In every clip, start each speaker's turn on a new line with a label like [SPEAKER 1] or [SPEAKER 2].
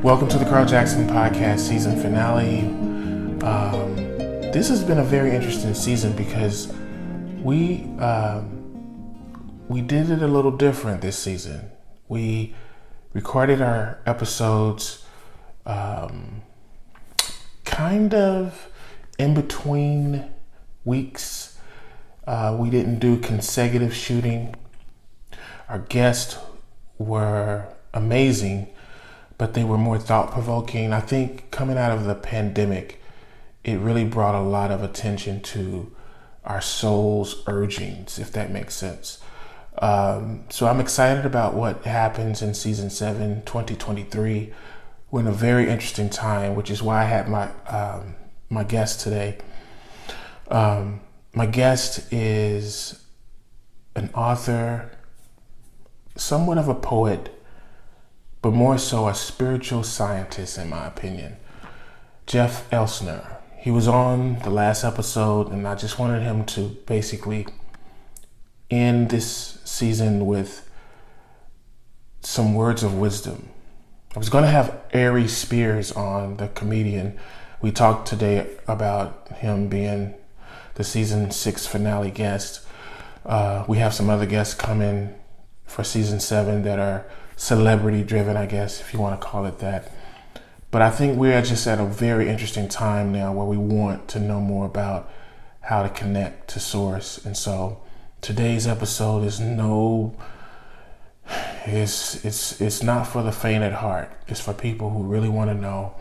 [SPEAKER 1] Welcome to the Carl Jackson Podcast season finale. This has been a very interesting season because we did it a little different this season. We recorded our episodes kind of in between weeks. We didn't do consecutive shooting. Our guests were amazing, but they were more thought-provoking. I think coming out of the pandemic, it really brought a lot of attention to our soul's urgings, if that makes sense. So I'm excited about what happens in season 7, 2023. We're in a very interesting time, which is why I had my guest today. My guest is an author, somewhat of a poet, but more so a spiritual scientist, in my opinion. Jeff IIschner. He was on the last episode, and I just wanted him to basically end this season with some words of wisdom. I was going to have Ari Spears on, the comedian. We talked today about him being the season 6 finale guest. We have some other guests coming for season 7 that are celebrity driven, I guess, if you want to call it that. But I think we're just at a very interesting time now where we want to know more about how to connect to source. And so today's episode is it's not for the faint at heart. It's for people who really want to know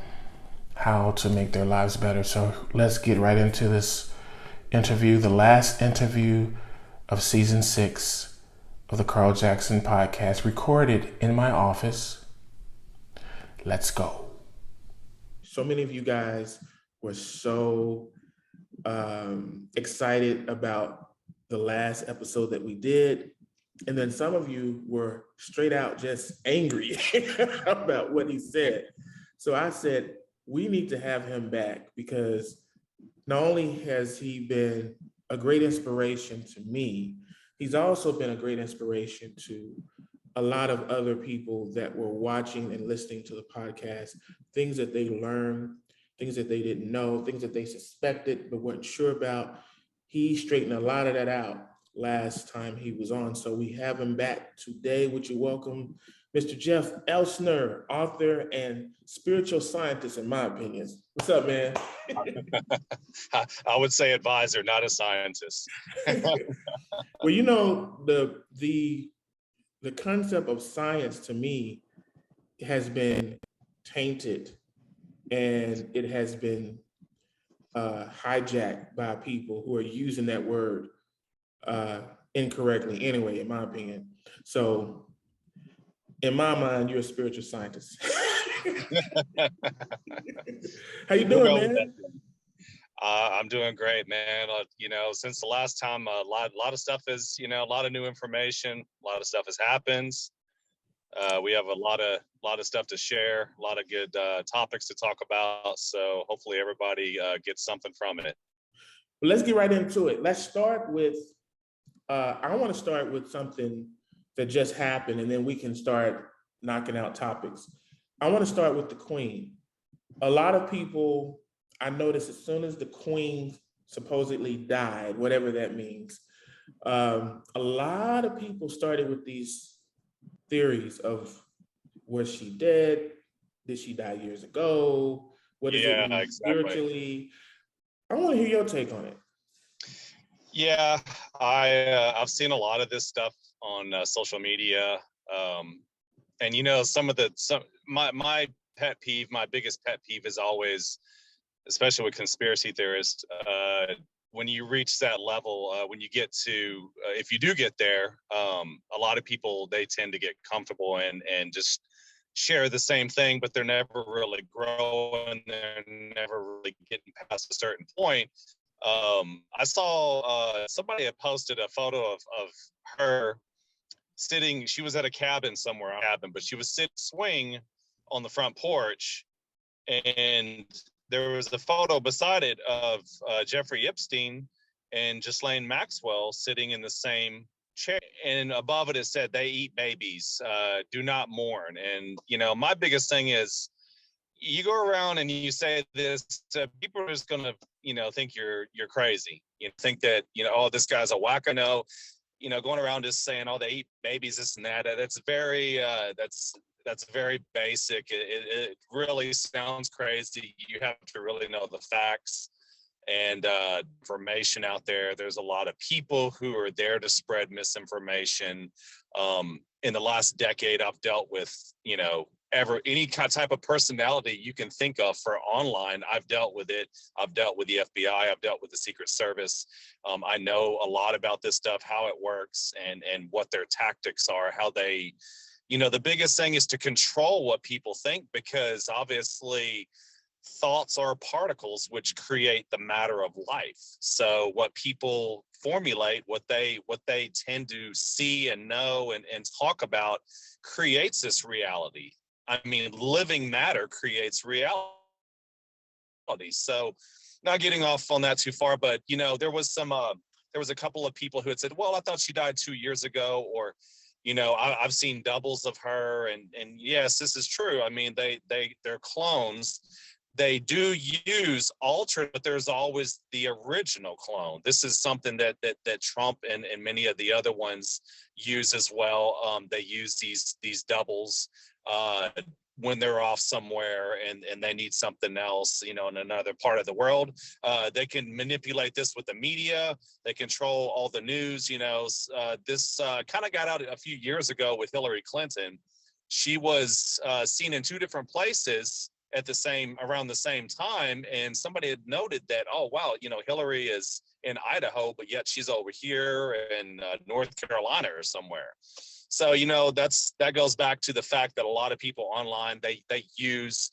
[SPEAKER 1] how to make their lives better. So let's get right into this interview, the last interview of season 6 of the Carl Jackson Podcast, recorded in my office. Let's go. So many of you guys were so excited about the last episode that we did. And then some of you were straight out just angry about what he said. So I said, we need to have him back because not only has he been a great inspiration to me, he's also been a great inspiration to a lot of other people that were watching and listening to the podcast, things that they learned, things that they didn't know, things that they suspected but weren't sure about. He straightened a lot of that out last time he was on. So we have him back today. Would you welcome Mr. Jeff IIschner, author and spiritual scientist, in my opinion. What's up, man?
[SPEAKER 2] I would say advisor, not a scientist.
[SPEAKER 1] Well, you know, the concept of science to me has been tainted, and it has been hijacked by people who are using that word incorrectly anyway, in my opinion. So in my mind, you're a spiritual scientist. How you doing, man?
[SPEAKER 2] I'm doing great, man. Since the last time, a lot of stuff is, a lot of new information, a lot of stuff has happened. We have a lot of stuff to share, a lot of good topics to talk about. So hopefully everybody gets something from it.
[SPEAKER 1] Well, let's get right into it. Let's start with, I want to start with something that just happened, and then we can start knocking out topics. I want to start with the Queen. A lot of people, I noticed as soon as the Queen supposedly died, whatever that means, a lot of people started with these theories of, was she dead? Did she die years ago? What does it mean spiritually? I want to hear your take on it.
[SPEAKER 2] Yeah, I've seen a lot of this stuff on social media, and my pet peeve, my biggest pet peeve is always, especially with conspiracy theorists, when you reach that level, when you get to, if you do get there, a lot of people, they tend to get comfortable and just share the same thing, but they're never really growing. They're never really getting past a certain point. I saw somebody had posted a photo of her sitting. She was at a cabin somewhere, but she was sitting swing on the front porch, and there was a photo beside it of Jeffrey Epstein and Ghislaine Maxwell sitting in the same chair, and above it said, "They eat babies, do not mourn." And my biggest thing is, you go around and you say this, people are just gonna, think you're crazy. You think that, oh, this guy's a wacko. Going around just saying, oh, they eat babies, this and that. That's very, that's very basic. It really sounds crazy. You have to really know the facts and information out there. There's a lot of people who are there to spread misinformation. In the last decade, I've dealt with, any type of personality you can think of for online. I've dealt with it. I've dealt with the FBI. I've dealt with the Secret Service. I know a lot about this stuff, how it works, and what their tactics are, how they, the biggest thing is to control what people think, because obviously thoughts are particles which create the matter of life. So what people formulate, what they tend to see and know and talk about, creates this reality. I mean, living matter creates reality. So not getting off on that too far, but there was a couple of people who had said, well, I thought she died 2 years ago, or I've seen doubles of her, and yes, this is true. I mean, they're clones. They do use altered, but there's always the original clone. This is something that Trump and many of the other ones use as well. They use these doubles when they're off somewhere and they need something else, in another part of the world. They can manipulate this with the media. They control all the news. This kind of got out a few years ago with Hillary Clinton. She was seen in 2 different places around the same time, and somebody had noted that, oh wow, Hillary is in Idaho, but yet she's over here in North Carolina or somewhere. So that goes back to the fact that a lot of people online, they use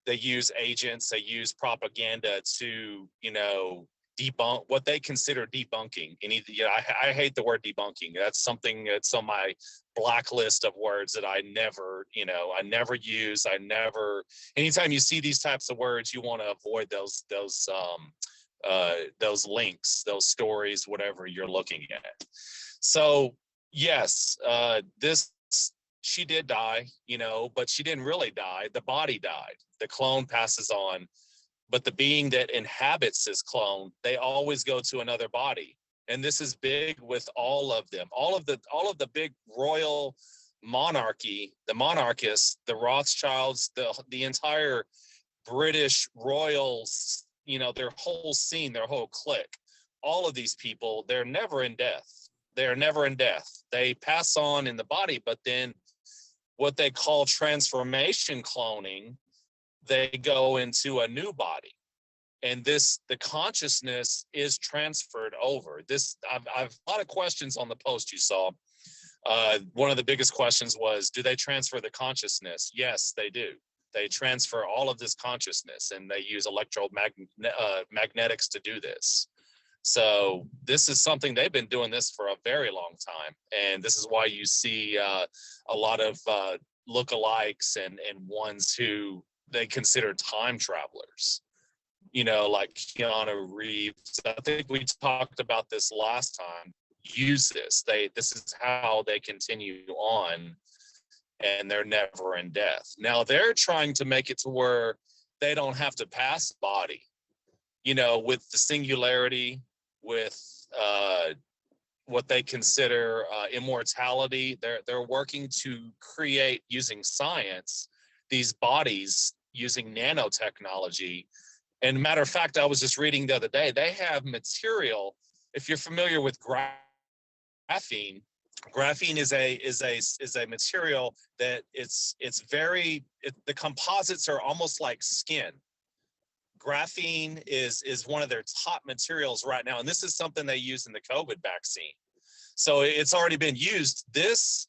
[SPEAKER 2] agents, they use propaganda to debunk what they consider debunking. And I hate the word debunking. That's something that's on my blacklist of words that I never use. Anytime you see these types of words, you want to avoid those links, those stories, whatever you're looking at. So yes, she did die, but she didn't really die. The body died. The clone passes on. But the being that inhabits this clone, they always go to another body. And this is big with all of them. All of the big royal monarchy, the monarchists, the Rothschilds, the entire British royals, their whole scene, their whole clique, all of these people, they're never in death. They're never in death. They pass on in the body, but then what they call transformation cloning, they go into a new body, and the consciousness is transferred over. I've a lot of questions on the post you saw. One of the biggest questions was, do they transfer the consciousness? Yes, they do. They transfer all of this consciousness, and they use electromagnetics to do this. So this is something they've been doing this for a very long time, and this is why you see a lot of lookalikes and ones who they consider time travelers, like Keanu Reeves. I think we talked about this last time. Use this. This is how they continue on, and they're never in death. Now they're trying to make it to where they don't have to pass the body, with the singularity, with what they consider immortality. They're working to create, using science, these bodies using nanotechnology. And matter of fact, I was just reading the other day, they have material. If you're familiar with graphene is a material that the composites are almost like skin. Graphene is one of their top materials right now, and this is something they use in the COVID vaccine. So it's already been used. This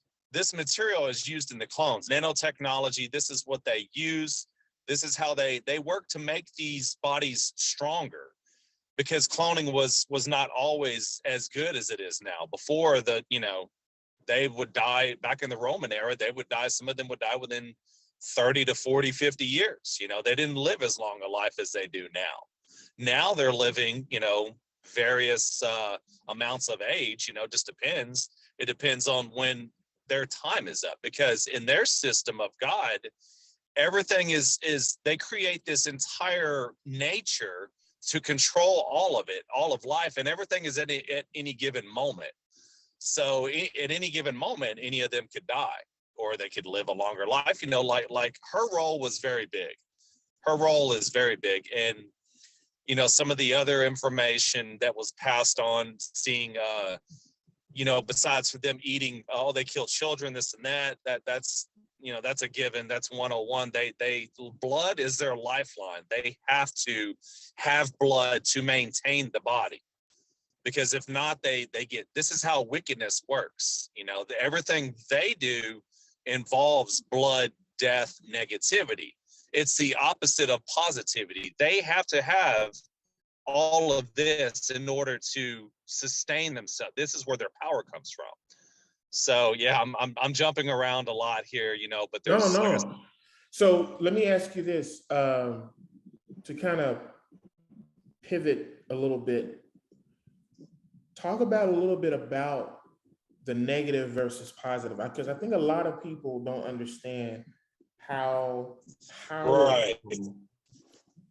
[SPEAKER 2] material is used in the clones. Nanotechnology, this is what they use. This is how they work to make these bodies stronger, because cloning was not always as good as it is now. Before, they would die back in the Roman era. They would die. Some of them would die within 30 to 40, 50 years. They didn't live as long a life as they do now. Now they're living, various amounts of age, just depends. It depends on when their time is up, because in their system of God, everything is they create this entire nature to control all of it, all of life, and everything is at any given moment. So at any given moment, any of them could die, or they could live a longer life. You know, like her role was very big. Her role is very big, and you know, some of the other information that was passed on, seeing, you know, besides for them eating, oh, they kill children, this and that's, you know, that's a given. That's 101. They blood is their lifeline. They have to have blood to maintain the body, because if not, they get, this is how wickedness works. You know, everything they do involves blood, death, negativity. It's the opposite of positivity. They have to have all of this in order to sustain themselves. This is where their power comes from. So yeah, I'm jumping around a lot here, you know, but there's
[SPEAKER 1] No.
[SPEAKER 2] like
[SPEAKER 1] So let me ask you this, to kind of pivot a little bit. Talk about a little bit about the negative versus positive, because I think a lot of people don't understand how
[SPEAKER 2] right.
[SPEAKER 1] powerful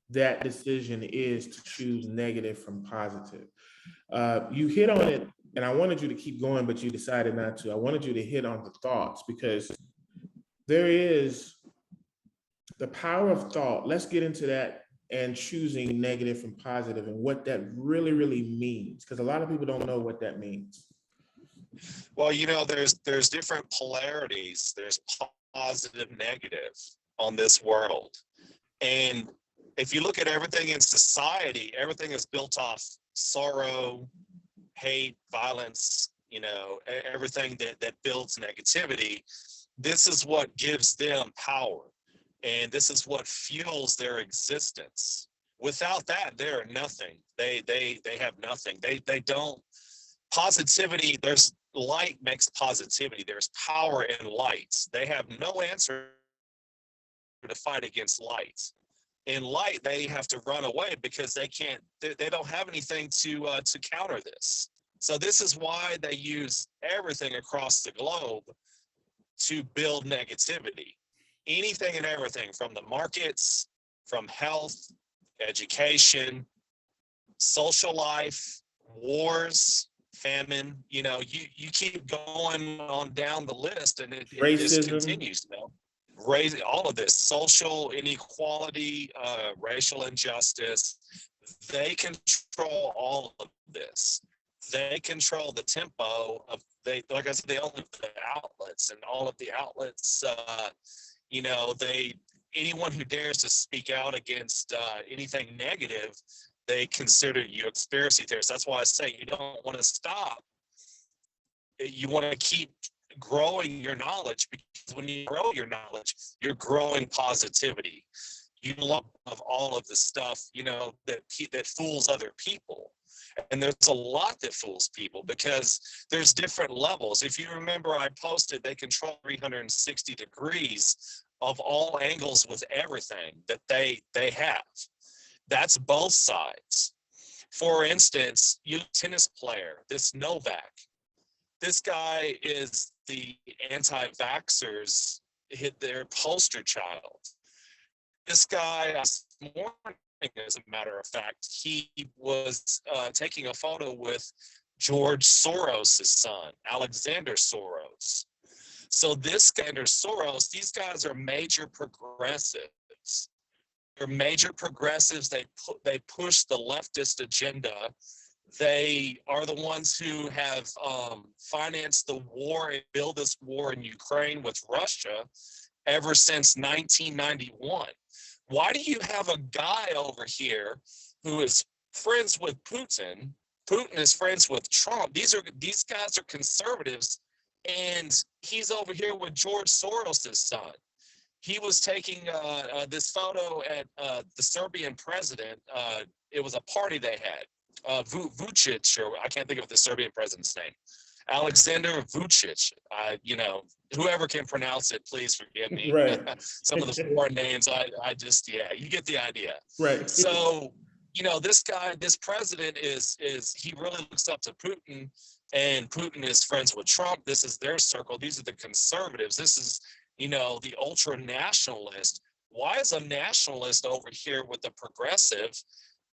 [SPEAKER 1] that decision is to choose negative from positive. You hit on it, and I wanted you to keep going, but you decided not to. I wanted you to hit on the thoughts, because there is the power of thought. Let's get into that, and choosing negative from positive and what that really, really means, because a lot of people don't know what that means.
[SPEAKER 2] Well, you know, there's different polarities. There's positive, negative on this world. And if you look at everything in society, everything is built off sorrow, hate, violence, you know, everything that builds negativity. This is what gives them power. And this is what fuels their existence. Without that, they're nothing. They have nothing. They don't, positivity, there's light makes positivity. There's power in light. They have no answer to fight against light. In light, they have to run away because they can't, they don't have anything to counter this. So this is why they use everything across the globe to build negativity. Anything and everything, from the markets, from health, education, social life, wars, famine, you know, you keep going on down the list, and it just continues, you know. Raise all of this, social inequality, racial injustice. They control all of this. They control the tempo of, they, like I said, they own the outlets, and all of the outlets, you know, anyone who dares to speak out against anything negative, they consider you a conspiracy theorist. That's why I say you don't want to stop. You want to keep growing your knowledge, because when you grow your knowledge, you're growing positivity. You love all of the stuff, you know, that fools other people. And there's a lot that fools people, because there's different levels. If you remember, I posted they control 360 degrees of all angles with everything that they have. That's both sides. For instance, you tennis player, this Novak, this guy is the anti-vaxxers, hit their poster child. This guy, this morning, as a matter of fact, he was taking a photo with George Soros' son, Alexander Soros. So this guy, Soros, these guys are major progressives. They're major progressives. They push the leftist agenda. They are the ones who have financed the war and built this war in Ukraine with Russia ever since 1991. Why do you have a guy over here who is friends with Putin? Putin is friends with Trump. These guys are conservatives, and he's over here with George Soros' son. He was taking this photo at the Serbian president. It was a party they had. Vucic, or I can't think of the Serbian president's name. Alexander Vucic. You know, whoever can pronounce it, please forgive me.
[SPEAKER 1] Right.
[SPEAKER 2] Some of the foreign names, I just, yeah, you get the idea.
[SPEAKER 1] Right.
[SPEAKER 2] So, you know, this guy, this president is he really looks up to Putin, and Putin is friends with Trump. This is their circle. These are the conservatives. This is, you know, the ultra nationalist.
[SPEAKER 3] why is a nationalist over here with a progressive?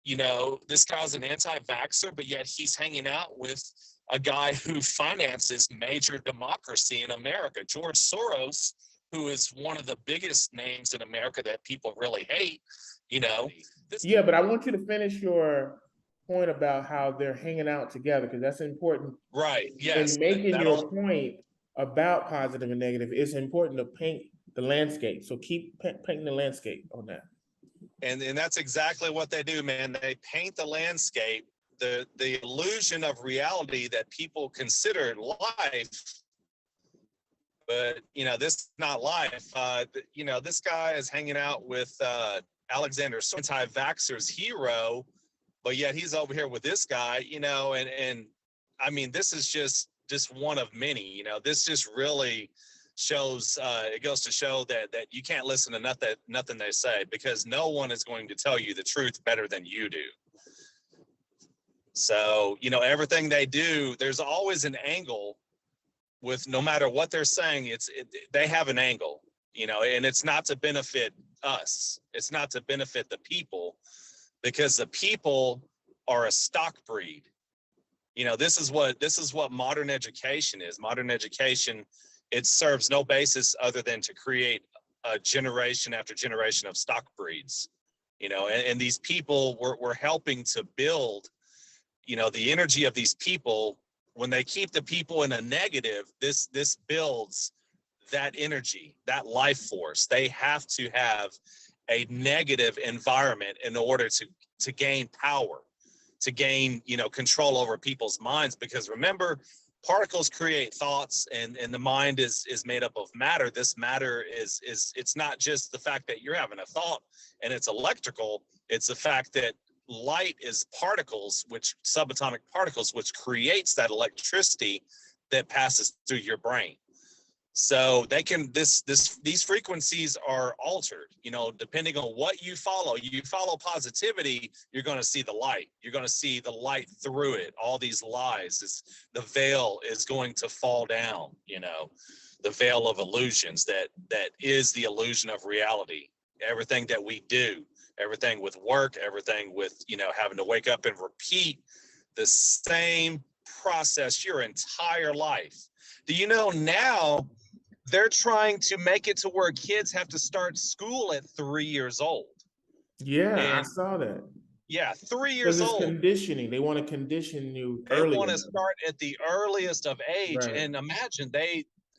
[SPEAKER 3] You know, this guy's an anti-vaxxer, but yet he's hanging out with a guy who finances major democracy in America. George Soros, who is one of the biggest names in America that people really hate, you know.
[SPEAKER 1] Yeah, but I want you to finish your point about how they're hanging out together, because that's important.
[SPEAKER 3] Right, yes.
[SPEAKER 1] In making your point about positive and negative, it's important to paint the landscape. So keep painting the landscape on that.
[SPEAKER 2] And that's exactly what they do, man. They paint the landscape, the illusion of reality that people consider life. But, you know, this is not life. You know, this guy is hanging out with Alexander, anti-vaxxer's hero, but yet he's over here with this guy, you know, and I mean, this is just one of many, you know. This just really shows, it goes to show that you can't listen to nothing they say, because no one is going to tell you the truth better than you do. So, you know, everything they do, there's always an angle with, no matter what they're saying, they have an angle, you know, and it's not to benefit us. It's not to benefit the people, because the people are a stock breed. You know, this is what modern education is. Modern education, it serves no basis other than to create a generation after generation of stock breeds, you know, and these people, we're helping to build, you know, the energy of these people. When they keep the people in a negative, this builds that energy, that life force. They have to have a negative environment in order to gain power, to gain, you know, control over people's minds. Because remember, particles create thoughts, and the mind is made up of matter. This matter is it's not just the fact that you're having a thought and it's electrical. It's the fact that light is particles, which subatomic particles, which creates that electricity that passes through your brain. So they can, these frequencies are altered, you know, depending on what you follow. You follow positivity, you're going to see the light. You're going to see the light through it. All these lies, the veil is going to fall down, you know, the veil of illusions that is the illusion of reality. Everything that we do, everything with work, everything with, you know, having to wake up and repeat the same process your entire life. Do you know now they're trying to make it to where kids have to start school at 3 years old?
[SPEAKER 1] Yeah,
[SPEAKER 2] And
[SPEAKER 1] I saw that.
[SPEAKER 2] Yeah, 3 years
[SPEAKER 1] Because it's
[SPEAKER 2] old.
[SPEAKER 1] conditioning. They want to condition you
[SPEAKER 2] They
[SPEAKER 1] early.
[SPEAKER 2] want to start at the earliest of age.
[SPEAKER 1] Right.
[SPEAKER 2] And imagine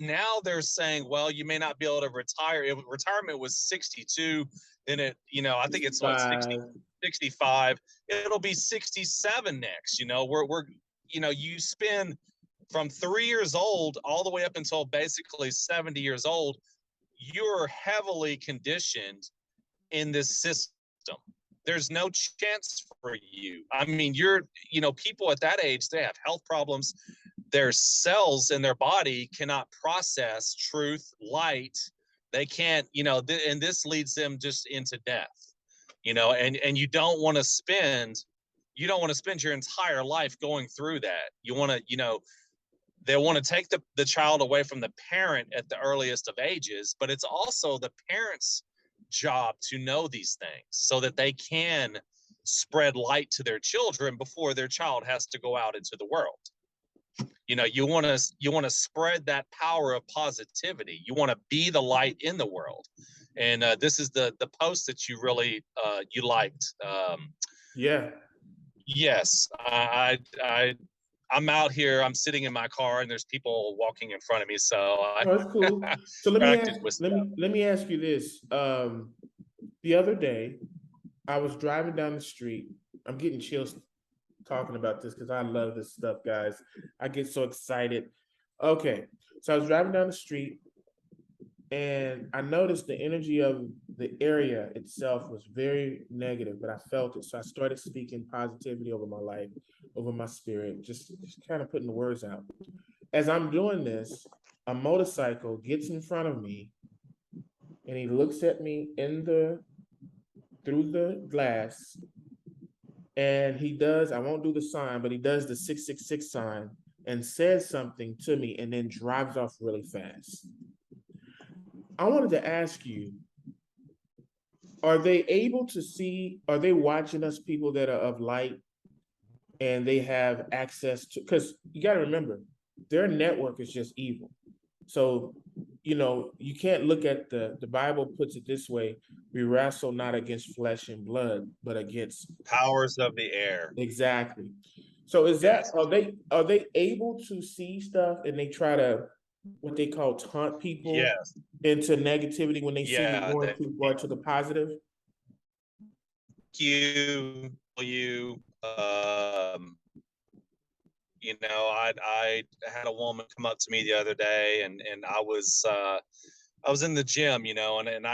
[SPEAKER 2] now they're saying, well, you may not be able to retire. Retirement was 62. Then it, you know, I think it's like 60, 65. It'll be 67 next. You know, we're you know, you spend from 3 years old all the way up until basically 70 years old, you're heavily conditioned in this system. There's no chance for you. I mean, you know, people at that age, they have health problems. Their cells in their body cannot process truth, light. They can't, you know, and this leads them just into death, you know, and you don't want to spend your entire life going through that. You want to, you know, they want to take the child away from the parent at the earliest of ages, but it's also the parent's job to know these things so that they can spread light to their children before their child has to go out into the world. You know, you want to spread that power of positivity. You want to be the light in the world. And this is the post that you really you liked.
[SPEAKER 1] Yeah.
[SPEAKER 2] Yes, I'm out here. I'm sitting in my car, and there's people walking in front of me. So
[SPEAKER 1] that's cool. So let me ask you this. The other day, I was driving down the street. I'm getting chills talking about this because I love this stuff, guys. I get so excited. Okay, so I was driving down the street, and I noticed the energy of the area itself was very negative, but I felt it. So I started speaking positivity over my life, over my spirit, just kind of putting the words out. As I'm doing this, a motorcycle gets in front of me, and he looks at me through the glass, and he does, I won't do the sign, but he does the 666 sign and says something to me and then drives off really fast. I wanted to ask you, are they able to see, are they watching us, people that are of light, and they have access to, because you got to remember, their network is just evil. So, you know, you can't look at the Bible puts it this way: we wrestle not against flesh and blood, but against
[SPEAKER 2] Powers of the air.
[SPEAKER 1] exactly. So is that,
[SPEAKER 2] Yes.
[SPEAKER 1] are they able to see stuff and they try to what they call taunt people
[SPEAKER 2] Yes.
[SPEAKER 1] into negativity when they see you
[SPEAKER 2] Yeah.
[SPEAKER 1] going too far to the positive?
[SPEAKER 2] You you know, I had a woman come up to me the other day, and I was in the gym, you know, and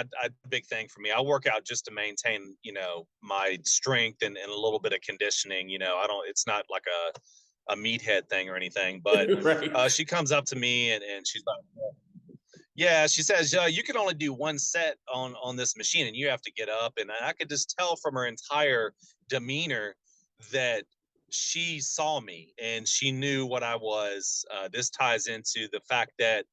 [SPEAKER 2] big thing for me. I work out just to maintain, you know, my strength and a little bit of conditioning. You know, I don't. It's not like a meathead thing or anything. But
[SPEAKER 1] Right.
[SPEAKER 2] she comes up to me and she's like, yeah, she says, you can only do one set on this machine, and you have to get up. And I could just tell from her entire demeanor that she saw me and she knew what I was. This ties into the fact that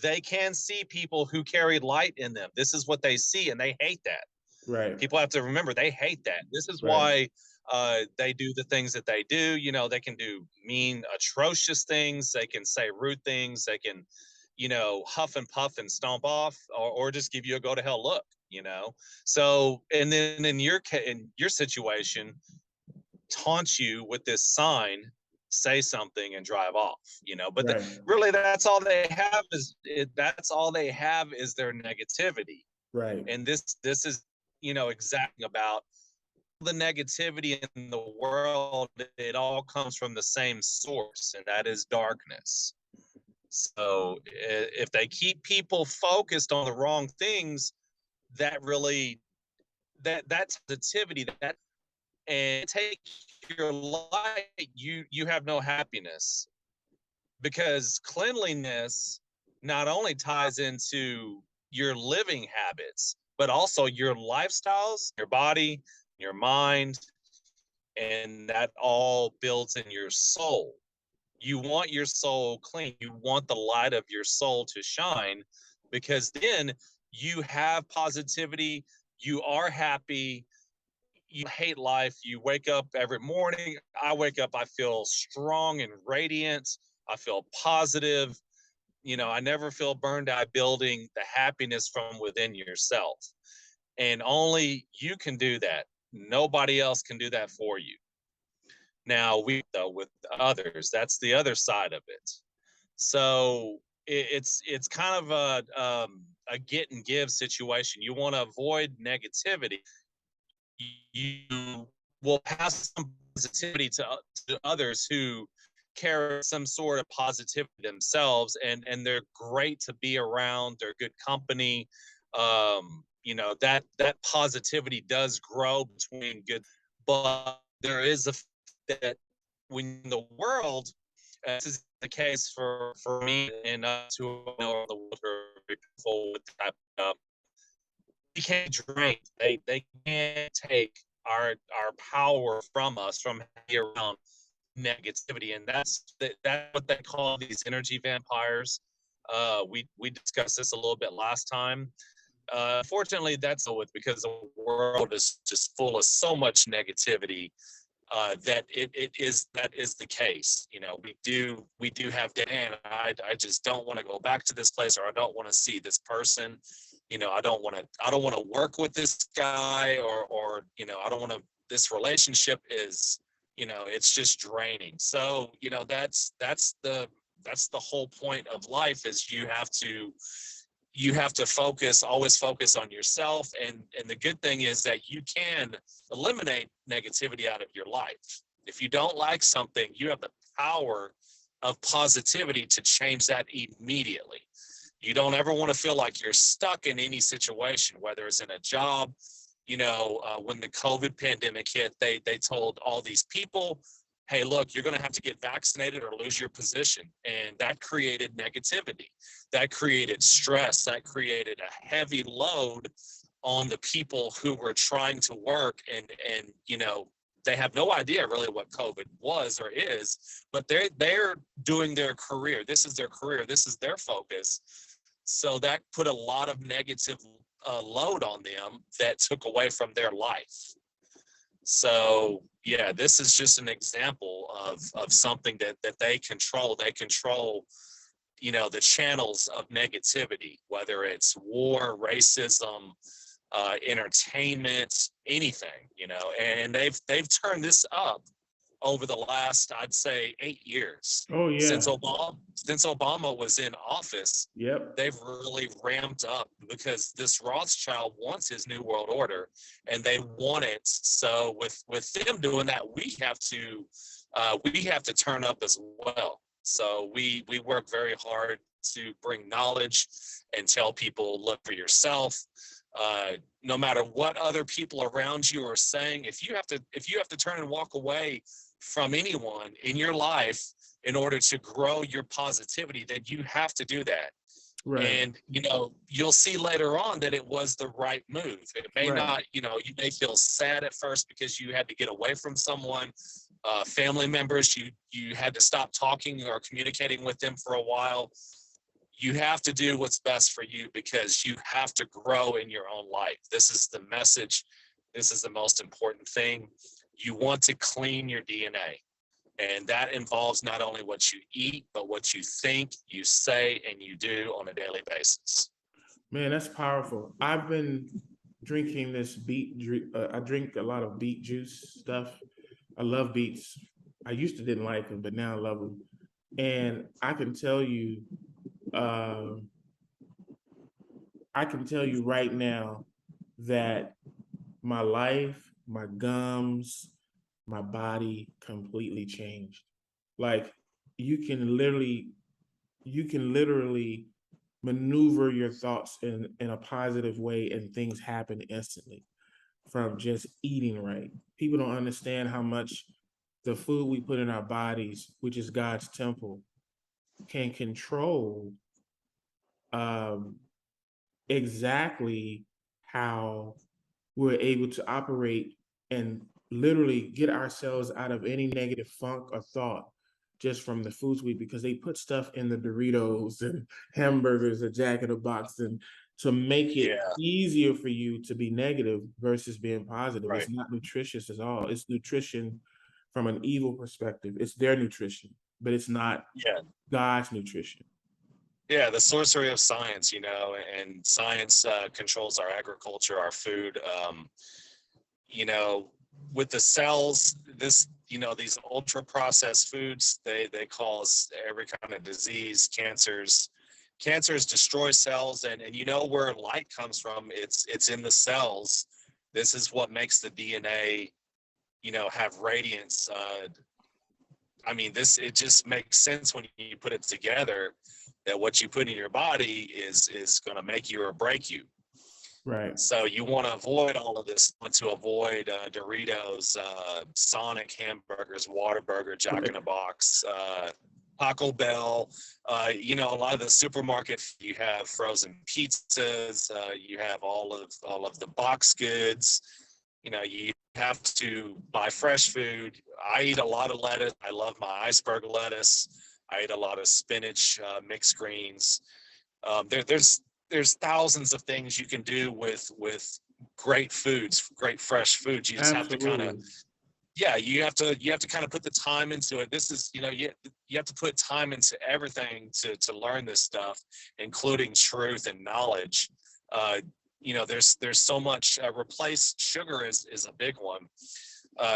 [SPEAKER 2] they can see people who carry light in them. This is what they see, and they hate that.
[SPEAKER 1] Right.
[SPEAKER 2] People have to remember they hate that. This is
[SPEAKER 1] Right.
[SPEAKER 2] why they do the things that they do. You know, they can do mean, atrocious things. They can say rude things. They can, you know, huff and puff and stomp off, or just give you a go to hell look. You know, so and then in your situation, taunt you with this sign, say something and drive off. You know, but
[SPEAKER 1] Right.
[SPEAKER 2] really that's all they have that's all they have is their negativity.
[SPEAKER 1] Right.
[SPEAKER 2] And this is, you know, exactly about the negativity in the world. It all comes from the same source, and that is darkness. So if they keep people focused on the wrong things, that really that positivity that and take your light, you have no happiness, because cleanliness not only ties into your living habits, but also your lifestyles, your body, your mind, and that all builds in your soul. You want your soul clean. You want the light of your soul to shine, because then you have positivity. You are happy. You hate life. You wake up every morning. I wake up, I feel strong and radiant. I feel positive. You know, I never feel burned out. Building the happiness from within yourself. And only you can do that. Nobody else can do that for you. Now, we though with others, that's the other side of it. So it's kind of a get and give situation. You want to avoid negativity. You will pass some positivity to others who carry some sort of positivity themselves, and they're great to be around. They're good company. You know, that positivity does grow between good, but there is a that when the world, this is the case for me and us who know the world are people with that we can't drain. They can't take our power from us from being around negativity, and that's what they call these energy vampires. We discussed this a little bit last time. Fortunately, that's with because the world is just full of so much negativity that that is the case. You know, we do have that, and I just don't want to go back to this place, or I don't want to see this person. You know, I don't want to work with this guy, or you know, I don't want to. This relationship is, you know, it's just draining. So you know, that's the whole point of life is you have to always focus on yourself. And the good thing is that you can eliminate negativity out of your life. If you don't like something, you have the power of positivity to change that immediately. You don't ever want to feel like you're stuck in any situation, whether it's in a job. You know, when the COVID pandemic hit, they told all these people, hey, look, you're going to have to get vaccinated or lose your position. And that created negativity. That created stress. That created a heavy load on the people who were trying to work. And you know, they have no idea really what COVID was or is, but they're doing their career. This is their career. This is their focus. So that put a lot of negative
[SPEAKER 3] load on them that took away from their life. So yeah, this is just an example of something that they control. They control, you know, the channels of negativity, whether it's war, racism, entertainment, anything, you know, and they've turned this up over the last, I'd say, 8 years.
[SPEAKER 1] Oh yeah.
[SPEAKER 3] Since Obama was in office,
[SPEAKER 1] Yep.
[SPEAKER 3] they've really ramped up because this Rothschild wants his new world order, and they want it. So with them doing that, we have to turn up as well. So we work very hard to bring knowledge and tell people, look for yourself. No matter what other people around you are saying, if you have to turn and walk away from anyone in your life in order to grow your positivity, then you have to do that.
[SPEAKER 1] Right.
[SPEAKER 3] And, you know, you'll see later on that it was the right move. It may not, you know, you may feel sad at first because you had to get away from someone, family members, you had to stop talking or communicating with them for a while. You have to do what's best for you because you have to grow in your own life. This is the message. This is the most important thing. You want to clean your DNA. And that involves not only what you eat, but what you think, you say, and you do on a daily basis.
[SPEAKER 1] Man, that's powerful. I've been drinking this beet. I drink a lot of beet juice stuff. I love beets. I used to didn't like them, but now I love them. And I can tell you right now that my life, my gums, my body completely changed. Like you can literally maneuver your thoughts in a positive way and things happen instantly from just eating right. People don't understand how much the food we put in our bodies, which is God's temple, can control exactly how we're able to operate and literally get ourselves out of any negative funk or thought just from the foods we eat, because they put stuff in the Doritos and hamburgers, a Jack in the Box, and to make it easier for you to be negative versus being positive.
[SPEAKER 3] Right.
[SPEAKER 1] It's not nutritious at all. It's nutrition from an evil perspective. It's their nutrition, but it's not God's nutrition.
[SPEAKER 3] Yeah, the sorcery of science, you know, and science controls our agriculture, our food. You know, with the cells, you know, these ultra processed foods, they cause every kind of disease, cancers. Cancers destroy cells, and you know where light comes from. It's in the cells. This is what makes the DNA, you know, have radiance. I mean, it just makes sense when you put it together that what you put in your body is going to make you or break you.
[SPEAKER 1] Right.
[SPEAKER 3] So you want to avoid all of this. Want to avoid Doritos, Sonic hamburgers, Whataburger, Jack in the Box, Taco Bell. You know, a lot of the supermarkets, you have frozen pizzas. You have all of the box goods. You know, you have to buy fresh food. I eat a lot of lettuce. I love my iceberg lettuce. I eat a lot of spinach, mixed greens. There's thousands of things you can do with great foods, great fresh foods. You just have to kind of, you have to kind of put the time into it. This is, you know, you have to put time into everything to learn this stuff, including truth and knowledge. You know, there's so much. Replace sugar is a big one.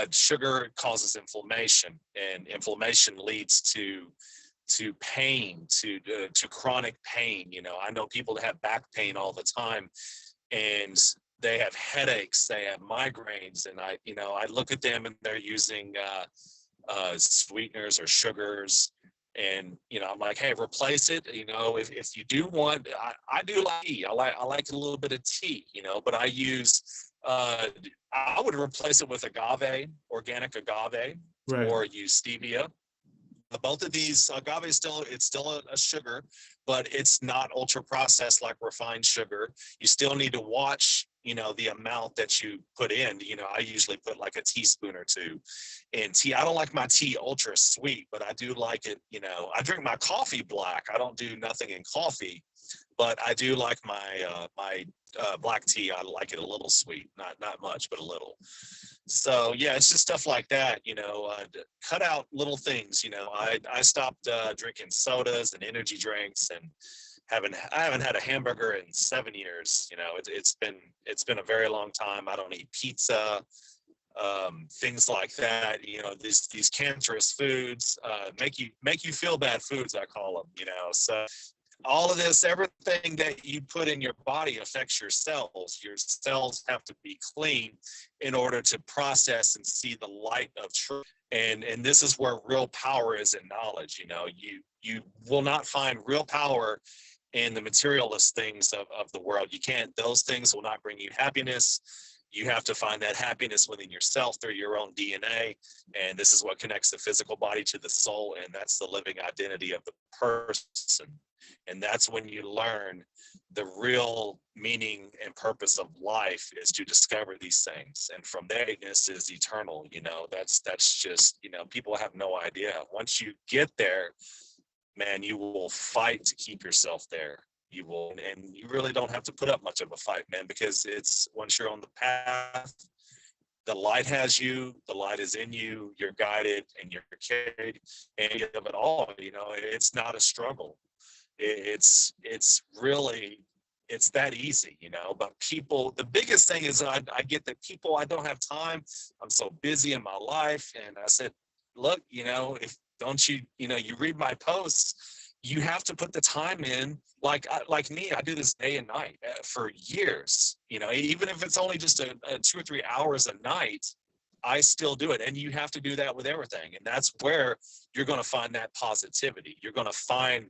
[SPEAKER 3] Sugar causes inflammation, and inflammation leads to pain, to chronic pain. You know, I know people that have back pain all the time, and they have headaches, they have migraines, and I look at them and they're using sweeteners or sugars, and you know, I'm like, hey, replace it. You know, if you do want, I do like tea. I like a little bit of tea, you know, but I use I would replace it with agave, organic agave, or use stevia. Both of these, agave is still a sugar, but it's not ultra processed like refined sugar. You still need to watch, you know, the amount that you put in. You know, I usually put like a teaspoon or two in tea. I don't like my tea ultra sweet, but I do like it. You know, I drink my coffee black. I don't do nothing in coffee, but I do like my black tea. I like it a little sweet, not much, but a little. So yeah, it's just stuff like that, cut out little things. I stopped drinking sodas and energy drinks, and I haven't had a hamburger in 7 years. It's been a very long time. I don't eat pizza, things like that. These cancerous foods, make you feel bad foods, I call them. So all of this, everything that you put in your body affects your cells. Your cells have to be clean in order to process and see the light of truth. And this is where real power is in knowledge. You will not find real power in the materialist things of the world. You can't, those things will not bring you happiness. You have to find that happiness within yourself through your own DNA. And this is what connects the physical body to the soul. And that's the living identity of the person. And that's when you learn the real meaning and purpose of life is to discover these things. And from there, this is eternal. That's just, people have no idea. Once you get there, man, you will fight to keep yourself there. You will, and you really don't have to put up much of a fight, man, because it's once you're on the path, the light has you, the light is in you, you're guided and you're carried, and of it all, it's not a struggle. It's really, it's that easy, but people, the biggest thing is I get that people, I don't have time. I'm so busy in my life. And I said, look, if don't you, you read my posts, you have to put the time in. Like me, I do this day and night for years, even if it's only just a 2 or 3 hours a night, I still do it. And you have to do that with everything. And that's where you're going to find that positivity. You're going to find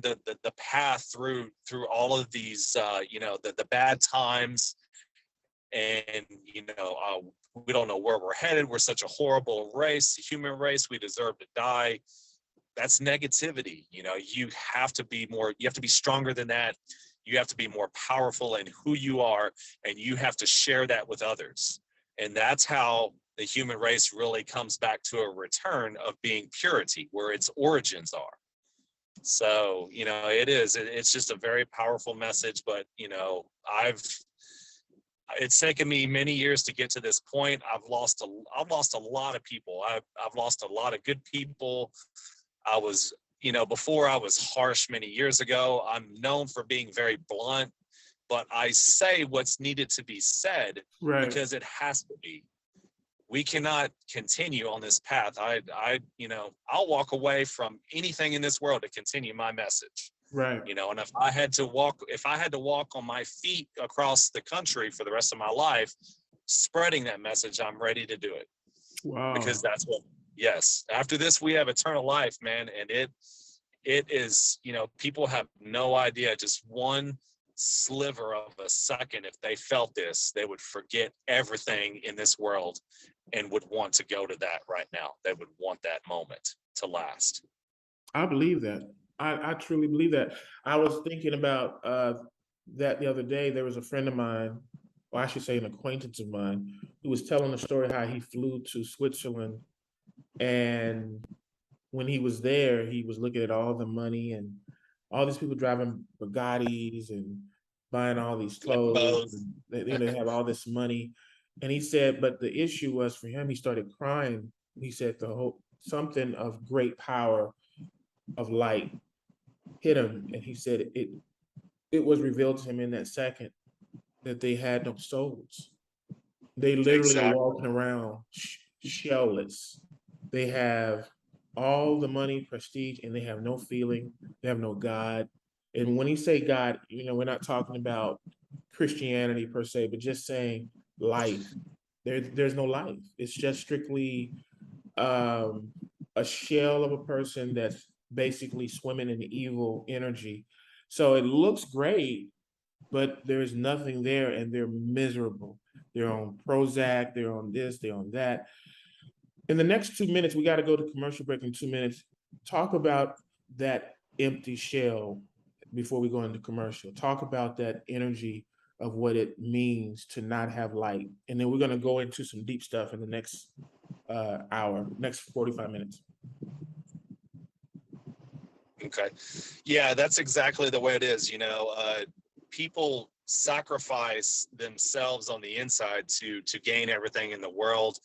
[SPEAKER 3] the path through all of these, the bad times. And, we don't know where we're headed. We're such a horrible race, the human race. We deserve to die. That's negativity. You have to be stronger than that. You have to be more powerful in who you are, and you have to share that with others. And that's how the human race really comes back to a return of being purity, where its origins are. So, it's just a very powerful message, but, it's taken me many years to get to this point. I've lost a lot of people. I've lost a lot of good people. I was, before I was harsh many years ago. I'm known for being very blunt, but I say what's needed to be said, right, because it has to be. We cannot continue on this path. I'll walk away from anything in this world to continue my message. Right. And if I had to walk on my feet across the country for the rest of my life, spreading that message, I'm ready to do it. Wow. Because that's what, yes. After this, we have eternal life, man. And it is, people have no idea, just one sliver of a second. If they felt this, they would forget everything in this world and would want to go to that right now. They would want that moment to last. I believe that. I truly believe that. I was thinking about that the other day. There was a friend of mine, or I should say an acquaintance of mine, who was telling a story how he flew to Switzerland, and when he was there, he was looking at all the money and all these people driving Bugattis and buying all these clothes. And they have all this money. And he said, but the issue was for him, he started crying. He said something of great power of light hit him. And he said it was revealed to him in that second that they had no souls. They literally are walking around shellless. They have all the money, prestige, and they have no feeling. They have no God. And when he say God, we're not talking about Christianity per se, but just saying life. There's no life. It's just strictly a shell of a person that's basically swimming in evil energy. So it looks great, but there's nothing there, and they're miserable. They're on Prozac, they're on this, they're on that. In the next 2 minutes, we got to go to commercial break in 2 minutes. Talk about that empty shell before we go into commercial. Talk about that energy of what it means to not have light. And then we're going to go into some deep stuff in the next next 45 minutes. Okay. Yeah, that's exactly the way it is. You know, people sacrifice themselves on the inside to gain everything in the world,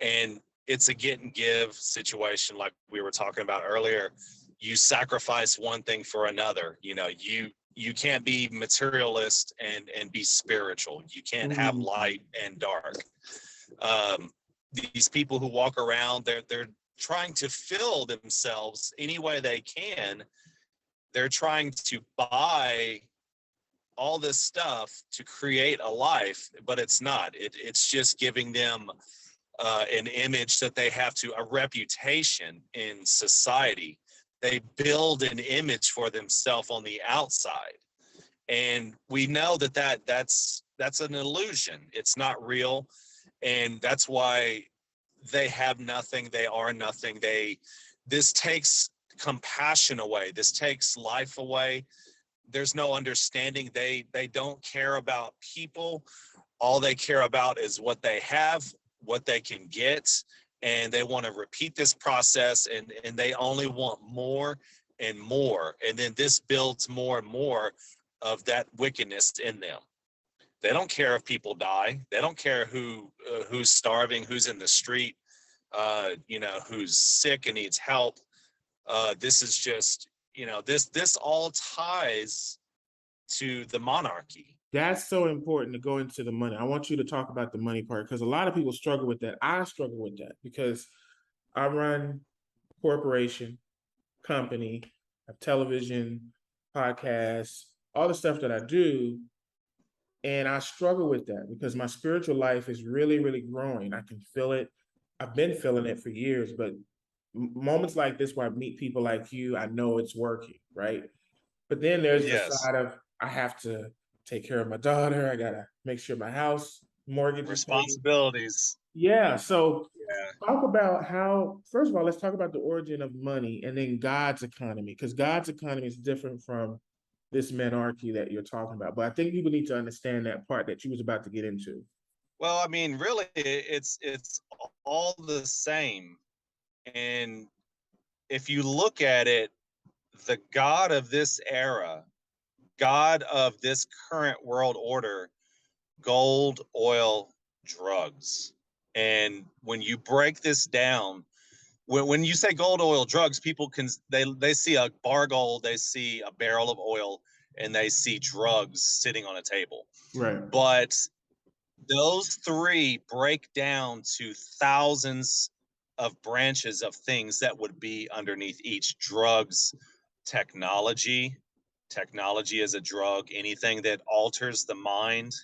[SPEAKER 3] and it's a get and give situation, like we were talking about earlier. You sacrifice one thing for another. You know, you can't be materialist and be spiritual. You can't have light and dark. These people who walk around, they're trying to fill themselves any way they can. They're trying to buy all this stuff to create a life, but it's not. It's just giving them an image that they have to, a reputation in society. They build an image for themselves on the outside, and we know that's an illusion. It's not real, and that's why they have nothing. They are nothing. This takes compassion away. This takes life away. There's no understanding. They don't care about people. All they care about is what they have, what they can get, and they want to repeat this process, and they only want more and more. And then this builds more and more of that wickedness in them. They don't care if people die. They don't care who's starving, who's in the street, you know, who's sick and needs help. This is just, you know, this all ties to the monarchy.
[SPEAKER 1] That's so important to go into the money. I want you to talk about the money part, because a lot of people struggle with that. I struggle with that because I run corporation, company, have television, podcasts, all the stuff that I do. And I struggle with that because my spiritual life is really, really growing. I can feel it. I've been feeling it for years, but moments like this where I meet people like you, I know it's working, right? But then there's the
[SPEAKER 2] Yes.
[SPEAKER 1] side of I have to take care of my daughter. I gotta make sure my house mortgage is paid.
[SPEAKER 2] Responsibilities.
[SPEAKER 1] Yeah. So
[SPEAKER 2] Yeah.
[SPEAKER 1] talk about how, first of all, let's talk about the origin of money and then God's economy, because God's economy is different from this monarchy that you're talking about. But I think people need to understand that part that you was about to get into.
[SPEAKER 2] Well, I mean, really, it's all the same. And if you look at it, the God of this era, God of this current world order, gold, oil, drugs. And when you break this down, when you say gold, oil, drugs, people can they see a bar gold, they see a barrel of oil, and they see drugs sitting on a table.
[SPEAKER 1] Right.
[SPEAKER 2] But those three break down to thousands of branches of things that would be underneath each. Drugs, technology. Technology is a drug. Anything that alters the mind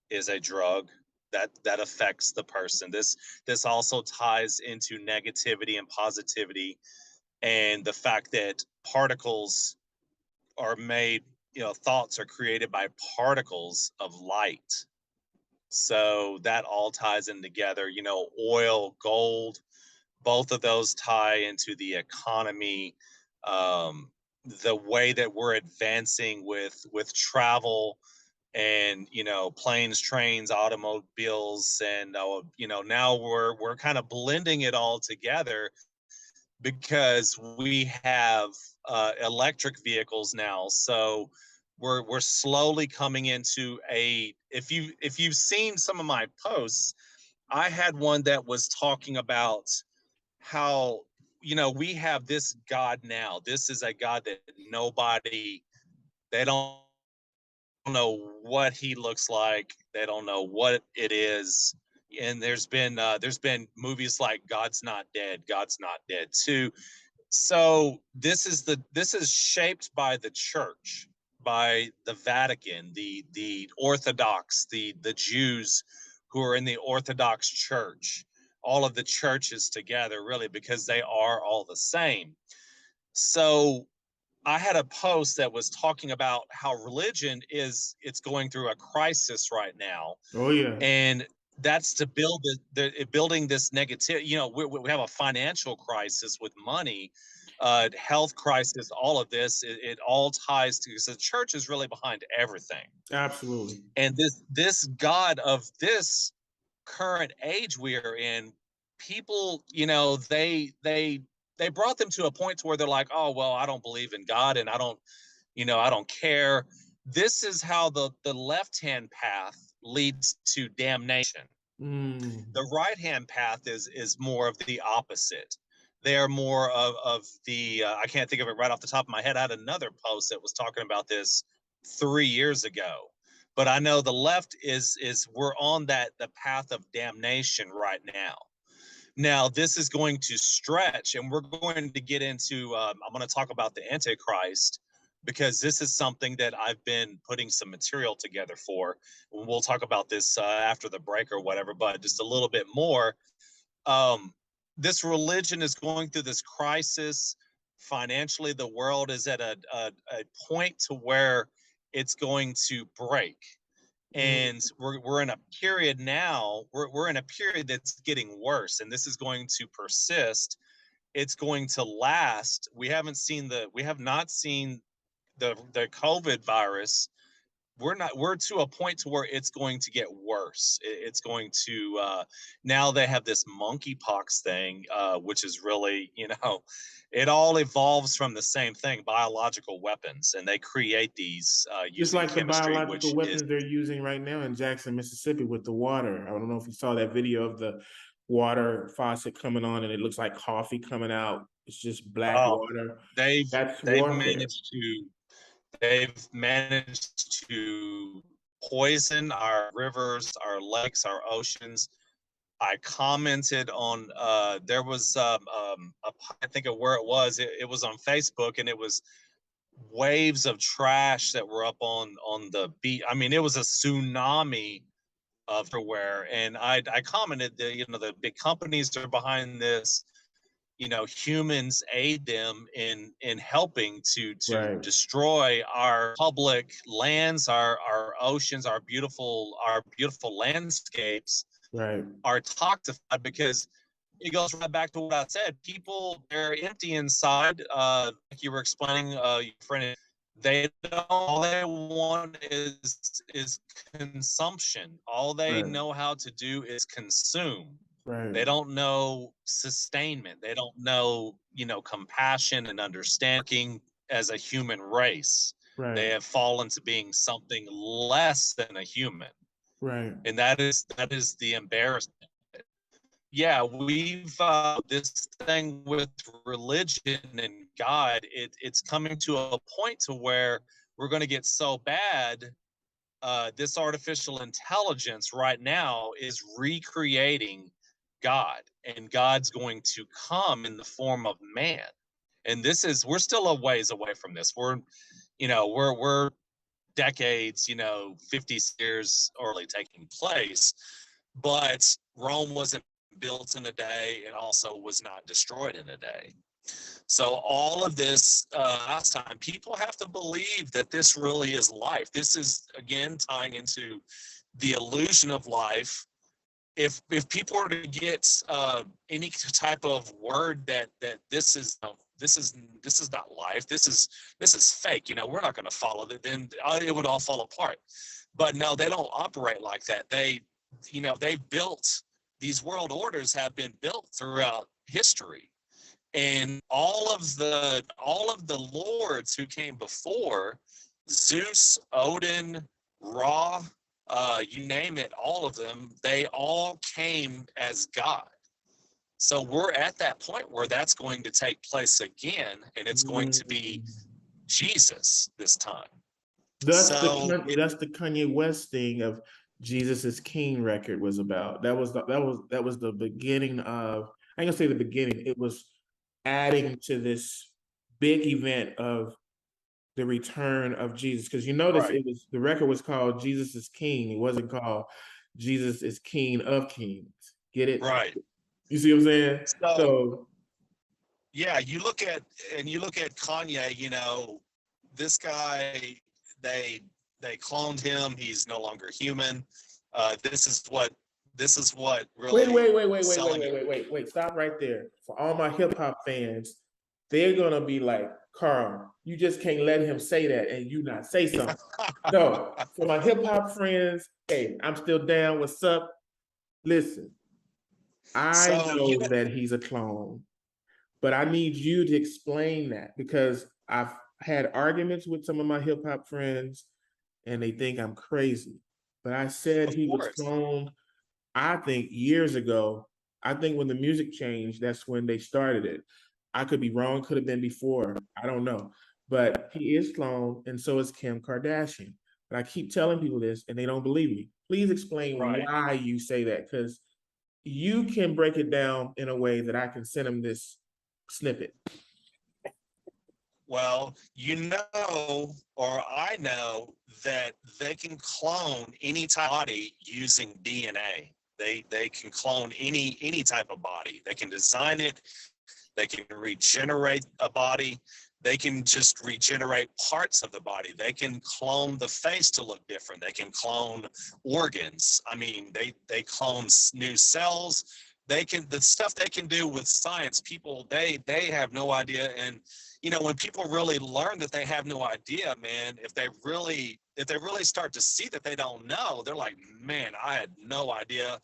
[SPEAKER 2] is a drug that affects the person. This also ties into negativity and positivity, and the fact that particles are made, you know, thoughts are created by particles of light. So that all ties in together. You know, oil, gold, both of those tie into the economy. The way that we're advancing with travel, and you know, planes, trains, automobiles, and you know, now we're kind of blending it all together because we have electric vehicles now. So we're slowly coming into a, if you've seen some of my posts, I had one that was talking about how, you know, we have this God now. This is a God that nobody, they don't know what he looks like. They don't know what it is. And there's been movies like God's Not Dead, God's Not Dead too. So this is shaped by the church, by the Vatican, the Orthodox, the Jews who are in the Orthodox Church, all of the churches together, really, because they are all the same. So I had a post that was talking about how religion it's going through a crisis right now.
[SPEAKER 1] Oh yeah.
[SPEAKER 2] And that's to build building this negativity. You know, we have a financial crisis with money, health crisis, all of this. It all ties to, because the church is really behind everything.
[SPEAKER 1] Absolutely.
[SPEAKER 2] And this God of this current age we are in, people, you know, they brought them to a point to where they're like, oh, well, I don't believe in God and I don't care. This is how the left-hand path leads to damnation. The right-hand path is more of the opposite. They are more of the, I can't think of it right off the top of my head. I had another post that was talking about this 3 years ago. But I know the left is we're on the path of damnation right now. Now, this is going to stretch, and we're going to get into, I'm going to talk about the Antichrist, because this is something that I've been putting some material together for. We'll talk about this after the break or whatever, but just a little bit more. This religion is going through this crisis. Financially, the world is at a point to where it's going to break. And we're in a period now, we're in a period that's getting worse, and this is going to persist. It's going to last. We have not seen the COVID virus. We're to a point to where it's going to get worse. It's going to, now they have this monkeypox thing, which is really, it all evolves from the same thing, biological weapons, and they create these
[SPEAKER 1] Just
[SPEAKER 2] using
[SPEAKER 1] like the
[SPEAKER 2] chemistry,
[SPEAKER 1] biological
[SPEAKER 2] which
[SPEAKER 1] weapons
[SPEAKER 2] is,
[SPEAKER 1] they're using right now in Jackson, Mississippi with the water. I don't know if you saw that video of the water faucet coming on and it looks like coffee coming out. It's just black water. That's
[SPEAKER 2] they've
[SPEAKER 1] warfare.
[SPEAKER 2] managed to poison our rivers, our lakes, our oceans. I commented on there was I think of where it was. It was on Facebook, and it was waves of trash that were up on the beach. I mean, it was a tsunami of everywhere. And I commented that the big companies are behind this. Humans aid them in helping to
[SPEAKER 1] Right.
[SPEAKER 2] destroy our public lands, our oceans, our beautiful landscapes.
[SPEAKER 1] Right.
[SPEAKER 2] Are toxified, because it goes right back to what I said. People, they're empty inside. Like you were explaining, your friend, all they want is consumption. All they know how to do is consume.
[SPEAKER 1] Right.
[SPEAKER 2] They don't know sustainment. They don't know, compassion and understanding as a human race.
[SPEAKER 1] Right.
[SPEAKER 2] They have fallen to being something less than a human.
[SPEAKER 1] Right.
[SPEAKER 2] And that is the embarrassment. Yeah, we've this thing with religion and God, it's coming to a point to where we're going to get so bad. This artificial intelligence right now is recreating God, and God's going to come in the form of man. And we're still a ways away from this. We're decades, 50 years early taking place, but Rome wasn't built in a day, and also was not destroyed in a day. So all of this last time, people have to believe that this really is life. This is, again, tying into the illusion of life. If people were to get any type of word that this is not life, this is fake, we're not going to follow it, then it would all fall apart. But no, they don't operate like that. They built, these world orders have been built throughout history, and all of the lords who came before, Zeus, Odin, Ra, you name it, all of them, they all came as God. So we're at that point where that's going to take place again, and it's going to be Jesus this time.
[SPEAKER 1] That's the Kanye West thing of Jesus is King record was about. That was the beginning of, I ain't gonna say the beginning, it was adding to this big event of the return of Jesus. Because notice
[SPEAKER 2] Right.
[SPEAKER 1] the record was called Jesus is King. It wasn't called Jesus is King of Kings. Get it?
[SPEAKER 2] Right.
[SPEAKER 1] You see what I'm saying?
[SPEAKER 2] So yeah, you look at Kanye, this guy, they cloned him. He's no longer human. This is what really
[SPEAKER 1] wait. Stop right there. For all my hip hop fans, they're gonna be like, Carl, you just can't let him say that and you not say something. No, for my hip hop friends, hey, I'm still down. What's up? Listen, I know that he's a clone, But I need you to explain that, because I've had arguments with some of my hip hop friends and they think I'm crazy. But I said
[SPEAKER 3] Of
[SPEAKER 1] he was
[SPEAKER 3] course.
[SPEAKER 1] cloned, I think, years ago. I think when the music changed, that's when they started it. I could be wrong, could have been before. I don't know. But he is cloned, and so is Kim Kardashian. But I keep telling people this and they don't believe me. Please explain
[SPEAKER 3] Right.
[SPEAKER 1] why you say that, because you can break it down in a way that I can send them this snippet.
[SPEAKER 3] Well, you know, or I know that they can clone any type of body using DNA. They can clone any type of body. They can design it. They can regenerate a body. They can just regenerate parts of the body. They can clone the face to look different. They can clone organs. I mean, they clone new cells. They can, the stuff they can do with science, people they have no idea. And you know, when people really learn that they have no idea, man, if they really start to see that they don't know, they're like, man, I had no idea,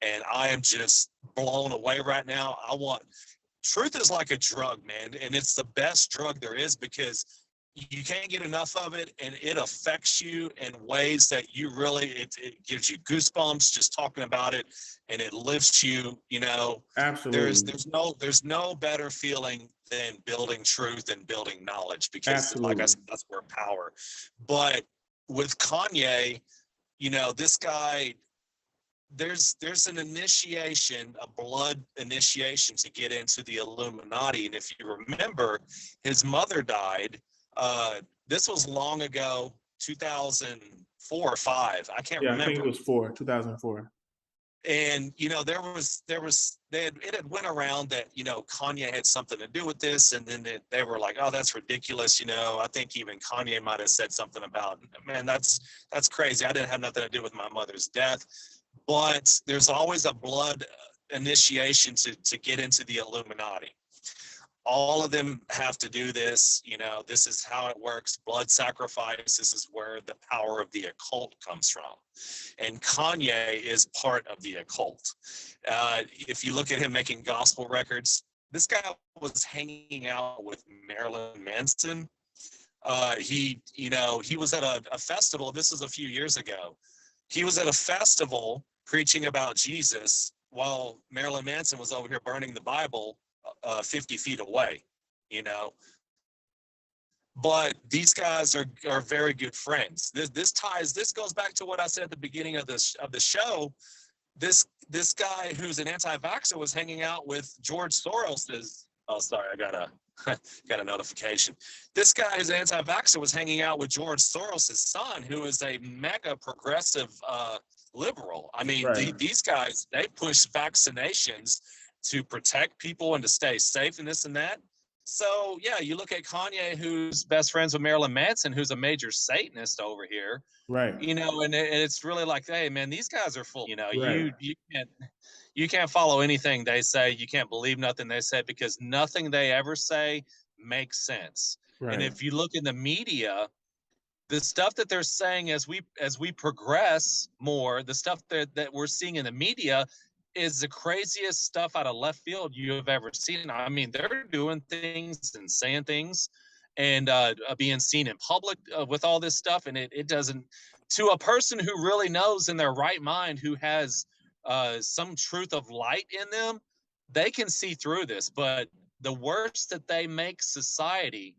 [SPEAKER 3] and I am just blown away right now. Truth is like a drug, man, and it's the best drug there is, because you can't get enough of it, and it affects you in ways that you really, it gives you goosebumps just talking about it, and it lifts you. You know,
[SPEAKER 1] Absolutely.
[SPEAKER 3] there's no better feeling than building truth and building knowledge, because like I
[SPEAKER 1] Absolutely.
[SPEAKER 3] said, that's where power. But with Kanye, you know, this guy, there's an initiation, a blood initiation to get into the Illuminati. And if you remember, his mother died. This was long ago, 2004 or 5. I can't
[SPEAKER 1] Yeah, I think it
[SPEAKER 3] remember.
[SPEAKER 1] was 2004.
[SPEAKER 3] And you know, it had went around that, you know, Kanye had something to do with this, and then they were like, oh, that's ridiculous. You know, I think even Kanye might have said something about, man, that's crazy. I didn't have nothing to do with my mother's death. But there's always a blood initiation to get into the Illuminati. All of them have to do this. You know, this is how it works. Blood sacrifice. This is where the power of the occult comes from. And Kanye is part of the occult. If you look at him making gospel records, this guy was hanging out with Marilyn Manson. He was at a festival. This was a few years ago. He was at a festival preaching about Jesus while Marilyn Manson was over here burning the Bible 50 feet away, you know. But these guys are very good friends. This goes back to what I said at the beginning of the show. This guy who's an anti-vaxxer was hanging out with George Soros's. Oh, sorry, I got a notification. This guy who's an anti-vaxxer was hanging out with George Soros's son, who is a mega progressive liberal. I mean,
[SPEAKER 1] Right.
[SPEAKER 3] these guys, they push vaccinations to protect people and to stay safe and this and that. So yeah, you look at Kanye, who's best friends with Marilyn Manson, who's a major Satanist over here.
[SPEAKER 1] Right.
[SPEAKER 3] You know, and it's really like, hey man, these guys are full. You know,
[SPEAKER 1] Right.
[SPEAKER 3] you can't follow anything they say. You can't believe nothing they say, because nothing they ever say makes sense. And
[SPEAKER 1] Right.
[SPEAKER 3] if you look in the media, the stuff that they're saying as we progress more, the stuff that we're seeing in the media is the craziest stuff out of left field you have ever seen. I mean, they're doing things and saying things and being seen in public with all this stuff, and it doesn't, to a person who really knows in their right mind, who has some truth of light in them, they can see through this. But the worse that they make society,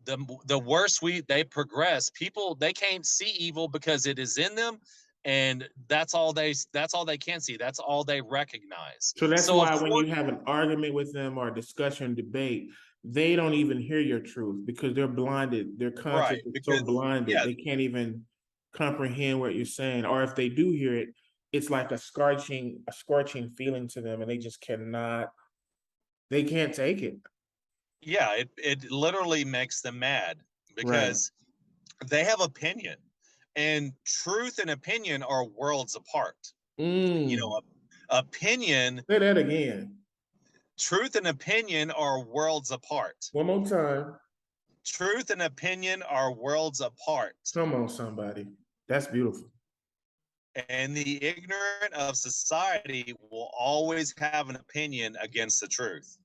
[SPEAKER 3] the worse they progress. People, they can't see evil because it is in them, and that's all they can see. That's all they recognize.
[SPEAKER 1] So that's
[SPEAKER 3] So of
[SPEAKER 1] why when
[SPEAKER 3] course,
[SPEAKER 1] you have an argument with them or a discussion, debate, they don't even hear your truth because they're blinded. Their conscience
[SPEAKER 3] right,
[SPEAKER 1] is so
[SPEAKER 3] because
[SPEAKER 1] blinded
[SPEAKER 3] yeah,
[SPEAKER 1] they can't even comprehend what you're saying. Or if they do hear it, it's like a scorching feeling to them, and they just cannot. They can't take it.
[SPEAKER 3] yeah, it literally makes them mad,
[SPEAKER 1] Right.
[SPEAKER 3] because they have opinion, and truth and opinion are worlds apart. You
[SPEAKER 1] Mm.
[SPEAKER 3] know, opinion,
[SPEAKER 1] Say that again.
[SPEAKER 3] truth and opinion are worlds apart.
[SPEAKER 1] One more time.
[SPEAKER 3] Truth and opinion are worlds apart.
[SPEAKER 1] Come on, somebody. That's beautiful.
[SPEAKER 3] And the ignorant of society will always have an opinion against the truth.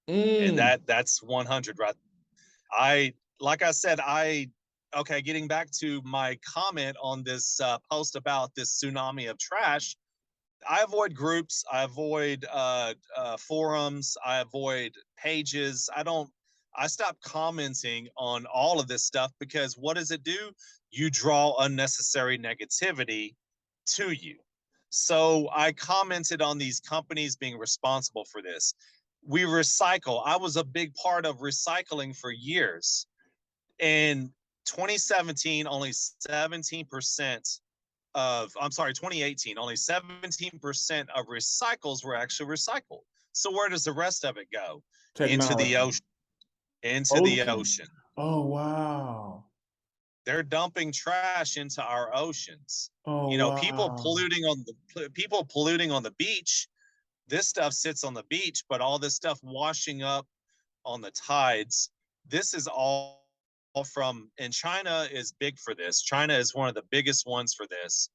[SPEAKER 2] And that's 100, right? Like I said, okay, getting back to my comment on this post about this tsunami of trash, I avoid groups, I avoid forums, I avoid pages. I stop commenting on all of this stuff, because what does it do? You draw unnecessary negativity to you. So I commented on these companies being responsible for this. We recycle. I was a big part of recycling for years. In 2017, only 17% I'm sorry, 2018, only 17% of recycles were actually recycled. So where does the rest of it go? Into the ocean. Into the ocean.
[SPEAKER 1] Oh, wow.
[SPEAKER 2] They're dumping trash into our oceans.
[SPEAKER 1] Oh,
[SPEAKER 2] You know,
[SPEAKER 1] wow.
[SPEAKER 2] people polluting on the beach. This stuff sits on the beach, but all this stuff washing up on the tides. This is all from, and China is big for this. China is one of the biggest ones for this.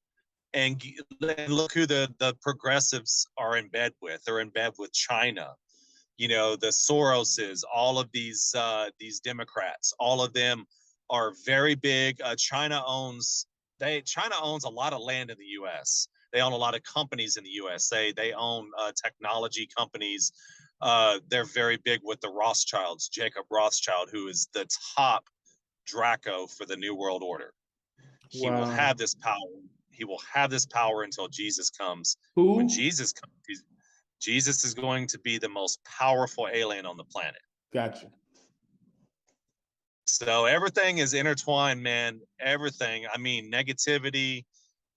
[SPEAKER 2] And look who the progressives are in bed with. They're in bed with China. You know, the Soroses, all of these Democrats, all of them are very big. China owns a lot of land in the U.S. They own a lot of companies in the U.S. They own technology companies. They're very big with the Rothschilds, Jacob Rothschild, who is the top Draco for the New World Order. He will have this power. He will have this power until Jesus comes.
[SPEAKER 1] Who?
[SPEAKER 2] When Jesus comes, Jesus is going to be the most powerful alien on the planet.
[SPEAKER 1] Gotcha.
[SPEAKER 2] So everything is intertwined, man. Everything. I mean, negativity,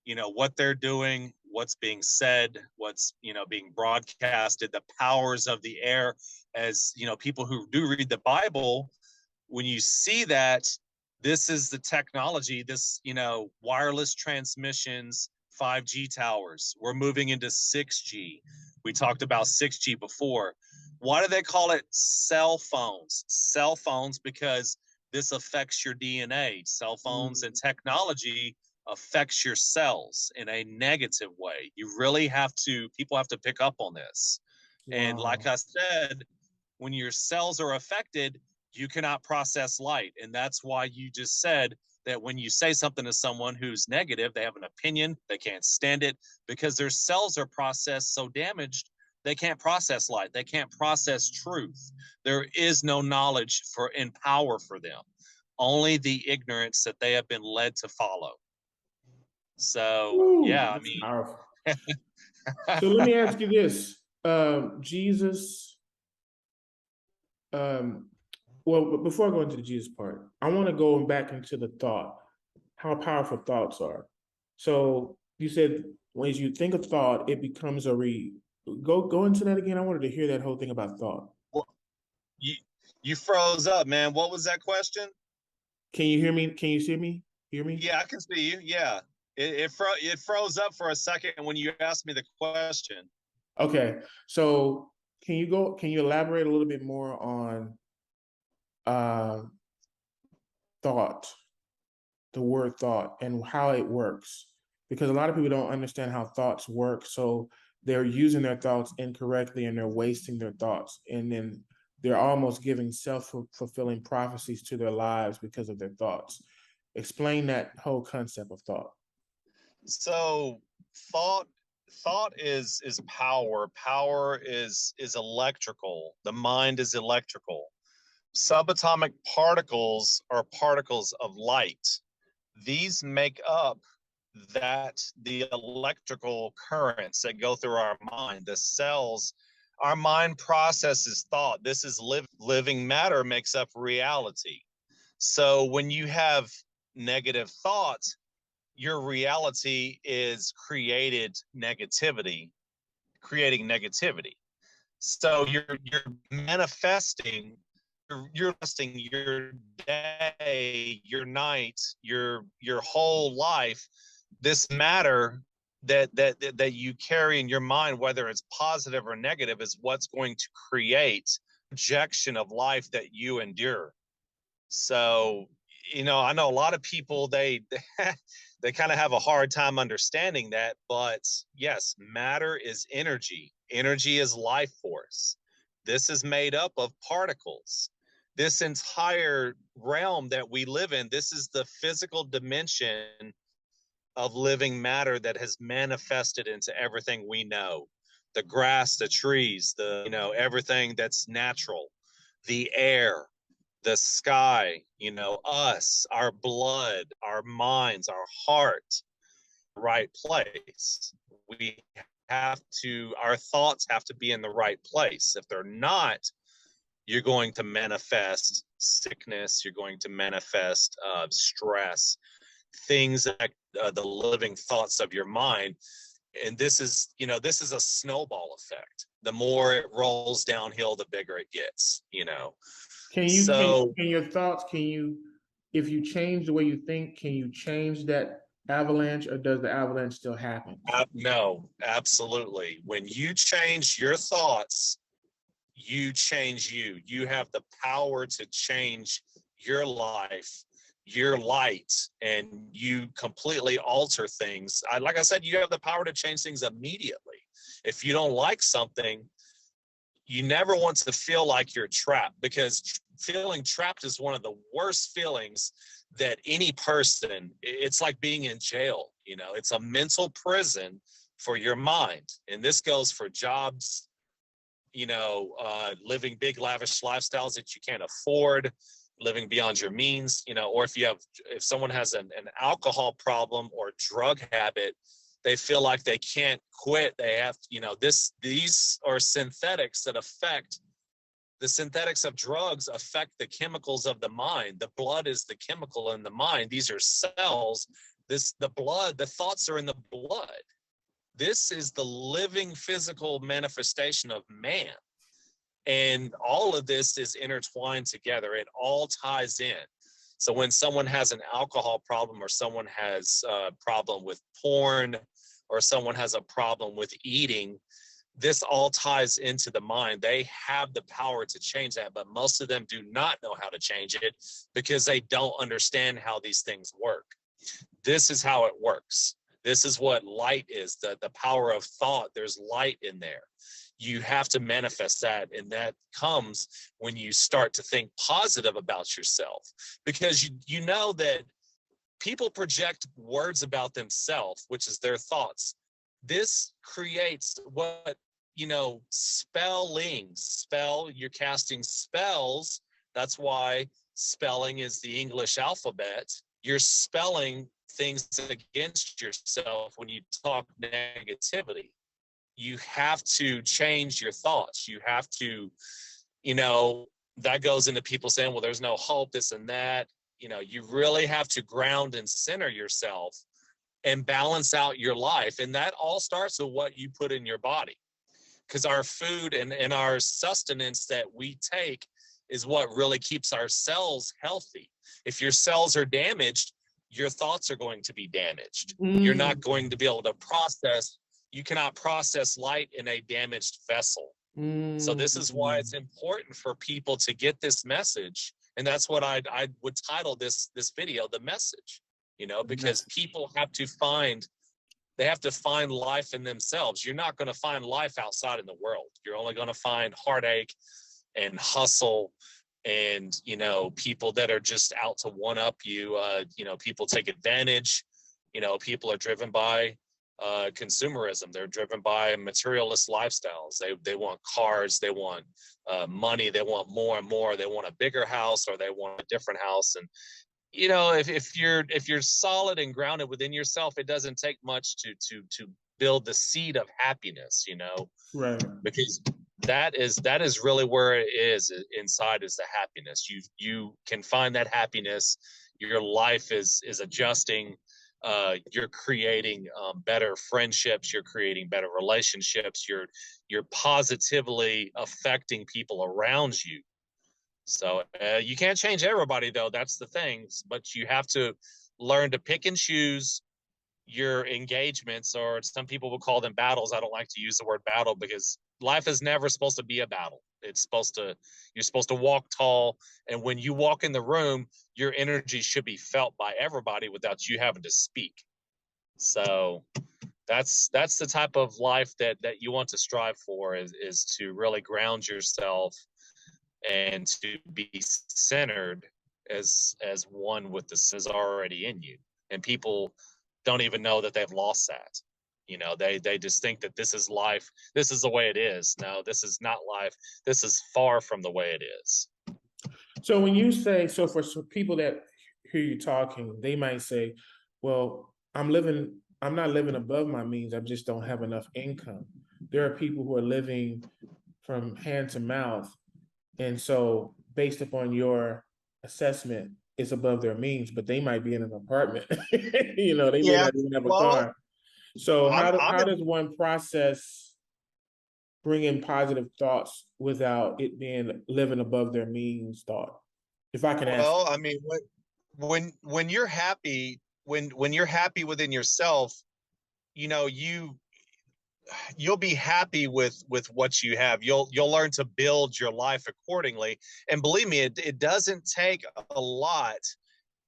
[SPEAKER 2] you know, what they're doing, what's being said, what's, you know, being broadcasted, the powers of the air. As, you know, people who do read the Bible, when you see that, this is the technology, this, you know, wireless transmissions, 5G towers. We're moving into 6G. We talked about 6G before. Why do they call it cell phones? Cell phones, because this affects your DNA. Cell phones and technology affects your cells in a negative way. You really have to, people have to pick up on this. Wow. And like I said, when your cells are affected, you cannot process light. And that's why you just said that when you say something to someone who's negative, they have an opinion, they can't stand it, because their cells are processed so damaged, they can't process light, they can't process truth. There is no knowledge in power for them, only the ignorance that they have been led to follow. So, ooh, yeah, I mean,
[SPEAKER 1] powerful. So let me ask you this. Jesus, well, before I go into the Jesus part, I want to go back into the thought, how powerful thoughts are. So you said when you think of thought, it becomes go into that again. I wanted to hear that whole thing about thought.
[SPEAKER 2] Well, you froze up, man. What was that question?
[SPEAKER 1] Can you hear me? Can you see me? Hear me?
[SPEAKER 2] Yeah, I can see you. Yeah. It froze up for a second when you asked me the question.
[SPEAKER 1] Okay. So can you elaborate a little bit more on thought, the word thought, and how it works? Because a lot of people don't understand how thoughts work. So they're using their thoughts incorrectly and they're wasting their thoughts. And then they're almost giving self-fulfilling prophecies to their lives because of their thoughts. Explain that whole concept of thought.
[SPEAKER 2] So thought is power. Power is electrical. The mind is electrical. Subatomic particles are particles of light. These make up the electrical currents that go through our mind, the cells. Our mind processes thought. This is living matter makes up reality. So when you have negative thoughts, your reality is creating negativity. So you're manifesting your day, your night, your whole life, this matter that you carry in your mind, whether it's positive or negative, is what's going to create projection of life that you endure. So, you know, I know a lot of people, they kind of have a hard time understanding that, but yes, matter is energy. Energy is life force. This is made up of particles. This entire realm that we live in, this is the physical dimension of living matter that has manifested into everything we know. The grass, the trees, the, everything that's natural, the air, the sky, us, our blood, our minds, our heart, right place. Our thoughts have to be in the right place. If they're not, you're going to manifest sickness, you're going to manifest stress, things that the living thoughts of your mind. And this is a snowball effect. The more it rolls downhill, the bigger it gets,
[SPEAKER 4] Can your thoughts, if you change the way you think, can you change that avalanche, or does the avalanche still happen?
[SPEAKER 2] No, absolutely. When you change your thoughts, you change you. You have the power to change your life, your light, and you completely alter things. Like I said, you have the power to change things immediately. If you don't like something, you never want to feel like you're trapped, because feeling trapped is one of the worst feelings that any person, it's like being in jail, it's a mental prison for your mind. And this goes for jobs, living big lavish lifestyles that you can't afford, living beyond your means, or if someone has an alcohol problem or drug habit, they feel like they can't quit. They have, these are synthetics that affect, the synthetics of drugs affect the chemicals of the mind. The blood is the chemical in the mind. These are cells. The thoughts are in the blood. This is the living physical manifestation of man. And all of this is intertwined together. It all ties in. So when someone has an alcohol problem, or someone has a problem with porn, or someone has a problem with eating, this all ties into the mind. They have the power to change that, but most of them do not know how to change it because they don't understand how these things work. This is how it works. This is what light is, the power of thought. There's light in there. You have to manifest that, and that comes when you start to think positive about yourself, because you know that people project words about themselves, which is their thoughts. This creates what, you're casting spells. That's why spelling is the English alphabet. You're spelling things against yourself when you talk negativity. You have to change your thoughts. You have to, that goes into people saying, well, there's no hope, this and that. You really have to ground and center yourself and balance out your life. And that all starts with what you put in your body, because our food and our sustenance that we take is what really keeps our cells healthy. If your cells are damaged, your thoughts are going to be damaged. You're not going to be able to process. You cannot process light in a damaged vessel. So this is why it's important for people to get this message. And that's what I would title this video, The Message, because people have to find life in themselves. You're not going to find life outside in the world. You're only going to find heartache and hustle and, people that are just out to one up you. People take advantage. People are driven by consumerism. They're driven by materialist lifestyles. They want cars, they want money, they want more and more, they want a bigger house, or they want a different house. And if you're solid and grounded within yourself, it doesn't take much to build the seed of happiness,
[SPEAKER 4] Right.
[SPEAKER 2] Because that is really where it is inside, is the happiness. You can find that happiness. Your life is adjusting. You're creating better friendships. You're creating better relationships. You're positively affecting people around you. So you can't change everybody, though. That's the thing. But you have to learn to pick and choose your engagements, or some people will call them battles. I don't like to use the word battle, because life is never supposed to be a battle. You're supposed to walk tall. And when you walk in the room, your energy should be felt by everybody without you having to speak. So That's the type of life that you want to strive for, is to really ground yourself and to be centered as one with this is already in you. And people don't even know that they've lost that. You know, they just think that this is life, this is the way it is. No, this is not life. This is far from the way it is.
[SPEAKER 4] So when you say, so for some people that hear you talking, they might say, well, I'm not living above my means, I just don't have enough income. There are people who are living from hand to mouth. And so based upon your assessment, it's above their means, but they might be in an apartment. You know, they may
[SPEAKER 2] Yeah.
[SPEAKER 4] not even have a
[SPEAKER 2] Well,
[SPEAKER 4] car. So how
[SPEAKER 2] I'm
[SPEAKER 4] does one process bring in positive thoughts without it being living above their means thought? If I can ask.
[SPEAKER 2] Well, I mean, when you're happy, when you're happy within yourself, you know, you'll be happy with what you have. You'll learn to build your life accordingly. And believe me, it doesn't take a lot.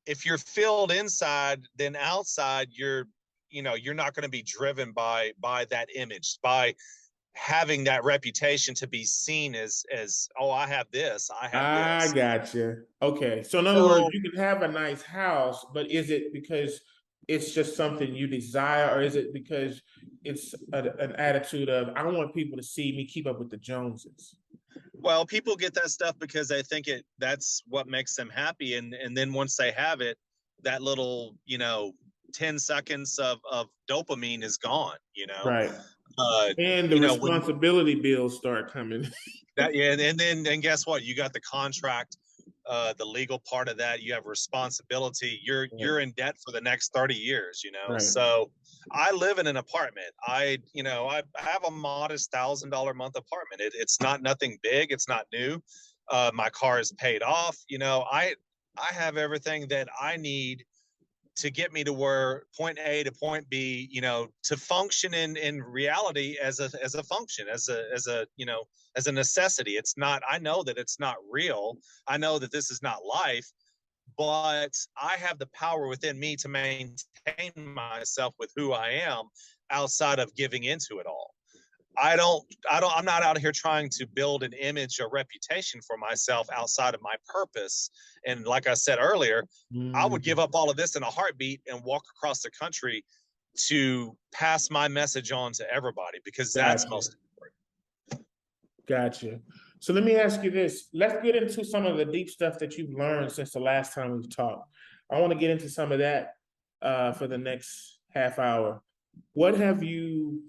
[SPEAKER 2] If you're filled inside, then outside you're not going to be driven by that image, by having that reputation to be seen as oh, I have this, I have
[SPEAKER 4] I
[SPEAKER 2] this.
[SPEAKER 4] got you. Okay. So in other words,
[SPEAKER 2] So,
[SPEAKER 4] you can have a nice house, but is it because it's just something you desire, or is it because it's an attitude of, I don't want people to see me keep up with the Joneses?
[SPEAKER 2] well, people get that stuff because they think that's what makes them happy, and then once they have it, that little 10 seconds of dopamine is gone.
[SPEAKER 4] Right.
[SPEAKER 2] Uh,
[SPEAKER 4] And the
[SPEAKER 2] when
[SPEAKER 4] responsibility bills start coming.
[SPEAKER 2] that yeah, and then guess what? You got the contract, the legal part of that. You have responsibility. You're in debt for the next 30 years.
[SPEAKER 4] Right.
[SPEAKER 2] So I live in an apartment. I have a modest $1,000 a month apartment. It's not nothing big. It's not new. My car is paid off. I have everything that I need to get me to where point A to point B, to function in reality as a function, as a necessity. It's not, I know that it's not real. I know that this is not life, but I have the power within me to maintain myself with who I am outside of giving into it all. I'm not out here trying to build an image or reputation for myself outside of my purpose. And like I said earlier, I would give up all of this in a heartbeat and walk across the country to pass my message on to everybody, because that's most important.
[SPEAKER 4] Gotcha. So let me ask you this. Let's get into some of the deep stuff that you've learned since the last time we've talked. I want to get into some of that for the next half hour. What have you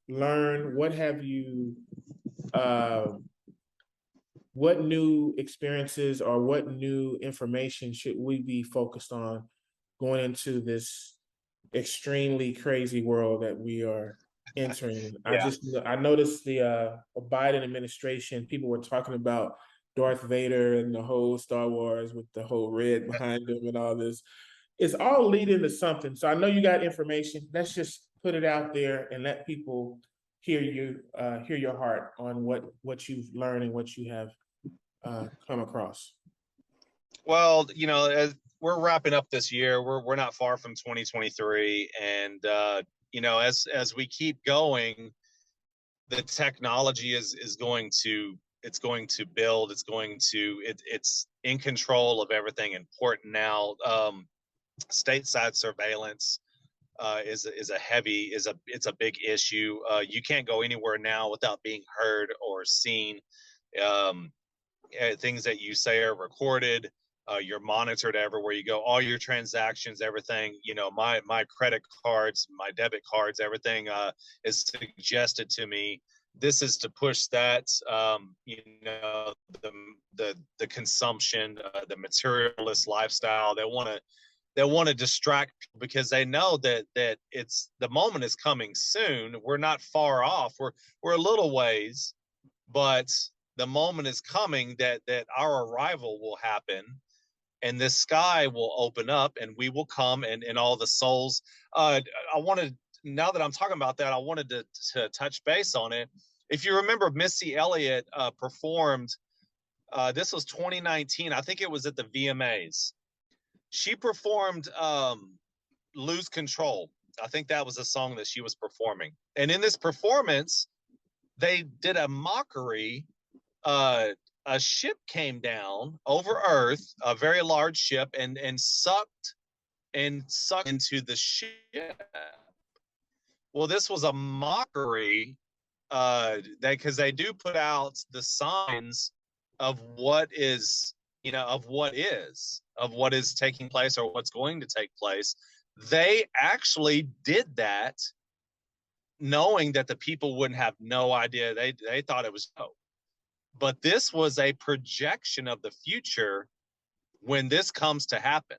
[SPEAKER 4] learned? What new experiences or what new information should we be focused on going into this extremely crazy world that we are entering?
[SPEAKER 2] Yeah.
[SPEAKER 4] I noticed the Biden administration, people were talking about Darth Vader and the whole Star Wars with the whole red behind him and all this. It's all leading to something. So I know you got information. Let's just put it out there and let people hear your heart on what you've learned and what you have come across.
[SPEAKER 2] Well, as we're wrapping up this year, we're not far from 2023, and as we keep going, the technology is going to build. It's in control of everything important now. Stateside surveillance is a big issue. You can't go anywhere now without being heard or seen. Things that you say are recorded. You're monitored everywhere you go. All your transactions, everything. My credit cards, my debit cards, everything is suggested to me. This is to push that, the consumption, the materialist lifestyle. They want to distract people because they know that it's the moment is coming soon. We're not far off. We're a little ways, but the moment is coming that our arrival will happen, and the sky will open up, and we will come, and all the souls. Now that I'm talking about that, I wanted to touch base on it. If you remember, Missy Elliott performed. This was 2019. I think it was at the VMAs. She performed "Lose Control," I think that was a song that she was performing. And in this performance, they did a mockery. A ship came down over Earth, a very large ship, and sucked into the ship. Well, this was a mockery, because they do put out the signs of what is, of what is taking place or what's going to take place. They actually did that knowing that the people wouldn't have no idea. They thought it was no. But this was a projection of the future when this comes to happen.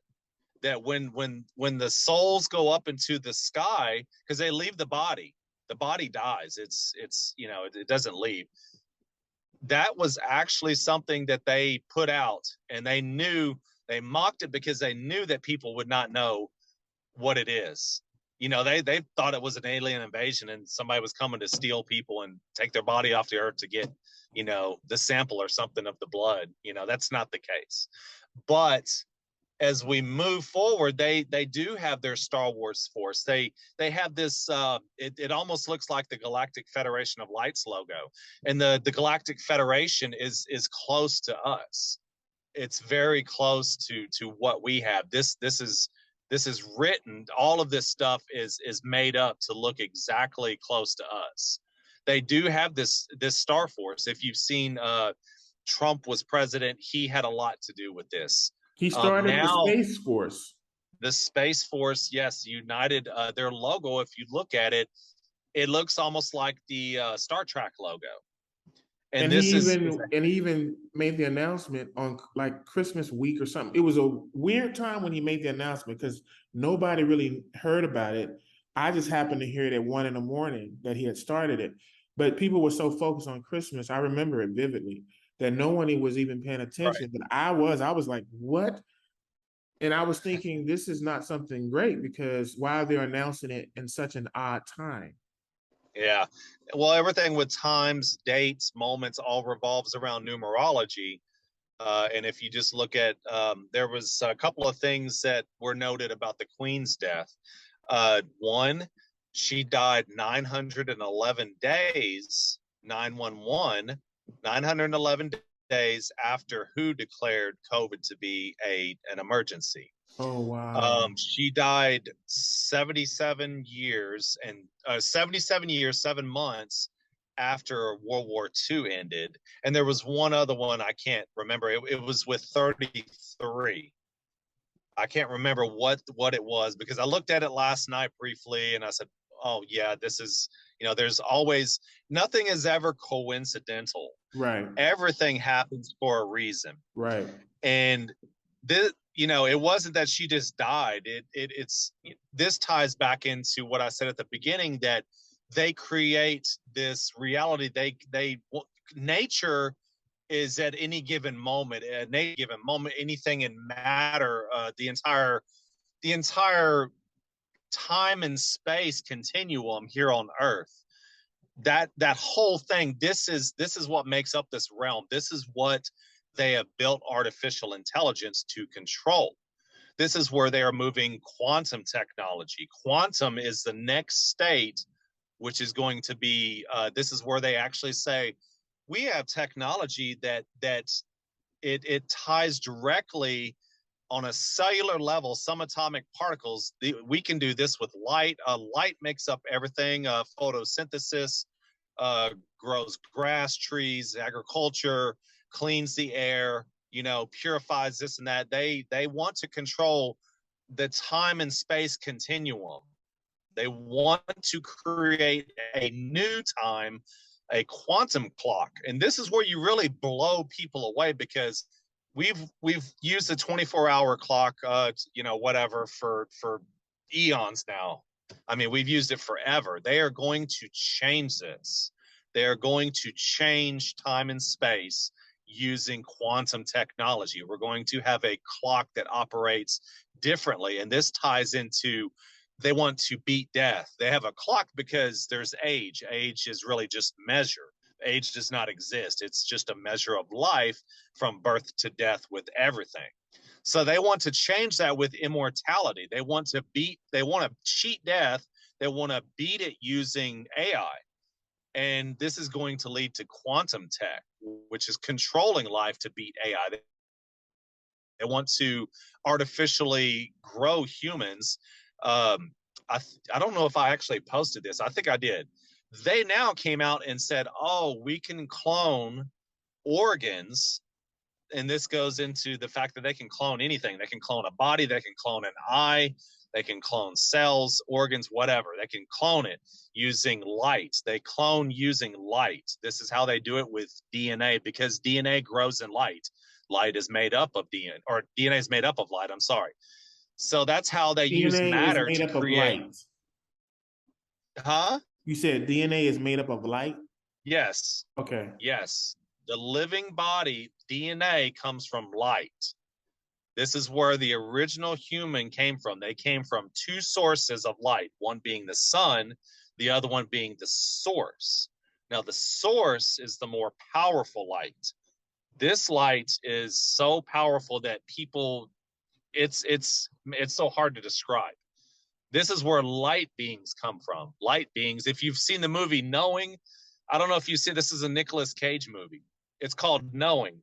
[SPEAKER 2] That when the souls go up into the sky, because they leave the body dies. It's it doesn't leave. That was actually something that they put out, and they mocked it because they knew that people would not know what it is. They thought it was an alien invasion and somebody was coming to steal people and take their body off the earth to get, the sample or something of the blood. That's not the case. But as we move forward, they do have their Star Wars force. They have this, it almost looks like the Galactic Federation of Lights logo. And the Galactic Federation is close to us. It's very close to what we have. This is written, all of this stuff is made up to look exactly close to us. They do have this Star Force. If you've seen Trump was president, he had a lot to do with this.
[SPEAKER 4] He started the Space Force.
[SPEAKER 2] The Space Force, yes, United. Their logo, if you look at it, it looks almost like the Star Trek logo.
[SPEAKER 4] And he even made the announcement on like Christmas week or something. It was a weird time when he made the announcement because nobody really heard about it. I just happened to hear it at 1 a.m. that he had started it. But people were so focused on Christmas. I remember it vividly that no one was even paying attention. Right. But I was like, what? And I was thinking, this is not something great because why they're announcing it in such an odd time.
[SPEAKER 2] Yeah. Well, everything with times, dates, moments all revolves around numerology. And if you just look at, there was a couple of things that were noted about the Queen's death. One, she died 911 days, 911, 911 days after WHO declared COVID to be an emergency.
[SPEAKER 4] Oh, wow.
[SPEAKER 2] She died 77 years, 7 months after World War II ended. And there was one other one, I can't remember. It was with 33. I can't remember what it was because I looked at it last night briefly and I said, oh yeah, this is, there's always, nothing is ever coincidental.
[SPEAKER 4] Right.
[SPEAKER 2] Everything happens for a reason.
[SPEAKER 4] Right.
[SPEAKER 2] And this, it wasn't that she just died. This ties back into what I said at the beginning, that they create this reality. Nature is at any given moment, anything in matter, the entire time and space continuum here on Earth. That whole thing, this is what makes up this realm. This is what they have built artificial intelligence to control. This is where they are moving quantum technology. Quantum is the next state, which is going to be, this is where they actually say, we have technology that it ties directly on a cellular level, subatomic particles. We can do this with light. Light makes up everything. Photosynthesis, grows grass, trees, agriculture, cleans the air, purifies this and that. They want to control the time and space continuum. They want to create a new time, a quantum clock. And this is where you really blow people away because we've used the 24-hour clock, whatever for eons now. I mean, we've used it forever. They are going to change this. They are going to change time and space using quantum technology. We're going to have a clock that operates differently. And this ties into, they want to beat death. They have a clock because there's age. Age is really just measure. Age does not exist. It's just a measure of life from birth to death with everything. So they want to change that with immortality. They want to cheat death. They want to beat it using AI. And this is going to lead to quantum tech, which is controlling life to beat AI. They want to artificially grow humans. I don't know if I actually posted this. I think I did. They now came out and said, oh, we can clone organs. And this goes into the fact that they can clone anything. They can clone a body. They can clone an eye. They can clone cells, organs, whatever. They can clone it using light. They clone using light. This is how they do it with DNA, because DNA grows in light. Light is made up of DNA, or DNA is made up of light. I'm sorry. So that's how they use matter to create.
[SPEAKER 4] Light.
[SPEAKER 2] Huh?
[SPEAKER 4] You said DNA is made up of light?
[SPEAKER 2] Yes.
[SPEAKER 4] Okay.
[SPEAKER 2] Yes. The living body, DNA, comes from light. This is where the original human came from. They came from two sources of light, one being the sun, the other one being the source. Now, the source is the more powerful light. This light is so powerful that people, it's so hard to describe. This is where light beings come from. Light beings, if you've seen the movie Knowing, I don't know if you see, this is a Nicolas Cage movie. It's called Knowing.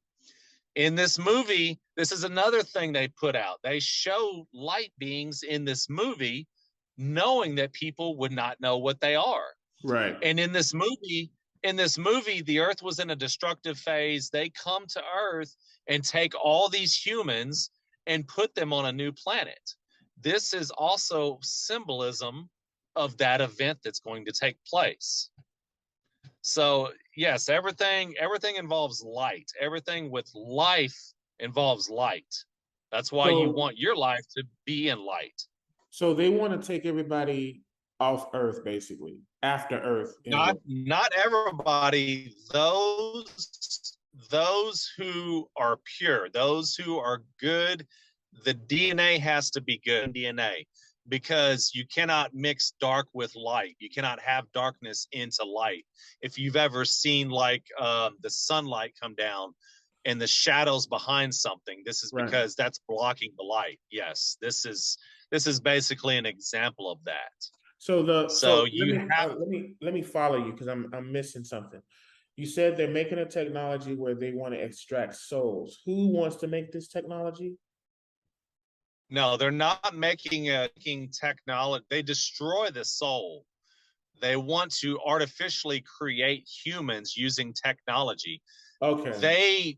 [SPEAKER 2] In this movie, this is another thing they put out. They show light beings in this movie, knowing that people would not know what they are.
[SPEAKER 4] Right.
[SPEAKER 2] And in this movie, the Earth was in a destructive phase. They come to Earth and take all these humans and put them on a new planet. This is also symbolism of that event that's going to take place. So yes, everything involves light. Everything with life involves light. That's why you want your life to be in light.
[SPEAKER 4] So they want to take everybody off Earth, basically, after Earth.
[SPEAKER 2] Not everybody. Those who are pure, those who are good, the DNA has to be good DNA, because you cannot mix dark with light. You cannot have darkness into light. If you've ever seen like the sunlight come down and the shadows behind something, this is because that's blocking the light. Yes, this is basically an example of that.
[SPEAKER 4] So
[SPEAKER 2] let
[SPEAKER 4] me follow you, because I'm missing something. You said they're making a technology where they want to extract souls. Who wants to make this technology?
[SPEAKER 2] No, they're not making technology. They destroy the soul. They want to artificially create humans using technology.
[SPEAKER 4] Okay.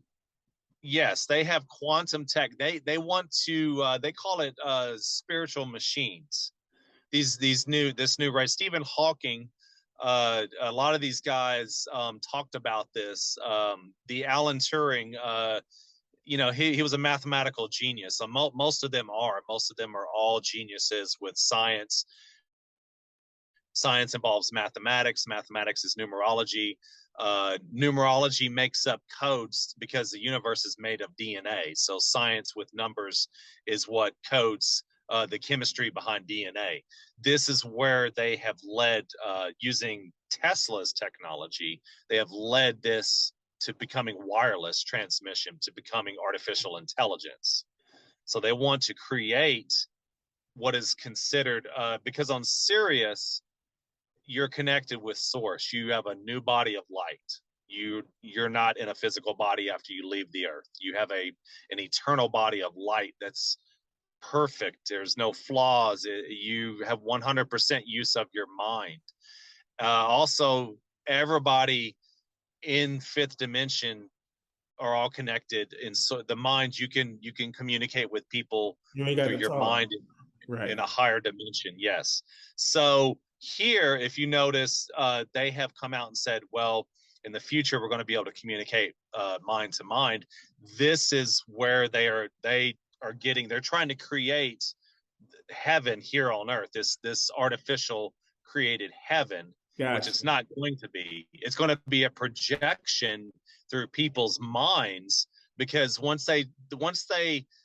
[SPEAKER 2] They have quantum tech. They want to they call it spiritual machines. This new right. Stephen Hawking, a lot of these guys talked about this. The Alan Turing, he was a mathematical genius. So most of them are all geniuses with science. Science involves mathematics. Mathematics is numerology. Numerology makes up codes because the universe is made of DNA. So science with numbers is what codes the chemistry behind DNA. This is where they have led, using Tesla's technology, they have led this to becoming wireless transmission, to becoming artificial intelligence. So they want to create what is considered, because on Sirius, you're connected with source. You have a new body of light. You're not in a physical body after you leave the earth. You have an eternal body of light that's perfect. There's no flaws. You have 100% use of your mind. Also, everybody in fifth dimension are all connected. And so the mind, you can communicate with people through your mind in a higher dimension. Yes. So here, if you notice, they have come out and said, well, in the future, we're going to be able to communicate mind to mind. This is where they're trying to create heaven here on earth, this artificial created heaven, which it's not going to be. It's going to be a projection through people's minds, because once COVID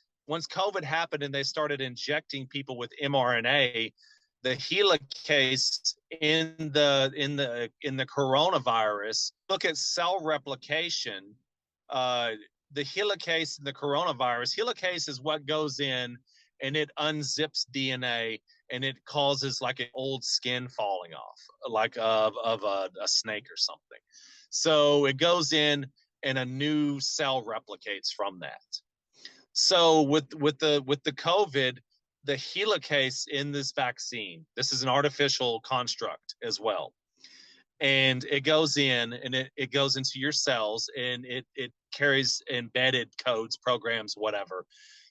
[SPEAKER 2] happened and they started injecting people with mRNA, the helicase in the coronavirus, look at cell replication. the helicase in the coronavirus, helicase is what goes in and it unzips DNA and it causes like an old skin falling off, like of a snake or something. So it goes in and a new cell replicates from that. So with the COVID, the helicase in this vaccine, this is an artificial construct as well. And it goes in and it goes into your cells and it carries embedded codes, programs, whatever,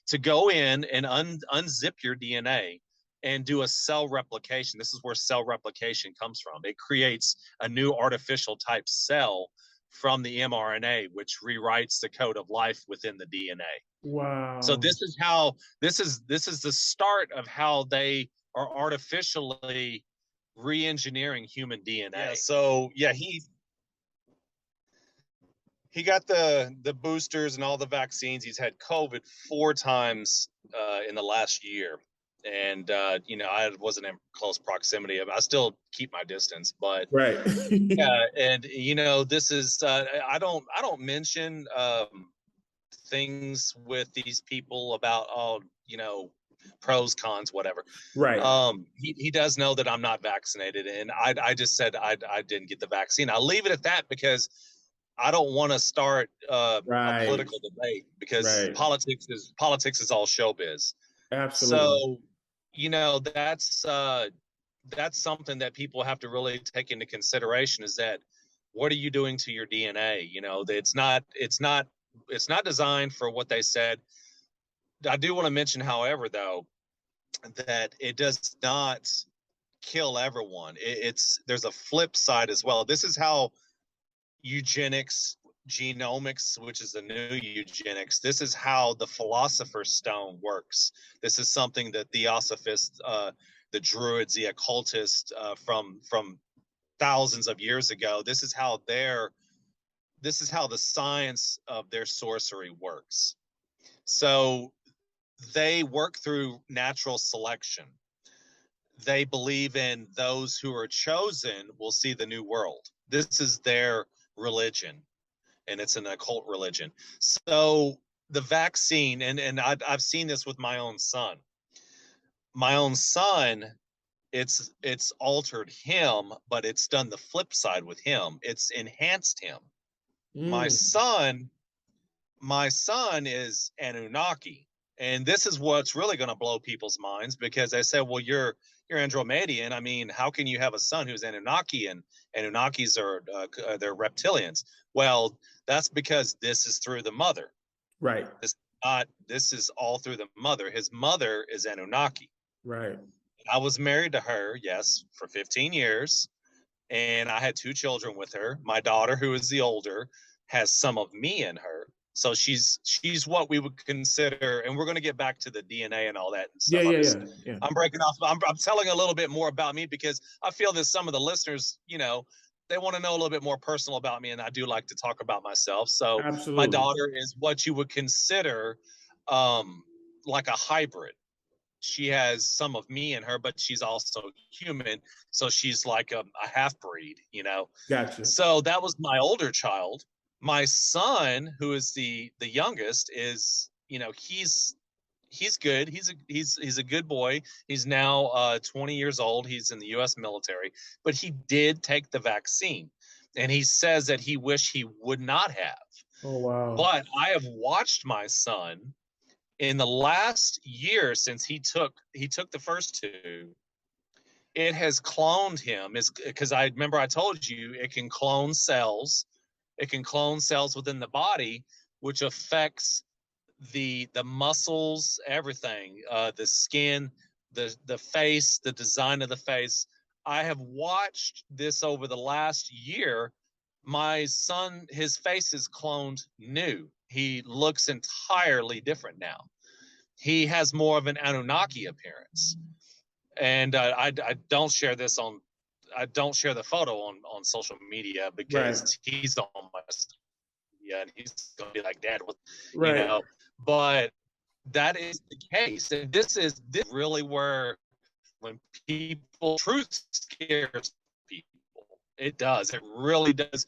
[SPEAKER 2] to go in and unzip your DNA and do a cell replication. This is where cell replication comes from. It creates a new artificial type cell from the mRNA, which rewrites the code of life within the DNA.
[SPEAKER 4] Wow.
[SPEAKER 2] So this is how this is the start of how they are artificially re-engineering human DNA. Yeah, so yeah, he got the boosters and all the vaccines. He's had COVID 4 times in the last year. And you know, I wasn't in close proximity of. I still keep my distance, but
[SPEAKER 4] right.
[SPEAKER 2] yeah. And you know, this is I don't mention things with these people about, oh, you know, pros, cons, whatever.
[SPEAKER 4] Right.
[SPEAKER 2] He does know that I'm not vaccinated, and I just said I didn't get the vaccine. I'll leave it at that because I don't want to start a political debate, because politics is all showbiz.
[SPEAKER 4] Absolutely.
[SPEAKER 2] So, you know, that's something that people have to really take into consideration, is that what are you doing to your DNA? You know, it's not designed for what they said. I do want to mention, however, though, that it does not kill everyone. There's a flip side as well. This is how eugenics, genomics, which is the new eugenics, this is how the Philosopher's Stone works. This is something that Theosophists, the Druids, the occultists from thousands of years ago, this is how the science of their sorcery works. So they work through natural selection. They believe in those who are chosen will see the new world. This is their religion, and it's an occult religion. So the vaccine, and I've seen this with my own son. My own son, it's altered him, but it's done the flip side with him. It's enhanced him. My son is Anunnaki. And this is what's really going to blow people's minds, because they say, well, you're Andromedian. I mean, how can you have a son who's Anunnaki? And Anunnakis are they're reptilians. Well, that's because this is through the mother.
[SPEAKER 4] Right.
[SPEAKER 2] This is all through the mother. His mother is Anunnaki.
[SPEAKER 4] Right.
[SPEAKER 2] I was married to her, yes, for 15 years. And I had 2 children with her. My daughter, who is the older, has some of me in her. So she's what we would consider, and we're going to get back to the DNA and all that. And
[SPEAKER 4] yeah.
[SPEAKER 2] I'm breaking off. I'm telling a little bit more about me, because I feel that some of the listeners, you know, they want to know a little bit more personal about me, and I do like to talk about myself. So
[SPEAKER 4] absolutely.
[SPEAKER 2] My daughter is what you would consider like a hybrid. She has some of me in her, but she's also human. So she's like a half breed, you know.
[SPEAKER 4] Gotcha.
[SPEAKER 2] So that was my older child. My son, who is the youngest, is, you know, he's good. He's a good boy. He's now 20 years old. He's in the U.S. military, but he did take the vaccine, and he says that he wished he would not have.
[SPEAKER 4] Oh, wow.
[SPEAKER 2] But I have watched my son in the last year since he took the first 2. It has cloned him, because I remember I told you it can clone cells. It can clone cells within the body, which affects the muscles, everything, the skin, the face, the design of the face. I have watched this over the last year. My son, his face is cloned new. He looks entirely different now. He has more of an Anunnaki appearance. And I don't share this on. I don't share the photo on social media, because he's on my and he's gonna be like, Dad, you know. But that is the case, and this is really where, when truth scares people. It does. It really does.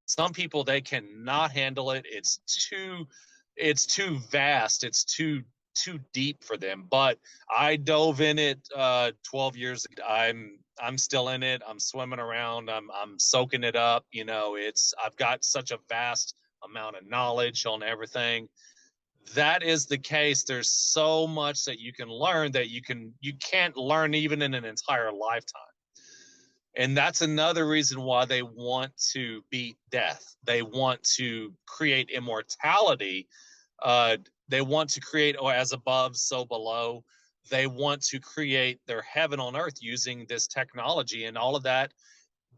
[SPEAKER 2] Some people, they cannot handle it. It's too it's too vast. It's too deep for them. But I dove in it 12 years ago. I'm still in it. I'm swimming around. I'm soaking it up. You know, I've got such a vast amount of knowledge on everything. That is the case. There's so much that you can learn that you can't learn even in an entire lifetime. And that's another reason why they want to beat death. They want to create immortality. They want to create, or as above, so below. They want to create their heaven on earth using this technology and all of that.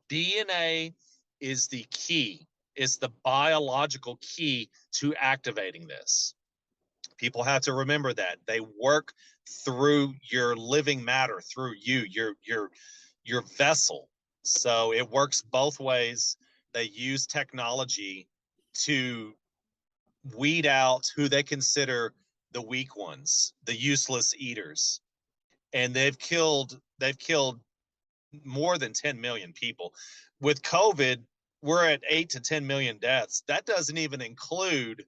[SPEAKER 2] DNA is the key. It's the biological key to activating this. People have to remember that. They work through your living matter, through you, your vessel. So it works both ways. They use technology to weed out who they consider the weak ones, the useless eaters. And they've killed more than 10 million people. With COVID, we're at 8 to 10 million deaths. That doesn't even include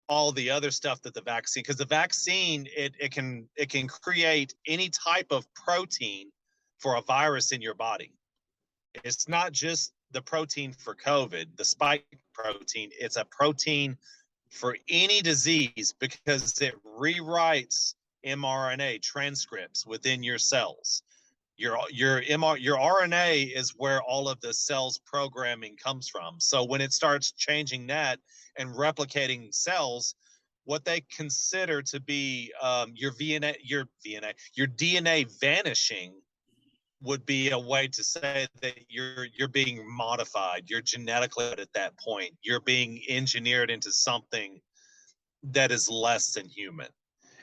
[SPEAKER 2] all the other stuff that the vaccine, because the vaccine, it can create any type of protein for a virus in your body. It's not just the protein for COVID, the spike protein. It's a protein for any disease because it rewrites mRNA transcripts within your cells. Your RNA is where all of the cell's programming comes from. So when it starts changing that and replicating cells, what they consider to be your DNA vanishing would be a way to say that you're being modified. You're genetically at that point. You're being engineered into something that is less than human.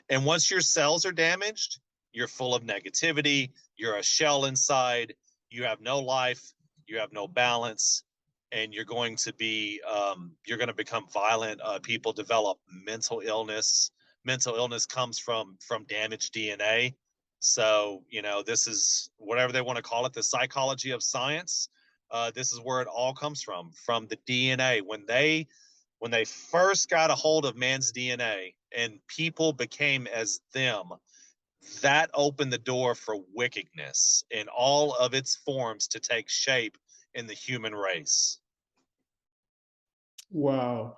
[SPEAKER 2] And once your cells are damaged, you're full of negativity. You're a shell inside. You have no life. You have no balance, and you're going to become violent. People develop mental illness. Mental illness comes from damaged DNA. So, you know, this is whatever they want to call it, the psychology of science. This is where it all comes from the DNA. When they first got a hold of man's DNA and people became as them, that opened the door for wickedness in all of its forms to take shape in the human race.
[SPEAKER 4] Wow.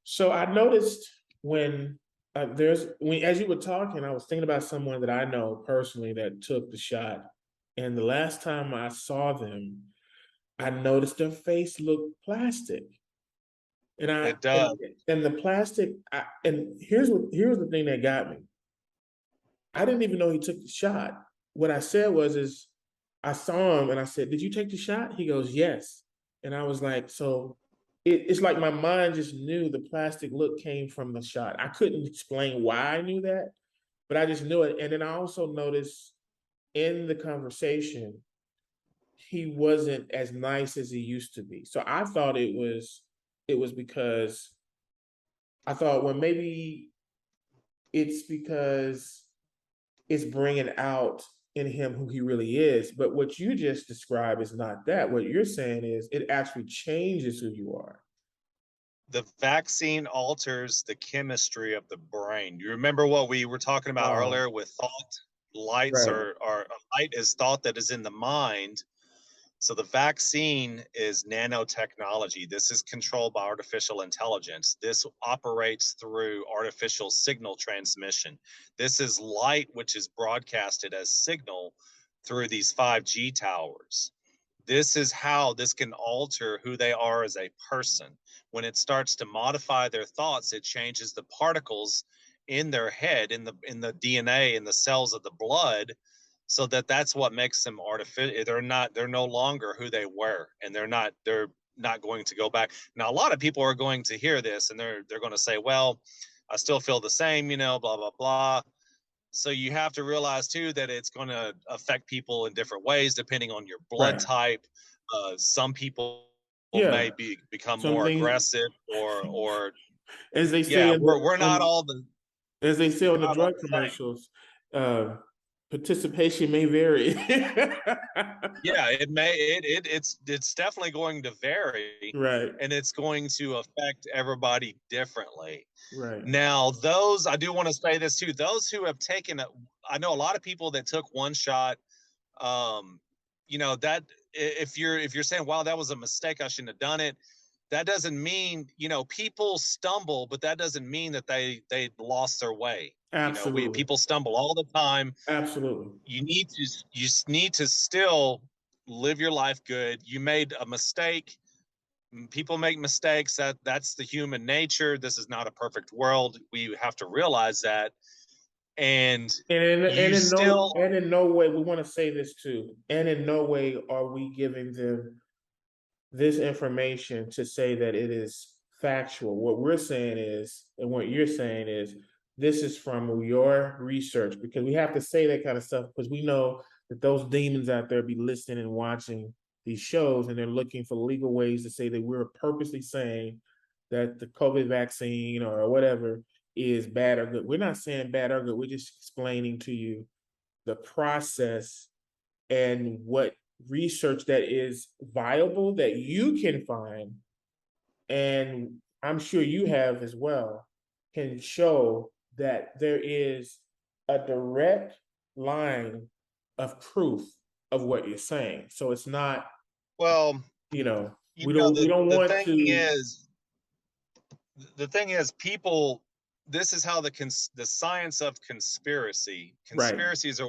[SPEAKER 4] So I noticed when as you were talking, I was thinking about someone that I know personally that took the shot. And the last time I saw them, I noticed their face looked plastic. And
[SPEAKER 2] It does.
[SPEAKER 4] And the plastic, and here's the thing that got me. I didn't even know he took the shot. What I said is I saw him and I said, "Did you take the shot?" He goes, "Yes." And I was like, so it's like my mind just knew the plastic look came from the shot. I couldn't explain why I knew that, but I just knew it. And then I also noticed in the conversation, he wasn't as nice as he used to be. So I thought it was because I thought, well, maybe it's because it's bringing out in him who he really is. But what you just described is not that. What you're saying is it actually changes who you are.
[SPEAKER 2] The vaccine alters the chemistry of the brain. You remember what we were talking about earlier with thought? Lights
[SPEAKER 4] Right.
[SPEAKER 2] are light is thought that is in the mind. So the vaccine is nanotechnology. This is controlled by artificial intelligence. This operates through artificial signal transmission. This is light which is broadcasted as signal through these 5G towers. This is how this can alter who they are as a person. When it starts to modify their thoughts, it changes the particles in their head, in the DNA, in the cells of the blood, so that's what makes them artificial. They're no longer who they were, and they're not going to go back. Now, a lot of people are going to hear this and they're going to say, well, I still feel the same, you know, blah, blah, blah. So you have to realize too that it's going to affect people in different ways depending on your blood type. Some people may become
[SPEAKER 4] Some
[SPEAKER 2] more
[SPEAKER 4] things,
[SPEAKER 2] aggressive or
[SPEAKER 4] as they say,
[SPEAKER 2] we're not all the
[SPEAKER 4] as they say on the
[SPEAKER 2] not all
[SPEAKER 4] drug
[SPEAKER 2] the same.
[SPEAKER 4] commercials, Participation may vary.
[SPEAKER 2] Yeah, it's definitely going to vary,
[SPEAKER 4] Right,
[SPEAKER 2] and it's going to affect everybody differently.
[SPEAKER 4] right.
[SPEAKER 2] Now, I do want to say this too, those who have taken I know a lot of people that took one shot, that if you're saying, wow, that was a mistake, I shouldn't have done it, that doesn't mean, people stumble, but that doesn't mean that they lost their way.
[SPEAKER 4] Absolutely.
[SPEAKER 2] People stumble all the time.
[SPEAKER 4] Absolutely.
[SPEAKER 2] You need to still live your life good. You made a mistake. People make mistakes. That's the human nature. This is not a perfect world. We have to realize that. And you still,
[SPEAKER 4] And in no way, we want to say this too. And in no way are we giving them this information to say that it is factual. What we're saying is, and what you're saying is, this is from your research, because we have to say that kind of stuff because we know that those demons out there be listening and watching these shows, and they're looking for legal ways to say that we're purposely saying that the COVID vaccine or whatever is bad or good. We're not saying bad or good. We're just explaining to you the process and what research that is viable that you can find, and I'm sure you have as well, can show that there is a direct line of proof of what you're saying. So it's not,
[SPEAKER 2] well,
[SPEAKER 4] we don't
[SPEAKER 2] the
[SPEAKER 4] want
[SPEAKER 2] thing
[SPEAKER 4] to.
[SPEAKER 2] is, people, this is how the science of
[SPEAKER 4] Right.
[SPEAKER 2] conspiracies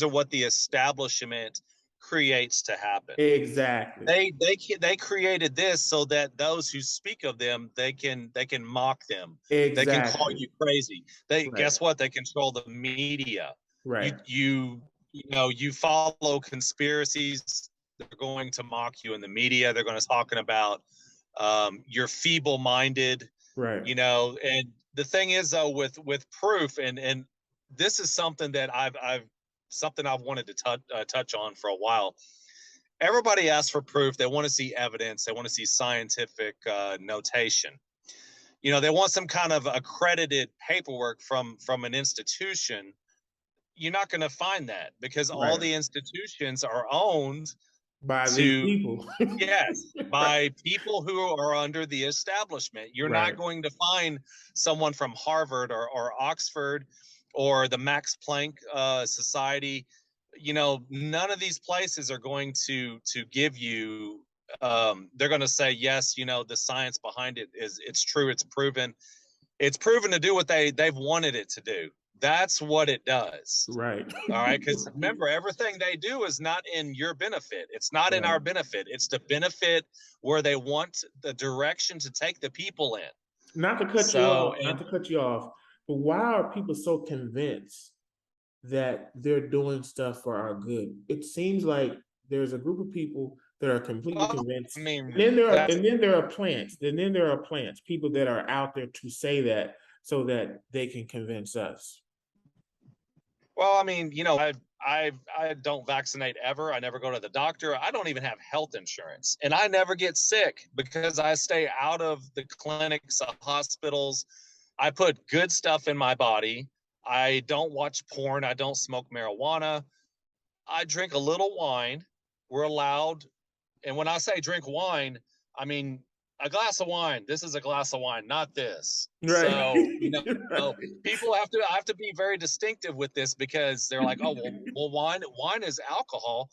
[SPEAKER 2] are what the establishment creates to happen.
[SPEAKER 4] Exactly.
[SPEAKER 2] They created this so that those who speak of them, they can mock them. They can call
[SPEAKER 4] Exactly.
[SPEAKER 2] you crazy.
[SPEAKER 4] Right.
[SPEAKER 2] Guess what? They control the media.
[SPEAKER 4] Right.
[SPEAKER 2] You follow conspiracies, they're going to mock you in the media. They're going to talking about you're feeble-minded.
[SPEAKER 4] Right.
[SPEAKER 2] And the thing is, though, with proof, and this is something that I've wanted to touch on for a while. Everybody asks for proof. They want to see evidence. They want to see scientific notation. They want some kind of accredited paperwork from an institution. You're not going to find that, because all
[SPEAKER 4] Right.
[SPEAKER 2] the institutions are owned
[SPEAKER 4] By these people.
[SPEAKER 2] yes, by people who are under the establishment. You're
[SPEAKER 4] Right.
[SPEAKER 2] not going to find someone from Harvard or Oxford or the Max Planck Society. None of these places are going to give you. They're going to say, yes, the science behind it it's true, it's proven. It's proven to do what they've wanted it to do. That's what it does.
[SPEAKER 4] Right.
[SPEAKER 2] All right. Because remember, everything they do is not in your benefit. It's not in our benefit. It's the benefit where they want the direction to take the people in.
[SPEAKER 4] Not to cut you off, but why are people so convinced that they're doing stuff for our good? It seems like there's a group of people that are completely convinced.
[SPEAKER 2] I mean,
[SPEAKER 4] and then there are plants. And then there are plants, people that are out there to say that so that they can convince us.
[SPEAKER 2] Well, I mean, I don't vaccinate ever. I never go to the doctor. I don't even have health insurance, and I never get sick because I stay out of the clinics, hospitals. I put good stuff in my body. I don't watch porn. I don't smoke marijuana. I drink a little wine. We're allowed. And when I say drink wine, I mean a glass of wine. This is a glass of wine, not this.
[SPEAKER 4] Right.
[SPEAKER 2] So, people have to be very distinctive with this, because they're like, oh, well, wine is alcohol.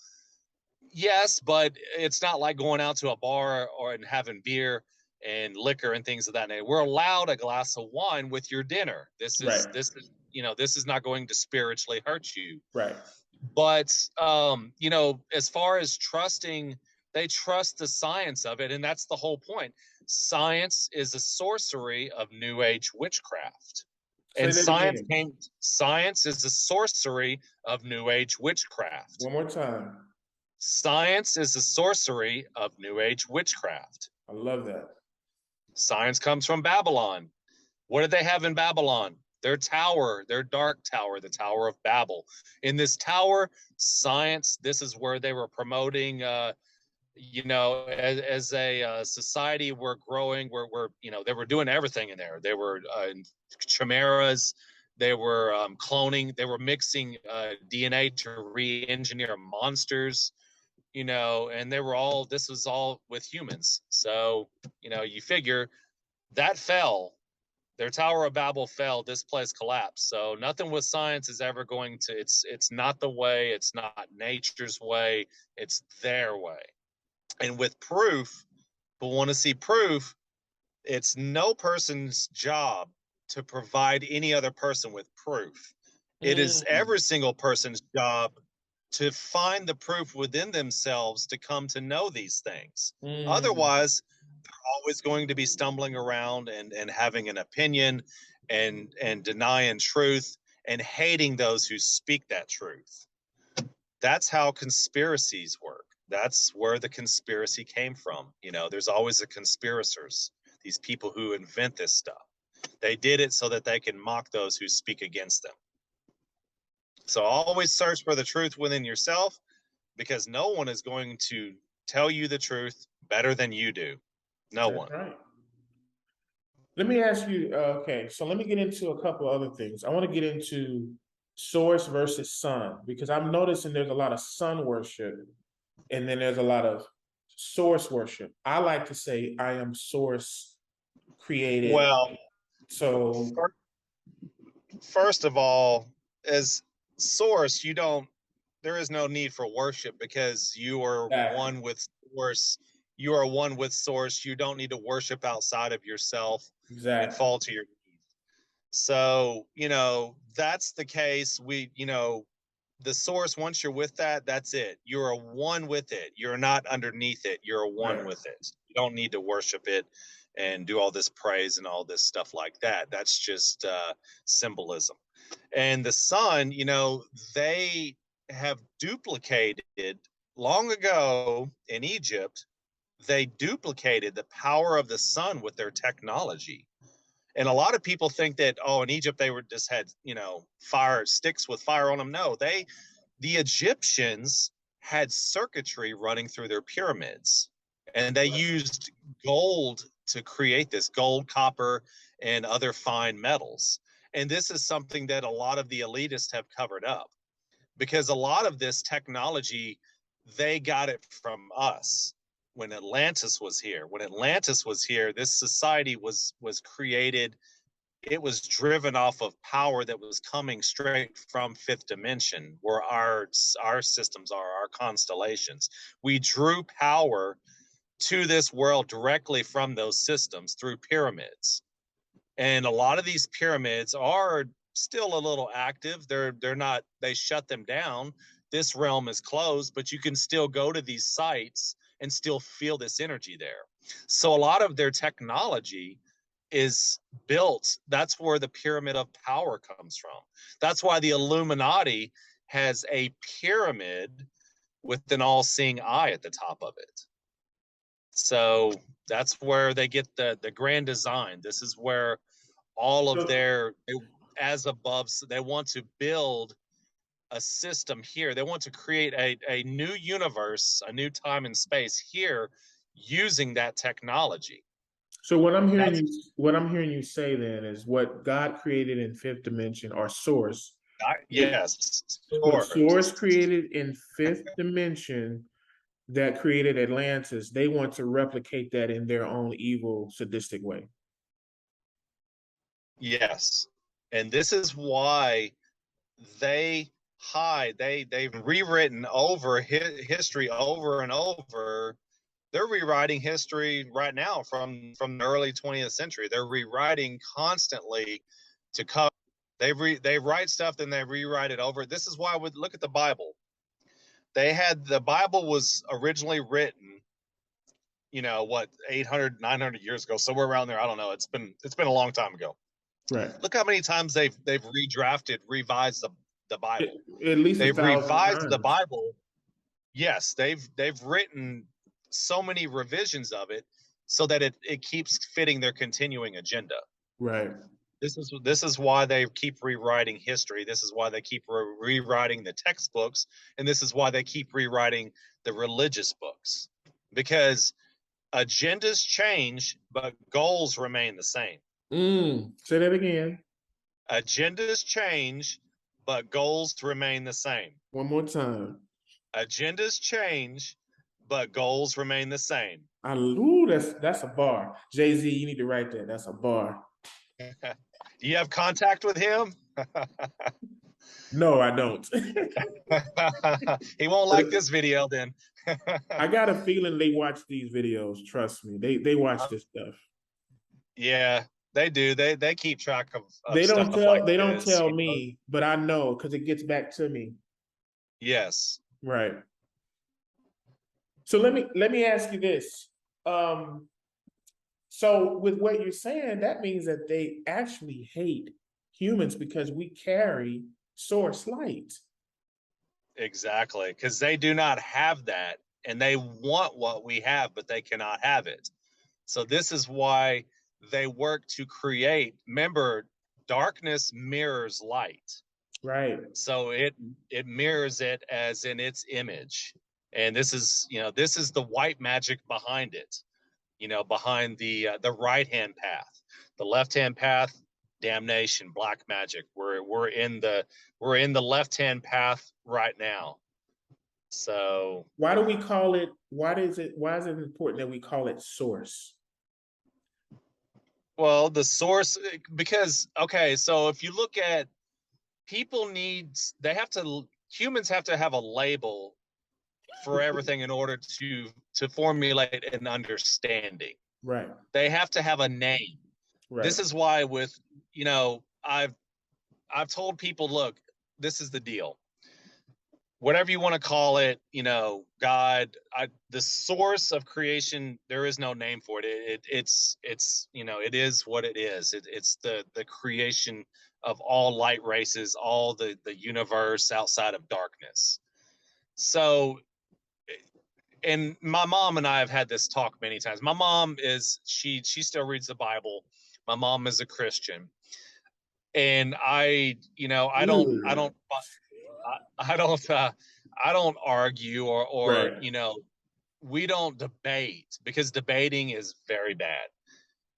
[SPEAKER 2] Yes, but it's not like going out to a bar and having beer and liquor and things of that nature. We're allowed a glass of wine with your dinner. This is not going to spiritually hurt you.
[SPEAKER 4] Right.
[SPEAKER 2] But as far as trusting, they trust the science of it, and that's the whole point. Science is a sorcery of New Age witchcraft. And science is a sorcery of New Age witchcraft.
[SPEAKER 4] One more time.
[SPEAKER 2] Science is a sorcery of New Age witchcraft.
[SPEAKER 4] I love that.
[SPEAKER 2] Science comes from Babylon. What did they have in Babylon? Their tower, their dark tower, the Tower of Babel. In this tower, science, this is where they were promoting, as a society, we're growing, we're they were doing everything in there. They were chimeras, They were cloning. They were mixing DNA to re-engineer monsters, you know, and they were all, this was all with humans. So, you know, you figure that fell. Their Tower of Babel fell. This place collapsed. So nothing with science is ever going to, it's not the way. It's not nature's way. It's their way. And with proof, people want to see proof. It's no person's job to provide any other person with proof. It is every single person's job to find the proof within themselves to come to know these things. Otherwise, they're always going to be stumbling around and having an opinion and denying truth and hating those who speak that truth. That's how conspiracies work. That's where the conspiracy came from. You know, there's always the conspirators, these people who invent this stuff. They did it so that they can mock those who speak against them. So always search for the truth within yourself, because no one is going to tell you the truth better than you do. No one.
[SPEAKER 4] Right. Let me ask you, okay, so let me get into a couple other things. I want to get into source versus sun, because I'm noticing there's a lot of sun worship and then there's a lot of source worship. I like to say I am source created.
[SPEAKER 2] Well,
[SPEAKER 4] so
[SPEAKER 2] first of all, as source, there is no need for worship, because you are one with source. You are one with source. You don't need to worship outside of yourself and fall to your knees. So, you know, that's the case. You know, the source, once you're with that, that's it. You're a one with it. You're not underneath it. You're a one with it. You don't need to worship it and do all this praise and all this stuff like that. That's just symbolism. And the sun, you know, they have duplicated long ago in Egypt. They duplicated the power of the sun with their technology. And a lot of people think that, oh, in Egypt, they were just had, you know, fire sticks with fire on them. No, the Egyptians had circuitry running through their pyramids, and they used gold to create this, gold, copper, and other fine metals. And this is something that a lot of the elitists have covered up, because a lot of this technology, they got it from us. When Atlantis was here, this society was created. It was driven off of power that was coming straight from fifth dimension, where our systems are, our constellations. We drew power to this world directly from those systems through pyramids. And a lot of these pyramids are still a little active. They're not, they shut them down. This realm is closed, but you can still go to these sites and still feel this energy there. So a lot of their technology is built. That's where the pyramid of power comes from. That's why the Illuminati has a pyramid with an all-seeing eye at the top of it. So that's where they get the grand design. This is where all of their, as above, they want to build a system here. They want to create a new universe, a new time and space here, using that technology.
[SPEAKER 4] So what I'm hearing you say then is what God created in fifth dimension or source.
[SPEAKER 2] Yes.
[SPEAKER 4] Source created in fifth dimension that created Atlantis. They want to replicate that in their own evil, sadistic way.
[SPEAKER 2] Yes. And this is why they hide. They've rewritten over history over and over. They're rewriting history right now from the early 20th century. They're rewriting constantly to cover. They write stuff, then they rewrite it over. This is why we look at the Bible. The Bible was originally written, you know, what, 800, 900 years ago, somewhere around there. I don't know. It's been a long time ago.
[SPEAKER 4] Right.
[SPEAKER 2] Look how many times they've redrafted, revised the Bible.
[SPEAKER 4] At least
[SPEAKER 2] they've revised
[SPEAKER 4] times.
[SPEAKER 2] The Bible. Yes, they've written so many revisions of it so that it keeps fitting their continuing agenda.
[SPEAKER 4] Right.
[SPEAKER 2] This is why they keep rewriting history. This is why they keep rewriting the textbooks, and this is why they keep rewriting the religious books, because agendas change, but goals remain the same.
[SPEAKER 4] Say that again.
[SPEAKER 2] Agendas change, but goals remain the same.
[SPEAKER 4] One more time.
[SPEAKER 2] Agendas change, but goals remain the same.
[SPEAKER 4] Ooh, that's a bar. Jay-Z, you need to write that. That's a bar.
[SPEAKER 2] Do you have contact with him?
[SPEAKER 4] No, I don't.
[SPEAKER 2] He won't like this video then.
[SPEAKER 4] I got a feeling they watch these videos. Trust me, they watch this stuff.
[SPEAKER 2] Yeah, they do. They keep track of
[SPEAKER 4] They don't
[SPEAKER 2] stuff
[SPEAKER 4] tell.
[SPEAKER 2] like
[SPEAKER 4] They don't
[SPEAKER 2] this,
[SPEAKER 4] tell
[SPEAKER 2] you know?
[SPEAKER 4] me, but I know because it gets back to me.
[SPEAKER 2] Yes.
[SPEAKER 4] Right. So let me ask you this. So with what you're saying, that means that they actually hate humans because we carry source light.
[SPEAKER 2] Exactly, because they do not have that, and they want what we have, but they cannot have it. So this is why they work to create. Remember, darkness mirrors light.
[SPEAKER 4] Right.
[SPEAKER 2] So it mirrors it as in its image, and this is the white magic behind it. Behind the right hand path, the left hand path, damnation, black magic. We're in the left hand path right now. So
[SPEAKER 4] why do we call it? Why is it important that we call it source?
[SPEAKER 2] well, the source, because okay, so if you look at humans have to have a label for everything in order to formulate an understanding.
[SPEAKER 4] Right.
[SPEAKER 2] They have to have a name.
[SPEAKER 4] Right.
[SPEAKER 2] This is why I've told people, look, this is the deal. Whatever you want to call it, God, the source of creation, there is no name for it. It's it is what it is. It's the creation of all light races, all the universe outside of darkness. So, and my mom and I have had this talk many times. My mom she still reads the Bible. My mom is a Christian, and I don't argue or
[SPEAKER 4] Right.
[SPEAKER 2] we don't debate, because debating is very bad.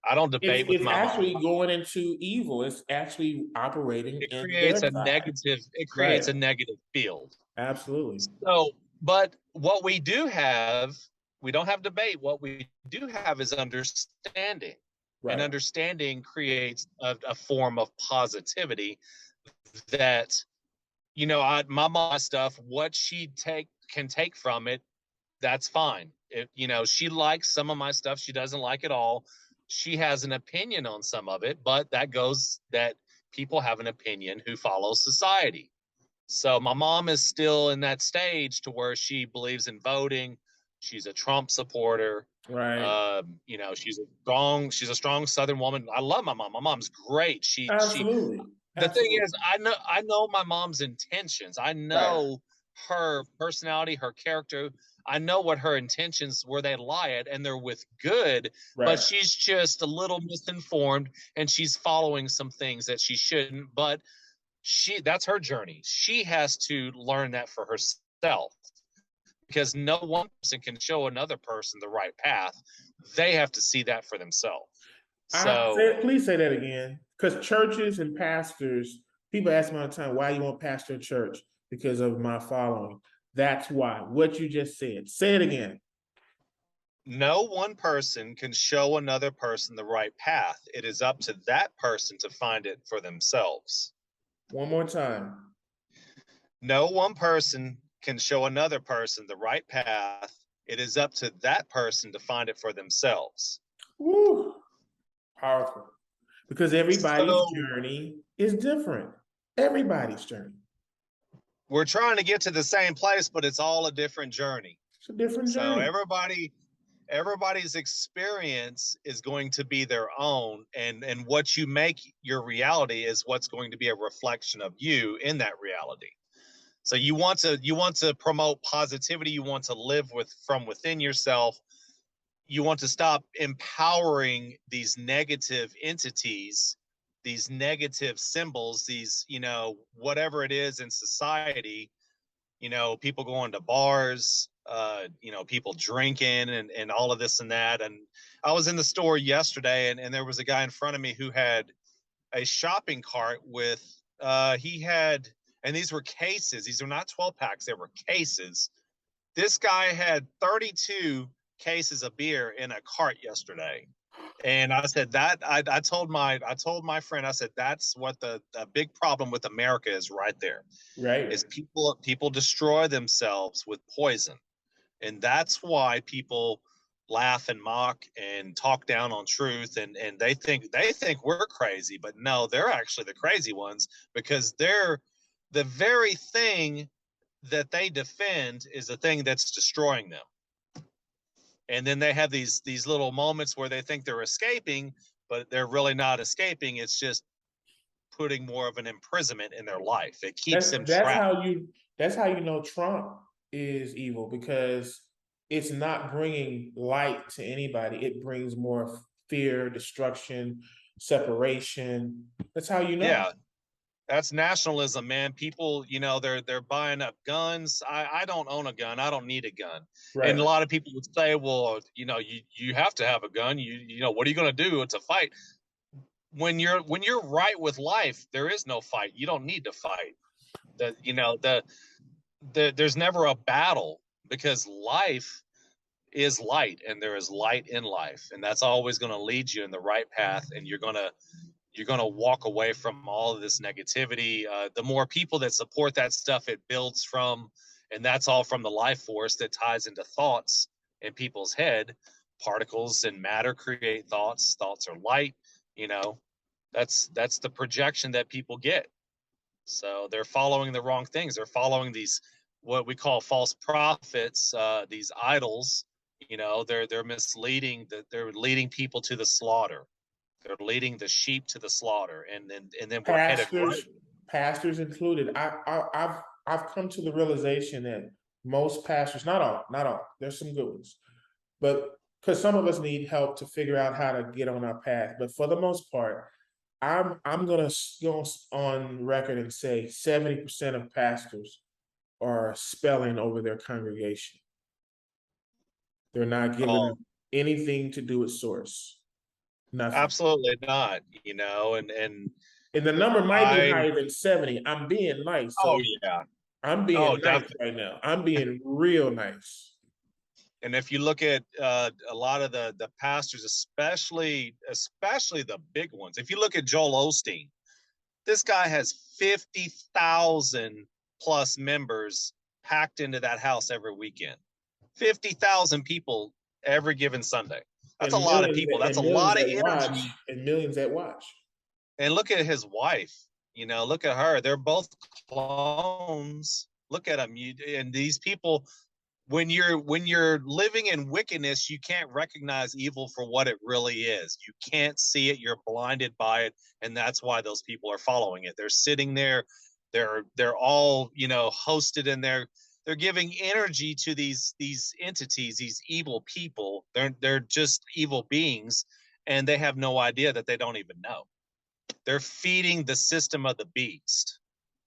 [SPEAKER 2] I don't debate with
[SPEAKER 4] It's
[SPEAKER 2] my mom.
[SPEAKER 4] actually going into evil. It's actually operating
[SPEAKER 2] It
[SPEAKER 4] in
[SPEAKER 2] creates
[SPEAKER 4] their
[SPEAKER 2] a
[SPEAKER 4] side.
[SPEAKER 2] negative. It
[SPEAKER 4] Right.
[SPEAKER 2] creates a negative field.
[SPEAKER 4] Absolutely.
[SPEAKER 2] So, but what we do have, we don't have debate. What we do have is understanding.
[SPEAKER 4] Right.
[SPEAKER 2] And understanding creates a form of positivity that, my mom stuff, what she can take from it, that's fine. She likes some of my stuff. She doesn't like it all. She has an opinion on some of it, but that people have an opinion who follow society. So my mom is still in that stage to where she believes in voting. She's a Trump supporter.
[SPEAKER 4] Right.
[SPEAKER 2] She's a strong Southern woman. I love my mom. My mom's great.
[SPEAKER 4] Absolutely.
[SPEAKER 2] The thing
[SPEAKER 4] Absolutely.
[SPEAKER 2] is, I know my mom's intentions. I know her personality, her character. I know what her intentions, where they lie at, and they're with good,
[SPEAKER 4] Right.
[SPEAKER 2] but she's just a little misinformed, and she's following some things that she shouldn't. But that's her journey. She has to learn that for herself, because no one person can show another person the right path. They have to see that for themselves. So
[SPEAKER 4] Please say that again. Because churches and pastors, people ask me all the time, why you want pastor a church? Because of my following. That's why. What you just said. Say it again.
[SPEAKER 2] no one person can show another person the right path. It is up to that person to find it for themselves.
[SPEAKER 4] One more time.
[SPEAKER 2] No one person can show another person the right path. It is up to that person to find it for themselves.
[SPEAKER 4] Woo. Powerful. Because everybody's journey is different. Everybody's journey.
[SPEAKER 2] We're trying to get to the same place, but it's all a different journey.
[SPEAKER 4] It's a different journey.
[SPEAKER 2] So everybody's experience is going to be their own, and what you make your reality is what's going to be a reflection of you in that reality. So you want to promote positivity. You want to live from within yourself. You want to stop empowering these negative entities, these negative symbols, these, whatever it is in society, people going to bars, people drinking and all of this and that. And I was in the store yesterday, and there was a guy in front of me who had a shopping cart with he had, and these were cases. These are not 12 packs. They were cases. This guy had 32 cases of beer in a cart yesterday. And I said that I told my friend, I said, that's what the big problem with America is right there.
[SPEAKER 4] Right.
[SPEAKER 2] Is people destroy themselves with poison. And that's why people laugh and mock and talk down on truth, and they think we're crazy, but no, they're actually the crazy ones, because they're the very thing that they defend is the thing that's destroying them. And then they have these little moments where they think they're escaping, but they're really not escaping. It's just putting more of an imprisonment in their life. It keeps them trapped.
[SPEAKER 4] That's how you know Trump is evil, because it's not bringing light to anybody. It brings more fear, destruction, separation. That's how you know.
[SPEAKER 2] Yeah. That's nationalism, man. People, they're buying up guns. I don't own a gun. I don't need a gun.
[SPEAKER 4] Right.
[SPEAKER 2] And a lot of people would say, well, you have to have a gun. What are you going to do? It's a fight. When you're right with life, there is no fight. You don't need to fight. There's never a battle, because life is light, and there is light in life, and that's always going to lead you in the right path, and you're going to walk away from all of this negativity. The more people that support that stuff, it builds from, and that's all from the life force that ties into thoughts in people's head. Particles and matter create thoughts. Thoughts are light. That's the projection that people get. So they're following the wrong things. They're following these, what we call false prophets, these idols. They're misleading. They're leading people to the slaughter. They're leading the sheep to the slaughter, and then we're headed right.
[SPEAKER 4] Pastors included. I've come to the realization that most pastors, not all, there's some good ones, but because some of us need help to figure out how to get on our path. But for the most part, I'm gonna go on record and say 70% of pastors are spelling over their congregation. They're not giving them anything to do with source. Nothing.
[SPEAKER 2] Absolutely not.
[SPEAKER 4] And the number might be higher than 70. I'm being nice. So
[SPEAKER 2] oh yeah.
[SPEAKER 4] I'm being nice right now. I'm being real nice.
[SPEAKER 2] And if you look at a lot of the pastors, especially the big ones, if you look at Joel Osteen, this guy has 50,000 plus members packed into that house every weekend. 50,000 people every given Sunday. That's a lot of people. That's a lot of energy.
[SPEAKER 4] And millions that watch.
[SPEAKER 2] And look at his wife. Look at her. They're both clones. Look at them. And these people, when you're living in wickedness, you can't recognize evil for what it really is. You can't see it. You're blinded by it, and that's why those people are following it. They're sitting there. They're all hosted in there. They're giving energy to these entities, these evil people. They're just evil beings, and they have no idea that they don't even know. They're feeding the system of the beast,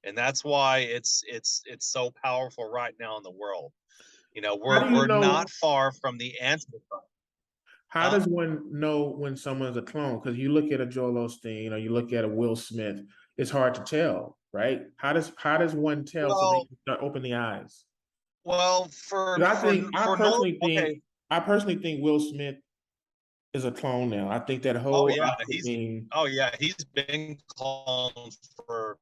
[SPEAKER 2] and that's why it's so powerful right now in the world. We're not far from the Antichrist.
[SPEAKER 4] How does one know when someone's a clone? Because you look at a Joel Osteen, or you look at a Will Smith, it's hard to tell, right? How does one tell so they can start open the eyes?
[SPEAKER 2] Well,
[SPEAKER 4] I personally think Will Smith is a clone now. I think that whole
[SPEAKER 2] he's been cloned for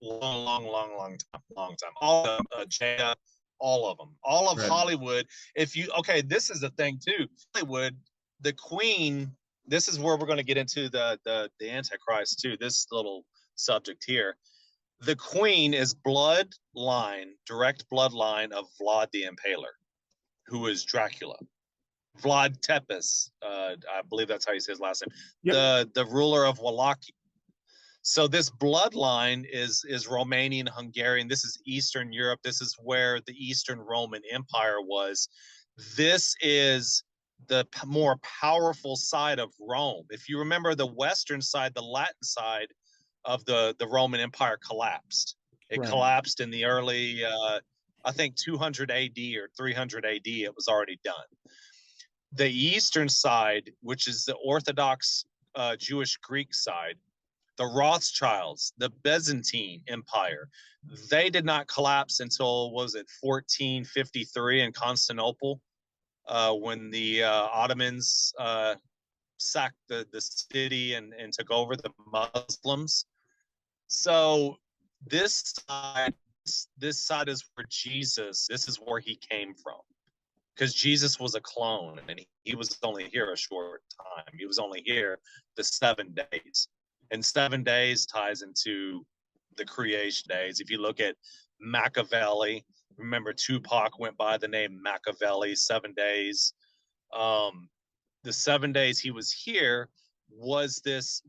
[SPEAKER 2] long time. All of them, all of Hollywood. This is the thing too. Hollywood, the Queen. This is where we're going to get into the Antichrist too. This little subject here. The Queen is direct bloodline of Vlad the Impaler, who is Dracula. Vlad Tepes, I believe that's how you say his last name. Yep. The ruler of Wallachia. So this bloodline is Romanian, Hungarian. This is Eastern Europe. This is where the Eastern Roman Empire was. This is the more powerful side of Rome. If you remember, the Western side, the Latin side of the Roman Empire collapsed. It collapsed in the early, I think 200 AD or 300 AD, it was already done. The Eastern side, which is the Orthodox Jewish Greek side, The Rothschilds, the Byzantine Empire, they did not collapse until, was it 1453 in Constantinople, when the Ottomans sacked the city and took over the Muslims. So this side is where Jesus, this is where he came from. Because Jesus was a clone and he was only here a short time. He was only here the 7 days. And 7 days ties into the creation days. If you look at Machiavelli, remember Tupac went by the name Machiavelli, 7 days. The 7 days he was here was this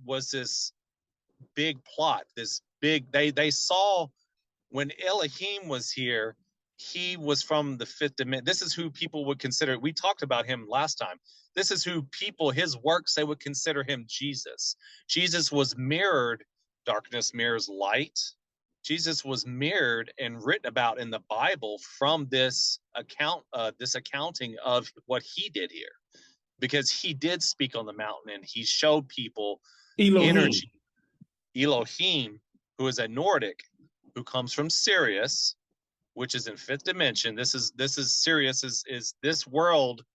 [SPEAKER 2] big plot, this big, they saw when Elohim was here, he was from the fifth dimension. This is who people would consider, we talked about him last time. This is who people, his works, they would consider him Jesus. Jesus was mirrored, darkness mirrors light. Jesus was mirrored and written about in the Bible from this accounting of what he did here. Because he did speak on the mountain and he showed people energy. Elohim, who is a Nordic, who comes from Sirius, which is in fifth dimension. This is Sirius is this world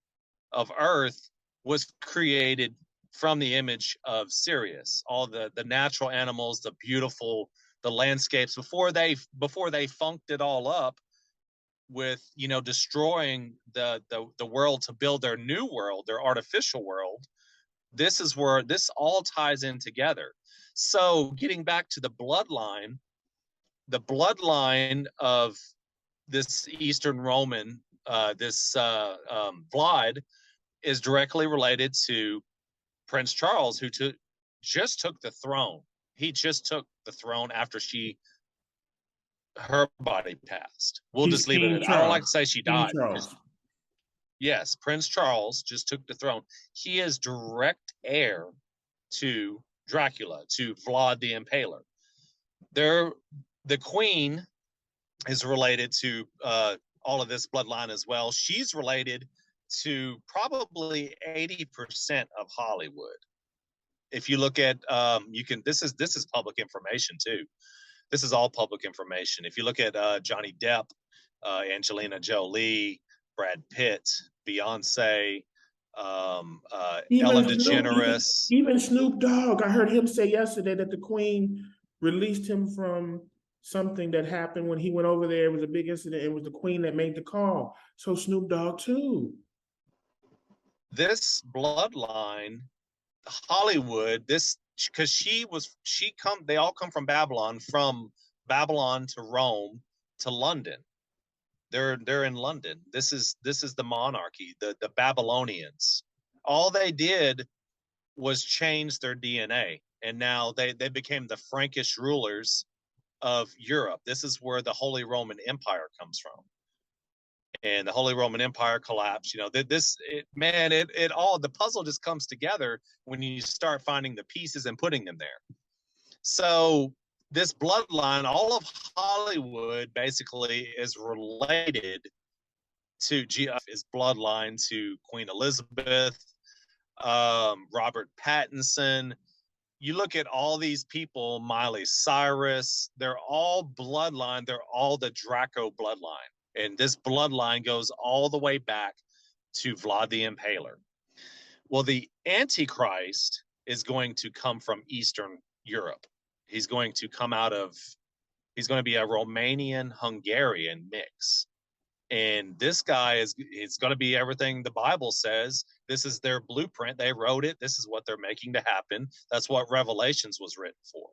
[SPEAKER 2] of Earth was created from the image of Sirius. All the natural animals, the beautiful, the landscapes before they funked it all up with, you know, destroying the world to build their new world, their artificial world. This is where this all ties in together. So getting back to the bloodline of this Eastern Roman, Vlad is directly related to Prince Charles, who just took the throne. He just took the throne after her body passed. We'll just leave it at that. I don't like to say she died. Yes, Prince Charles just took the throne. He is direct heir to Dracula, to Vlad the Impaler. The queen is related to all of this bloodline as well. She's related to probably 80% of Hollywood. If you look at, this is public information too. This is all public information. If you look at Johnny Depp, Angelina Jolie, Brad Pitt, Beyonce, Ellen DeGeneres.
[SPEAKER 4] Even Snoop Dogg, I heard him say yesterday that the Queen released him from something that happened when he went over there. It was a big incident. It was the Queen that made the call. So Snoop Dogg too.
[SPEAKER 2] This bloodline, Hollywood, because they all come from Babylon to Rome to London. They're in London. This is the monarchy, the Babylonians. All they did was change their DNA, and now they became the Frankish rulers of Europe. This is where the Holy Roman Empire comes from. And the Holy Roman Empire collapsed. You know, the puzzle just comes together when you start finding the pieces and putting them there. So this bloodline, all of Hollywood basically is related to is bloodline to Queen Elizabeth, Robert Pattinson. You look at all these people, Miley Cyrus, they're all bloodline. They're all the Draco bloodline. And this bloodline goes all the way back to Vlad the Impaler. Well, the Antichrist is going to come from Eastern Europe. He's going to be a Romanian Hungarian mix. And this guy it's going to be everything the Bible says. This is their blueprint. They wrote it. This is what they're making to happen. That's what Revelations was written for.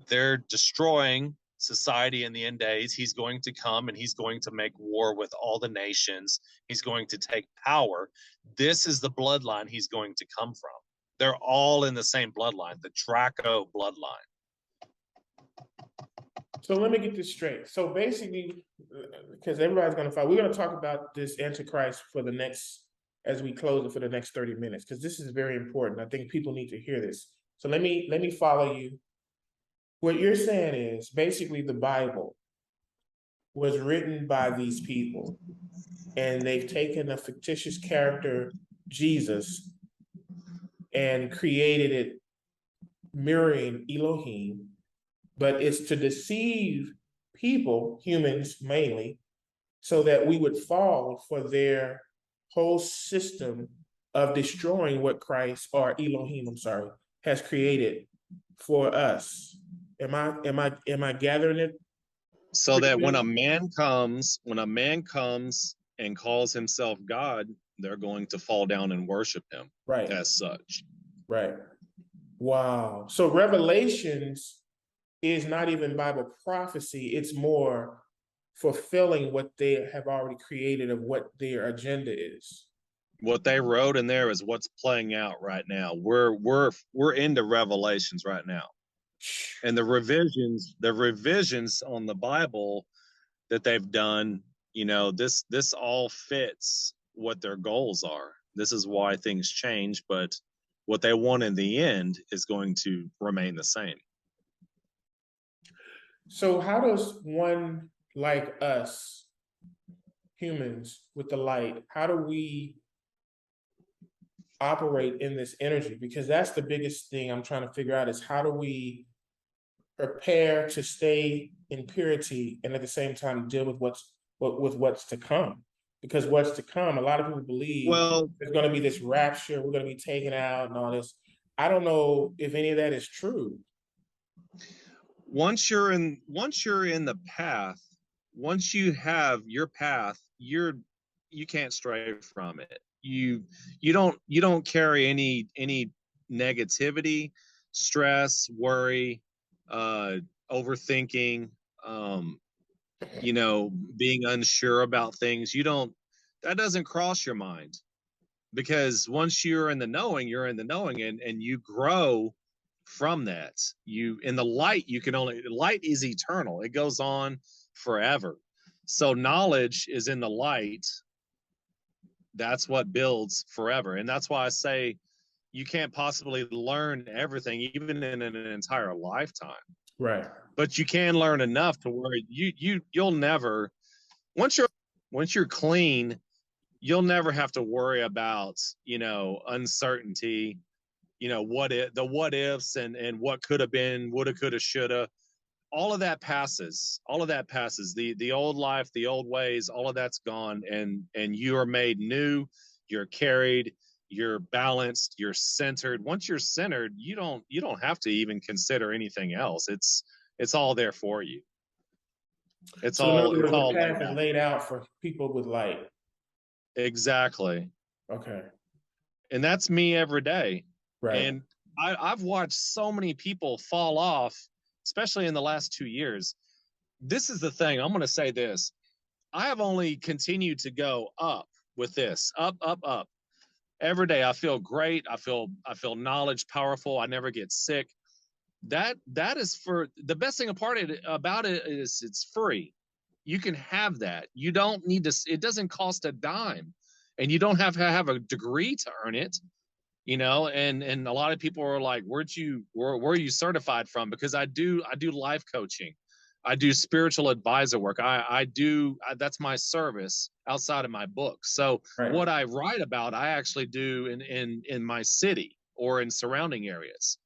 [SPEAKER 2] They're destroying society in the end days. He's going to come and he's going to make war with all the nations. He's going to take power. This is the bloodline he's going to come from. They're all in the same bloodline, the Draco bloodline.
[SPEAKER 4] So let me get this straight. So basically, because everybody's going to fight, we're going to talk about this Antichrist as we close it for the next 30 minutes, because this is very important. I think people need to hear this. So let me follow you. What you're saying is basically the Bible was written by these people, and they've taken a fictitious character, Jesus, and created it mirroring Elohim, but it's to deceive people, humans mainly, so that we would fall for their whole system of destroying what Christ, or Elohim, I'm sorry, has created for us. Am I gathering it?
[SPEAKER 2] So that when a man comes and calls himself God, they're going to fall down and worship him
[SPEAKER 4] Right.
[SPEAKER 2] as such.
[SPEAKER 4] Right. Wow. So Revelations is not even Bible prophecy, it's more fulfilling what they have already created of what their agenda is.
[SPEAKER 2] What they wrote in there is what's playing out right now. We're into Revelations right now. And the revisions on the Bible that they've done, you know, this all fits what their goals are. This is why things change, but what they want in the end is going to remain the same.
[SPEAKER 4] So how does one like us, humans with the light, how do we operate in this energy? Because that's the biggest thing I'm trying to figure out, is how do we prepare to stay in purity and at the same time deal with what's to come? Because what's to come, a lot of people believe there's going to be this rapture, we're going to be taken out and all this. I don't know if any of that is true.
[SPEAKER 2] Once you're in the path, once you have your path, you can't stray from it. You don't carry any negativity, stress, worry, overthinking, you know, being unsure about things. That doesn't cross your mind, because once you're in the knowing, you're in the knowing, and you grow from that. In the light, light is eternal. It goes on forever. So knowledge is in the light. That's what builds forever. And that's why I say you can't possibly learn everything, even in an entire lifetime.
[SPEAKER 4] Right.
[SPEAKER 2] But you can learn enough to where you'll never, once you're clean, you'll never have to worry about, you know, uncertainty, you know, what ifs and what could have been, woulda, coulda, shoulda. All of that passes. The old life, the old ways, all of that's gone, and you are made new. You're carried. You're balanced. You're centered. Once you're centered, you don't have to even consider anything else. It's all there for you. It's
[SPEAKER 4] so
[SPEAKER 2] all
[SPEAKER 4] the path is laid out for people with light.
[SPEAKER 2] Exactly.
[SPEAKER 4] Okay.
[SPEAKER 2] And that's me every day.
[SPEAKER 4] Right.
[SPEAKER 2] And I've watched so many people fall off, especially in the last 2 years. This is the thing. I'm going to say this. I have only continued to go up with this, up, up, up. Every day I feel great. I feel knowledge powerful. I never get sick. That is for the best thing about it is it's free. You can have that. You don't need to, it doesn't cost a dime, and you don't have to have a degree to earn it. You know, and a lot of people are like, where are you certified from? Because I do life coaching. I do spiritual advisor work. That's my service outside of my book. So what I write about, I actually do in my city or in surrounding areas.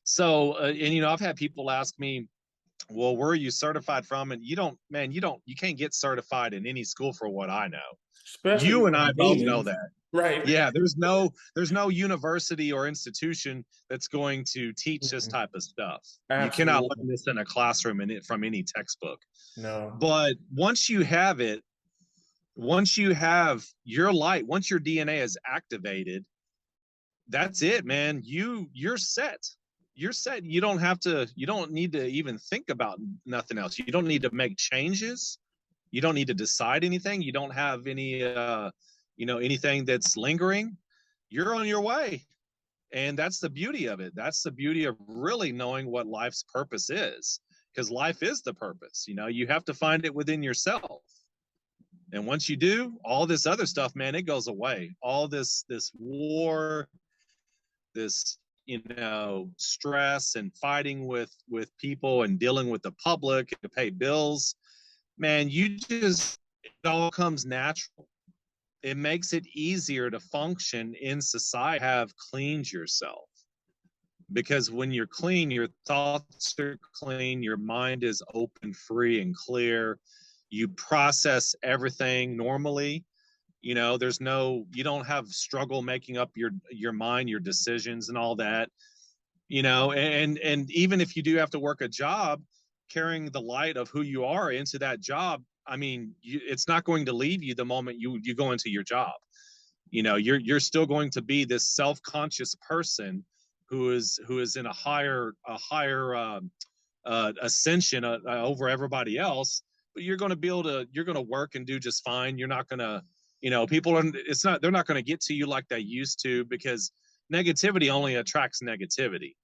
[SPEAKER 2] So, and, you know, I've had people ask me, well, where are you certified from? And you can't get certified in any school for what I know. Especially you and I both know that.
[SPEAKER 4] Right.
[SPEAKER 2] Yeah, there's no university or institution that's going to teach this type of stuff. Absolutely. You cannot learn this in a classroom from any textbook.
[SPEAKER 4] No.
[SPEAKER 2] But once you have it, once you have your light, once your DNA is activated, that's it, man. You're set. You're set. You don't need to even think about nothing else. You don't need to make changes. You don't need to decide anything. You don't have any anything that's lingering. You're on your way. And that's the beauty of it. That's the beauty of really knowing what life's purpose is, because life is the purpose. You know, you have to find it within yourself. And once you do, all this other stuff, man, it goes away. All this war, this, you know, stress and fighting with people and dealing with the public to pay bills, man, it all comes natural. It makes it easier to function in society. Have cleaned yourself. because when you're clean, your thoughts are clean, your mind is open, free, and clear. You process everything normally. You know, there's no, you don't have struggle making up your mind, your decisions, and all that. You know, and even if you do have to work a job, carrying the light of who you are into that job, I mean, it's not going to leave you the moment you go into your job. You know, you're still going to be this self-conscious person who is in a higher ascension over everybody else. But you're going to be able to, you're going to work and do just fine. You're not going to, you know, people are, it's not, they're not going to get to you like they used to, because negativity only attracts negativity,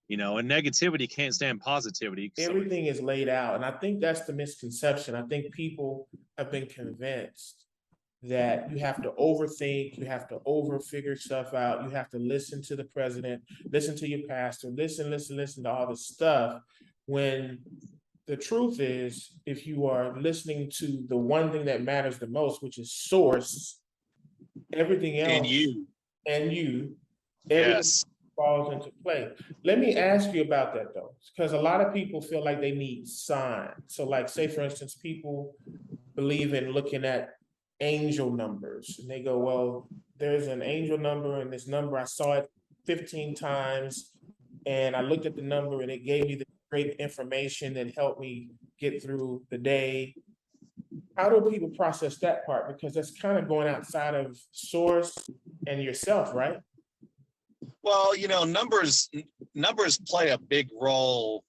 [SPEAKER 2] you know, and negativity can't stand positivity.
[SPEAKER 4] Everything is laid out. And I think that's the misconception. I think people have been convinced that you have to overthink, you have to overfigure stuff out, you have to listen to the president, listen to your pastor, listen to all this stuff, when the truth is, if you are listening to the one thing that matters the most, which is source, everything else, and you, everything falls into play. Let me ask you about that though, because a lot of people feel like they need signs. So like, say for instance, people believe in looking at angel numbers, and they go, well, there's an angel number, and this number, I saw it 15 times, and I looked at the number, and it gave me the great information that helped me get through the day. How do people process that part? Because that's kind of going outside of source and yourself, right?
[SPEAKER 3] Well, you know, numbers play a big role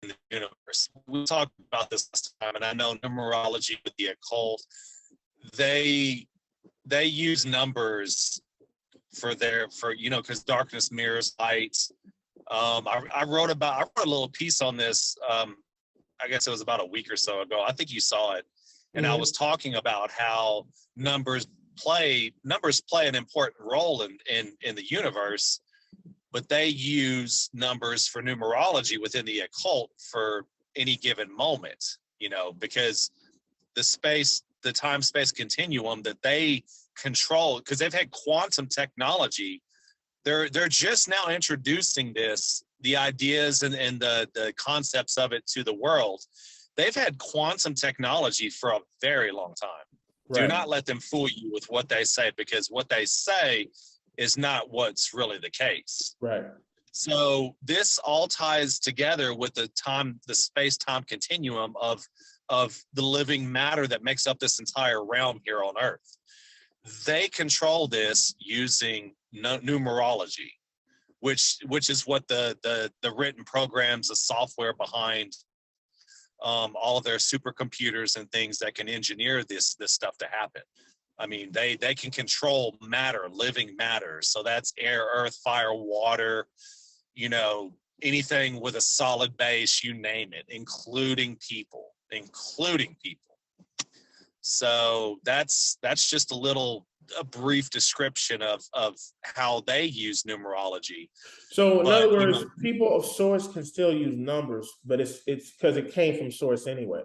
[SPEAKER 3] in the universe. We talked about this last time, and I know numerology with the occult, they use numbers for you know, because darkness mirrors light. I wrote a little piece on this. I guess it was about a week or so ago. I think you saw it, and I was talking about how numbers play an important role in the universe, but they use numbers for numerology within the occult for any given moment, you know, because the time-space continuum that they control, because they've had quantum technology, they're just now introducing the ideas and the concepts of it to the world. They've had quantum technology for a very long time. Right. Do not let them fool you with what they say, because what they say is not what's really the case.
[SPEAKER 4] Right.
[SPEAKER 3] So this all ties together with the space-time continuum of the living matter that makes up this entire realm here on Earth. They control this using numerology, which is what the written programs, the software behind all of their supercomputers and things that can engineer this stuff to happen. I mean, they can control matter, living matter. So that's air, earth, fire, water, you know, anything with a solid base, you name it, including people. So that's just a brief description of how they use numerology.
[SPEAKER 4] So in other words, people of source can still use numbers, but it's because it came from source anyway.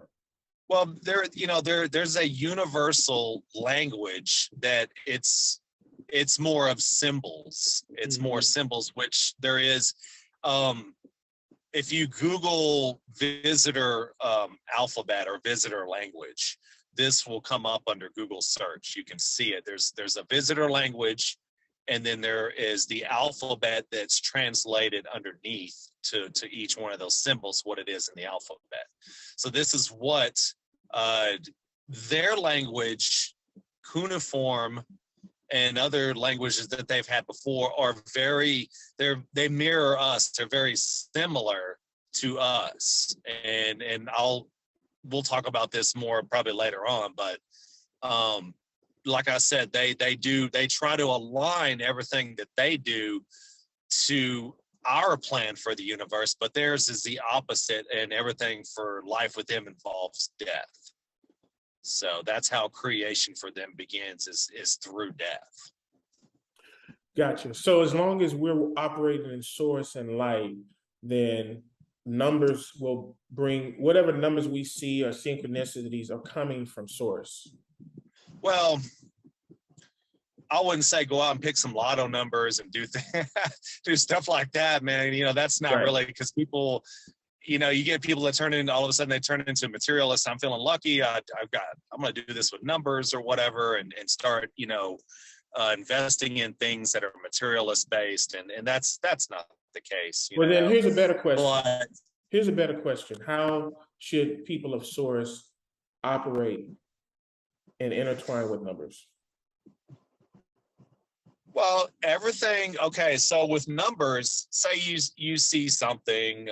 [SPEAKER 3] Well, there's a universal language that it's more of symbols. It's more symbols, which there is. If you Google visitor alphabet or visitor language, this will come up under Google search. You can see it. There's a visitor language, and then there is the alphabet that's translated underneath to each one of those symbols, what it is in the alphabet. So this is what their language, cuneiform, and other languages that they've had before are they mirror us. They're very similar to us, and we'll talk about this more probably later on, but like I said, they try to align everything that they do to our plan for the universe, but theirs is the opposite, and everything for life with them involves death. So that's how creation for them begins, is through death.
[SPEAKER 4] Gotcha. So as long as we're operating in source and light, then numbers will bring whatever numbers we see, or synchronicities are coming from source.
[SPEAKER 3] Well, I wouldn't say go out and pick some lotto numbers and do do stuff like that, man. You know, that's not
[SPEAKER 4] Right.
[SPEAKER 3] really, because people, you know, you get people that turn into, all of a sudden they turn into materialists. I'm feeling lucky. I'm going to do this with numbers or whatever, and start, you know, investing in things that are materialist based. And that's not the case.
[SPEAKER 4] Well, then here's a better question.
[SPEAKER 3] But
[SPEAKER 4] Here's a better question. How should people of source operate and intertwine with numbers?
[SPEAKER 3] well, everything, okay, so with numbers, say you see something,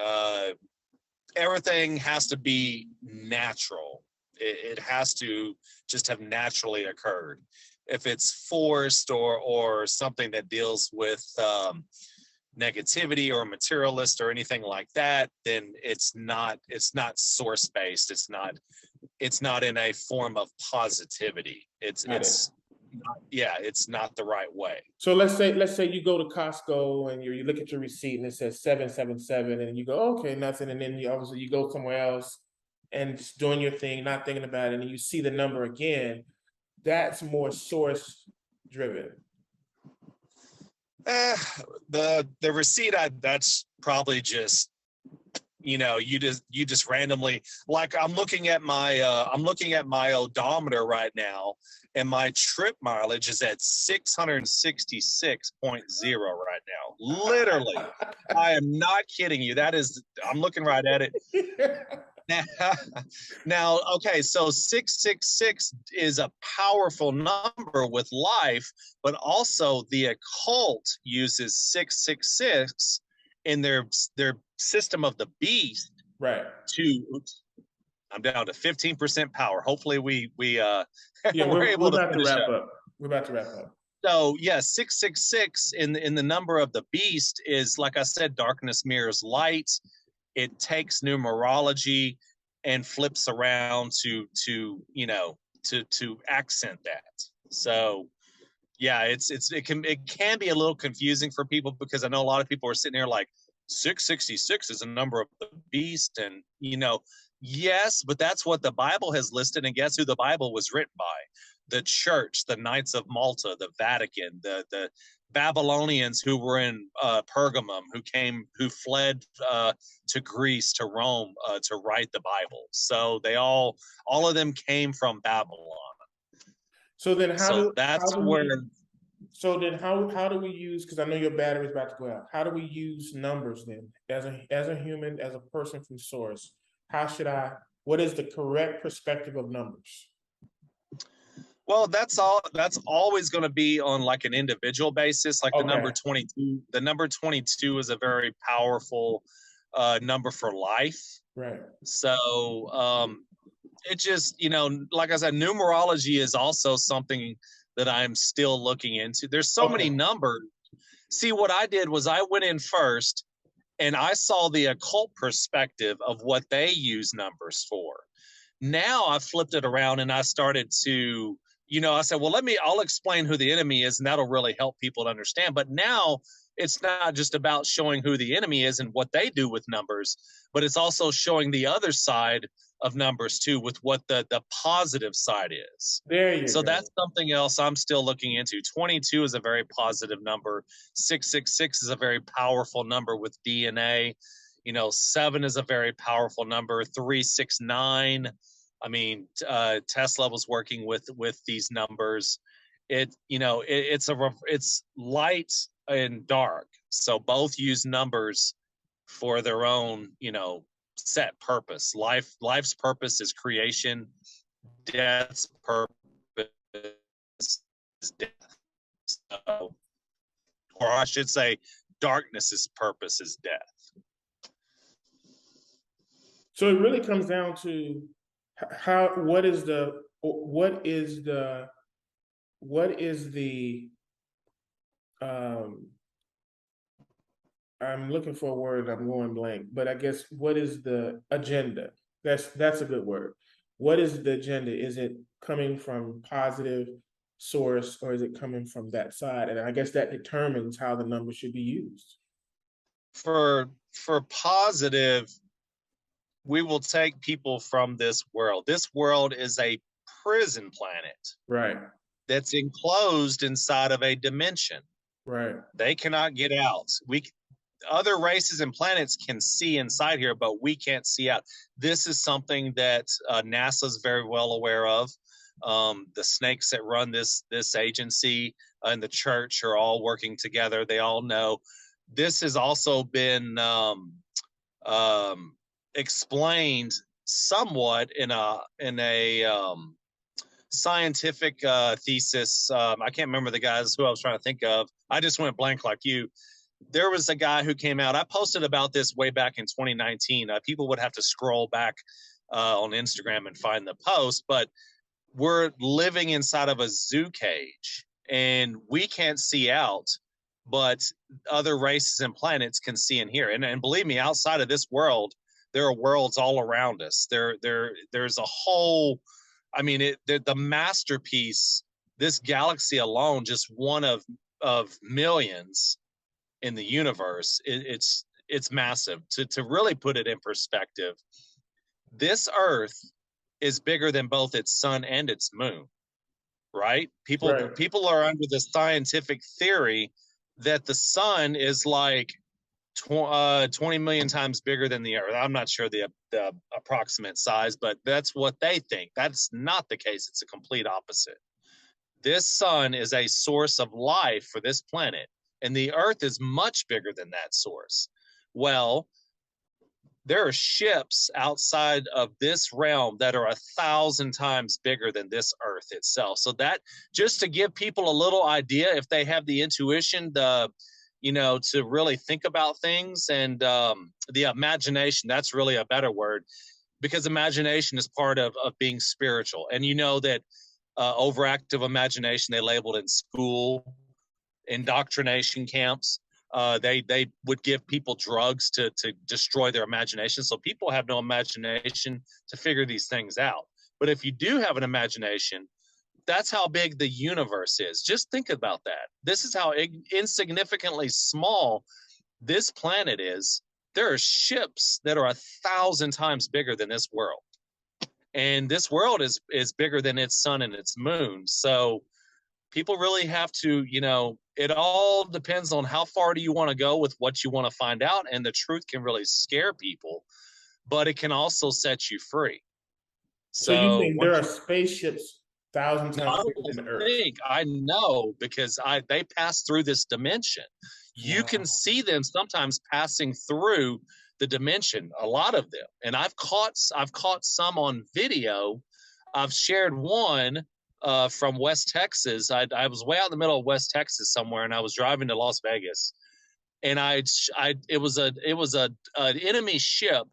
[SPEAKER 3] everything has to be natural. It has to just have naturally occurred. If it's forced or something that deals with negativity or materialist or anything like that, then it's not source based. It's not in a form of positivity. It's not the right way.
[SPEAKER 4] So let's say you go to Costco and you look at your receipt and it says 777, and you go, okay, nothing, and then obviously you go somewhere else and just doing your thing, not thinking about it, and you see the number again. That's more source driven.
[SPEAKER 3] The receipt, that's probably just, you know, you just randomly, like I'm looking at my odometer right now, and my trip mileage is at 666.0 right now. Literally, I am not kidding you. That is, I'm looking right at it. Now, okay, so 666 is a powerful number with life, but also the occult uses 666 in their system of the beast.
[SPEAKER 4] Right.
[SPEAKER 3] I'm down to 15% power. Hopefully we
[SPEAKER 4] Yeah,
[SPEAKER 3] we're able to
[SPEAKER 4] about to
[SPEAKER 3] finish
[SPEAKER 4] wrap
[SPEAKER 3] up.
[SPEAKER 4] up. We're about to wrap up.
[SPEAKER 3] So yeah, 666 in the number of the beast is, like I said, darkness mirrors light. It takes numerology and flips around to you know, to accent that. So yeah, it can be a little confusing for people, because I know a lot of people are sitting there like 666 is a number of the beast, and you know, yes, but that's what the Bible has listed, and guess who the Bible was written by? The church, the Knights of Malta, the Vatican, the Babylonians who were in Pergamum, who fled to Greece, to Rome, to write the Bible. So they all of them came from Babylon.
[SPEAKER 4] So then how do we use, because I know your battery's about to go out, how do we use numbers then as a human, as a person from source? What is the correct perspective of numbers?
[SPEAKER 3] Well, that's always going to be on like an individual basis. Like the number 22, the number 22 is a very powerful number for life.
[SPEAKER 4] Right.
[SPEAKER 3] So it just, you know, like I said, numerology is also something that I'm still looking into. There's so many numbers. See, what I did was I went in first and I saw the occult perspective of what they use numbers for. Now I flipped it around and I started to, you know, I said, well, I'll explain who the enemy is, and that'll really help people to understand. But now it's not just about showing who the enemy is and what they do with numbers, but it's also showing the other side of numbers too, with what the positive side is.
[SPEAKER 4] There you
[SPEAKER 3] So
[SPEAKER 4] go.
[SPEAKER 3] that's something else I'm still looking into. 22 is a very positive number. 666 is a very powerful number with DNA. You know, 7 is a very powerful number. 369. I mean, Tesla was working with these numbers. It's light and dark. So both use numbers for their own, you know, set purpose. Life's purpose is creation. Death's purpose is death. So, or I should say, darkness's purpose is death.
[SPEAKER 4] So it really comes down to what is the I'm looking for a word, I'm going blank, but I guess what is the agenda? That's a good word. What is the agenda? Is it coming from positive source, or is it coming from that side? And I guess that determines how the number should be used.
[SPEAKER 3] For positive, we will take people from this world. This world is a prison planet.
[SPEAKER 4] Right.
[SPEAKER 2] that's enclosed inside of a dimension.
[SPEAKER 4] Right.
[SPEAKER 2] They cannot get out. Other races and planets can see inside here, but we can't see out. This is something that NASA is very well aware of. The snakes that run this agency and the church are all working together. They all know. This has also been explained somewhat in a scientific thesis. I can't remember the guys who I was trying to think of. I just went blank like you. There was a guy who came out. I posted about this way back in 2019. People would have to scroll back on Instagram and find the post, but we're living inside of a zoo cage and we can't see out, but other races and planets can see and hear. And believe me, outside of this world, there are worlds all around us. There's a whole, I mean, the masterpiece, this galaxy alone, just one of millions in the universe. It's massive. To really put it in perspective, this Earth is bigger than both its sun and its moon, right? People are under the scientific theory that the sun is like 20 million times bigger than the Earth. I'm not sure the approximate size, but that's what they think. That's not the case. It's a complete opposite. This sun is a source of life for this planet, and the Earth is much bigger than that source. Well, there are ships outside of this realm that are 1,000 times bigger than this Earth itself. So that, just to give people a little idea, if they have the intuition, to really think about things, and the imagination, that's really a better word, because imagination is part of being spiritual. And you know that overactive imagination, they labeled in school, indoctrination camps. They would give people drugs to destroy their imagination. So people have no imagination to figure these things out. But if you do have an imagination, that's how big the universe is. Just think about that. This is how insignificantly small this planet is. There are ships that are 1,000 times bigger than this world. And this world is bigger than its sun and its moon. So people really have to, it all depends on how far do you want to go with what you want to find out. And the truth can really scare people, but it can also set you free.
[SPEAKER 4] So you think there are spaceships 1,000 times bigger than the Earth?
[SPEAKER 2] I know, because they pass through this dimension. You can see them sometimes passing through the dimension, a lot of them. And I've caught some on video. I've shared one from West Texas. I was way out in the middle of West Texas somewhere, and I was driving to Las Vegas, and it was an enemy ship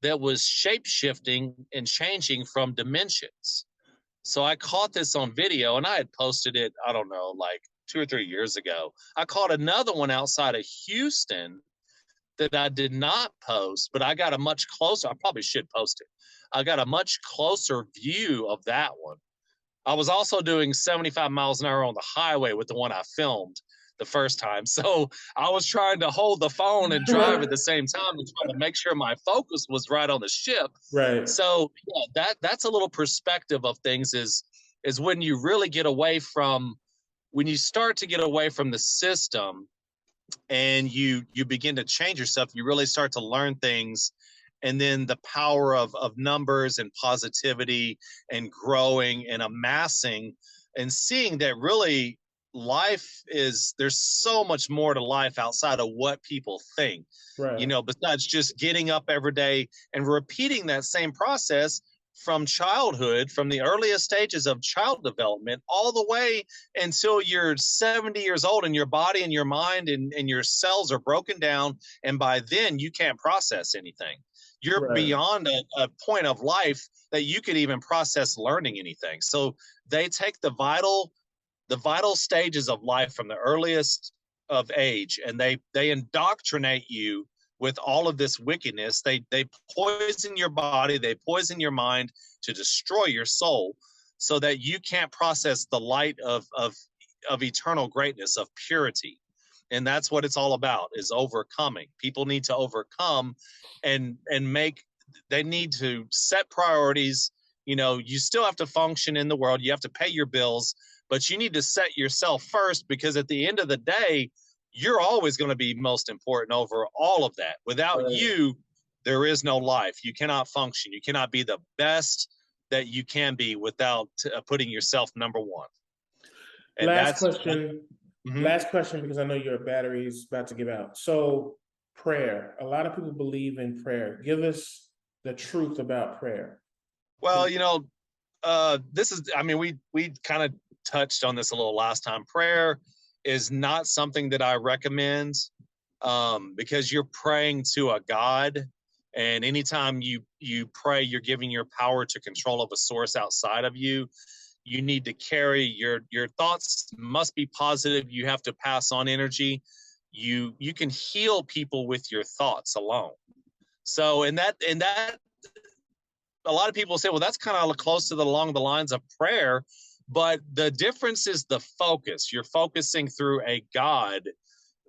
[SPEAKER 2] that was shape shifting and changing from dimensions. So I caught this on video, and I had posted it, I don't know, like 2 or 3 years ago. I caught another one outside of Houston that I did not post, but I got a much closer, I probably should post it. I got a much closer view of that one. I was also doing 75 miles an hour on the highway with the one I filmed the first time. So I was trying to hold the phone and drive at the same time and trying to make sure my focus was right on the ship.
[SPEAKER 4] Right.
[SPEAKER 2] So yeah, that's a little perspective of things is when you really get away from, when you start to get away from the system and you begin to change yourself, you really start to learn things. And then the power of numbers and positivity and growing and amassing and seeing that really life is, there's so much more to life outside of what people think,
[SPEAKER 4] right.
[SPEAKER 2] Besides just getting up every day and repeating that same process from childhood, from the earliest stages of child development, all the way until you're 70 years old and your body and your mind and your cells are broken down. And by then you can't process anything. You're right. Beyond a point of life that you could even process learning anything. So they take the vital stages of life from the earliest of age, and they indoctrinate you with all of this wickedness. They poison your body, they poison your mind to destroy your soul, so that you can't process the light of eternal greatness, of purity. And that's what it's all about, is overcoming. People need to overcome and they need to set priorities. You still have to function in the world. You have to pay your bills, but you need to set yourself first, because at the end of the day, you're always going to be most important over all of that. Without you, there is no life. You cannot function. You cannot be the best that you can be without putting yourself number one. And
[SPEAKER 4] last question.
[SPEAKER 2] Mhm.
[SPEAKER 4] Last question, because I know your battery is about to give out. So prayer. A lot of people believe in prayer. Give us the truth about prayer.
[SPEAKER 2] Well, this is, I mean, we kind of touched on this a little last time. Prayer is not something that I recommend, because you're praying to a God, and anytime you pray, you're giving your power to control of a source outside of you. You need to carry your thoughts must be positive. You have to pass on energy. You can heal people with your thoughts alone. So in that a lot of people say, well, that's kind of close to along the lines of prayer, but the difference is the focus. You're focusing through a God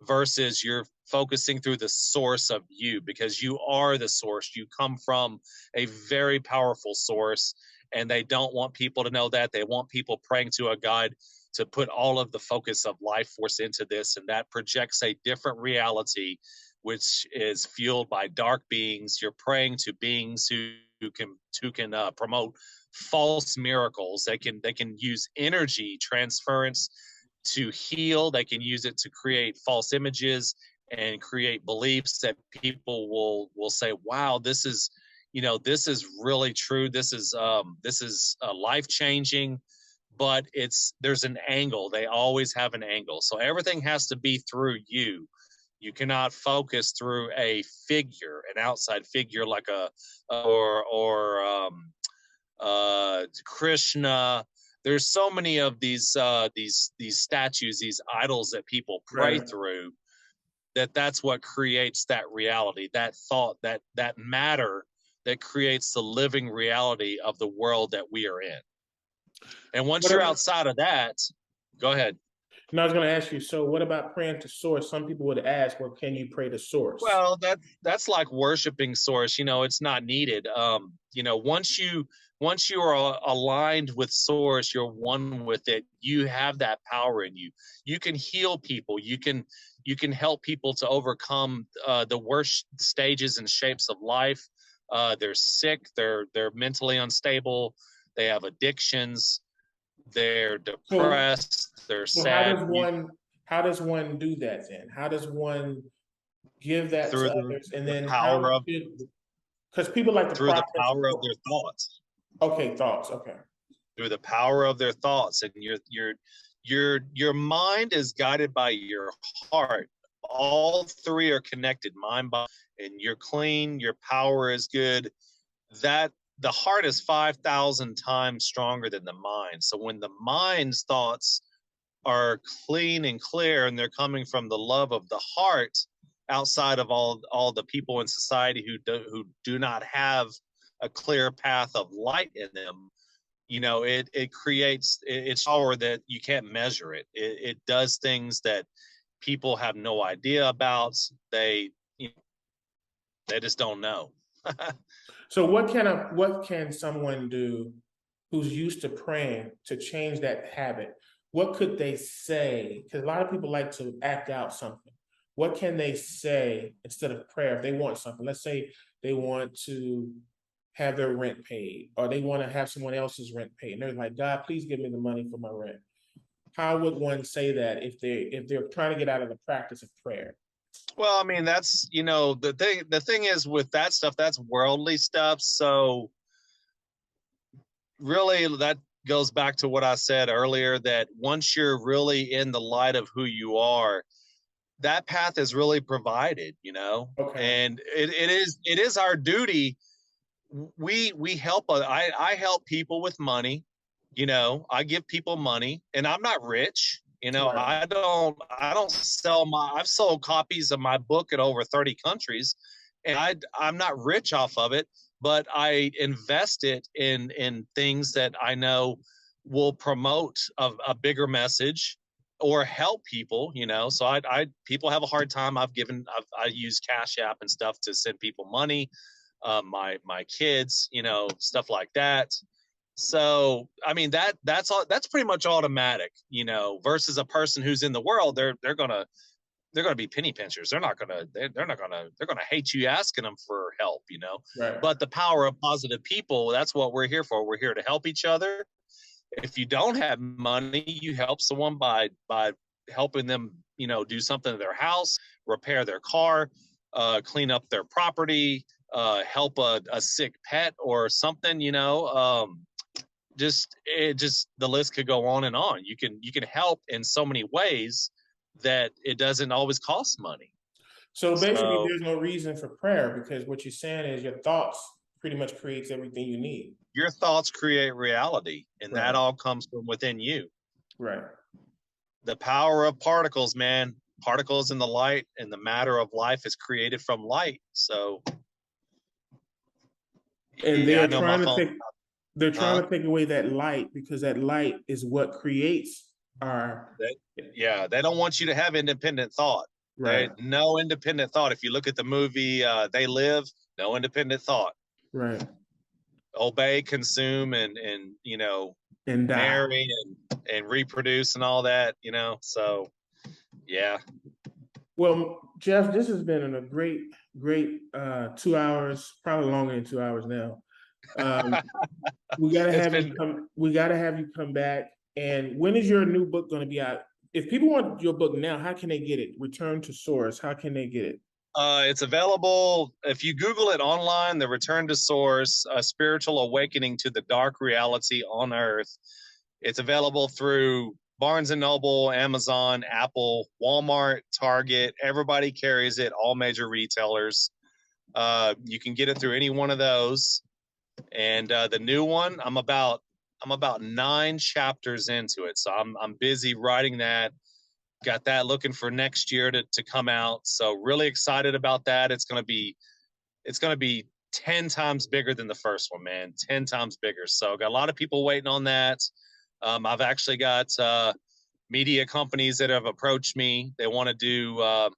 [SPEAKER 2] versus you're focusing through the source of you, because you are the source. You come from a very powerful source, and they don't want people to know that. They want people praying to a God to put all of the focus of life force into this, and that projects a different reality, which is fueled by dark beings. You're praying to beings who can promote false miracles. They can use energy transference to heal. They can use it to create false images and create beliefs that people will say, wow, this is really true. This is life changing. But there's an angle. They always have an angle. So everything has to be through you. You cannot focus through a figure, an outside figure like Krishna. There's so many of these statues, these idols that people pray through. That's what creates that reality, that thought, that matter that creates the living reality of the world that we are in. And once you're outside of that, go ahead.
[SPEAKER 4] And I was going to ask you, so what about praying to source? Some people would ask, well, can you pray to source?
[SPEAKER 2] Well, that's like worshiping source. It's not needed. Once you are aligned with source, you're one with it. You have that power in you. You can heal people. You can help people to overcome the worst stages and shapes of life. They're sick. They're mentally unstable. They have addictions. They're depressed. They're sad.
[SPEAKER 4] How does one do that then? How does one give that
[SPEAKER 2] through
[SPEAKER 4] to others? And then
[SPEAKER 2] power of,
[SPEAKER 4] because people like to
[SPEAKER 2] through the power of their thoughts.
[SPEAKER 4] Okay, thoughts. Okay.
[SPEAKER 2] Through the power of their thoughts, and your mind is guided by your heart. All three are connected, mind, body, and you're clean. Your power is good. That the heart is 5,000 times stronger than the mind. So when the mind's thoughts are clean and clear, and they're coming from the love of the heart, outside of all the people in society who do not have a clear path of light in them, it creates it's power that you can't measure. It does things that people have no idea about. They just don't know.
[SPEAKER 4] So what can someone do who's used to praying to change that habit? What could they say? Because a lot of people like to act out something. What can they say instead of prayer if they want something? Let's say they want to have their rent paid, or they want to have someone else's rent paid, and they're like, God, please give me the money for my rent. How would one say that if they're trying to get out of the practice of prayer?
[SPEAKER 2] Well, I mean, that's the thing is with that stuff, that's worldly stuff. So really that goes back to what I said earlier, that once you're really in the light of who you are, that path is really provided,
[SPEAKER 4] Okay.
[SPEAKER 2] And it is our duty. We help. I help people with money. I give people money, and I'm not rich.
[SPEAKER 4] Right.
[SPEAKER 2] I don't sell I've sold copies of my book in over 30 countries, and I'm not rich off of it, but I invest it in things that I know will promote a bigger message or help people. So people have a hard time. I use Cash App and stuff to send people money, my kids, stuff like that. So, I mean, that's all, that's pretty much automatic, you know, versus a person who's in the world, they're gonna be penny pinchers. They're gonna hate you asking them for help, you know.
[SPEAKER 4] Right.
[SPEAKER 2] But the power of positive people, that's what we're here for. We're here to help each other. If you don't have money, you help someone by helping them, you know, do something to their house, repair their car, clean up their property, help a sick pet or something, you know. Just the list could go on and on. You can help in so many ways that it doesn't always cost money.
[SPEAKER 4] So basically, there's no reason for prayer, because what you're saying is your thoughts pretty much creates everything you need.
[SPEAKER 2] Your thoughts create reality, and
[SPEAKER 4] Right.
[SPEAKER 2] that all comes from within you.
[SPEAKER 4] Right.
[SPEAKER 2] The power of particles, man. Particles in the light and the matter of life is created from light. So,
[SPEAKER 4] And
[SPEAKER 2] yeah,
[SPEAKER 4] they're trying to take away that light, because that light is what creates our.
[SPEAKER 2] They don't want you to have independent thought.
[SPEAKER 4] Right.
[SPEAKER 2] No independent thought. If you look at the movie They Live, no independent thought.
[SPEAKER 4] Right.
[SPEAKER 2] Obey, consume, and you know,
[SPEAKER 4] And die.
[SPEAKER 2] marry and reproduce and all that, you know. So, yeah.
[SPEAKER 4] Well, Jeff, this has been a great 2 hours, probably longer than 2 hours now. We gotta have you come back. And when is your new book going to be out? If people want your book now, how can they get it? Return to Source. How can they get it?
[SPEAKER 2] It's available if you Google it online. The Return to Source: A Spiritual Awakening to the Dark Reality on Earth. It's available through Barnes and Noble, Amazon, Apple, Walmart, Target. Everybody carries it. All major retailers. You can get it through any one of those. And the new one, I'm about 9 chapters into it, so I'm busy writing that. Got that looking for next year to come out. So really excited about that. It's gonna be 10 times bigger than the first one, man. 10 times bigger. So got a lot of people waiting on that. I've actually got media companies that have approached me. They want to do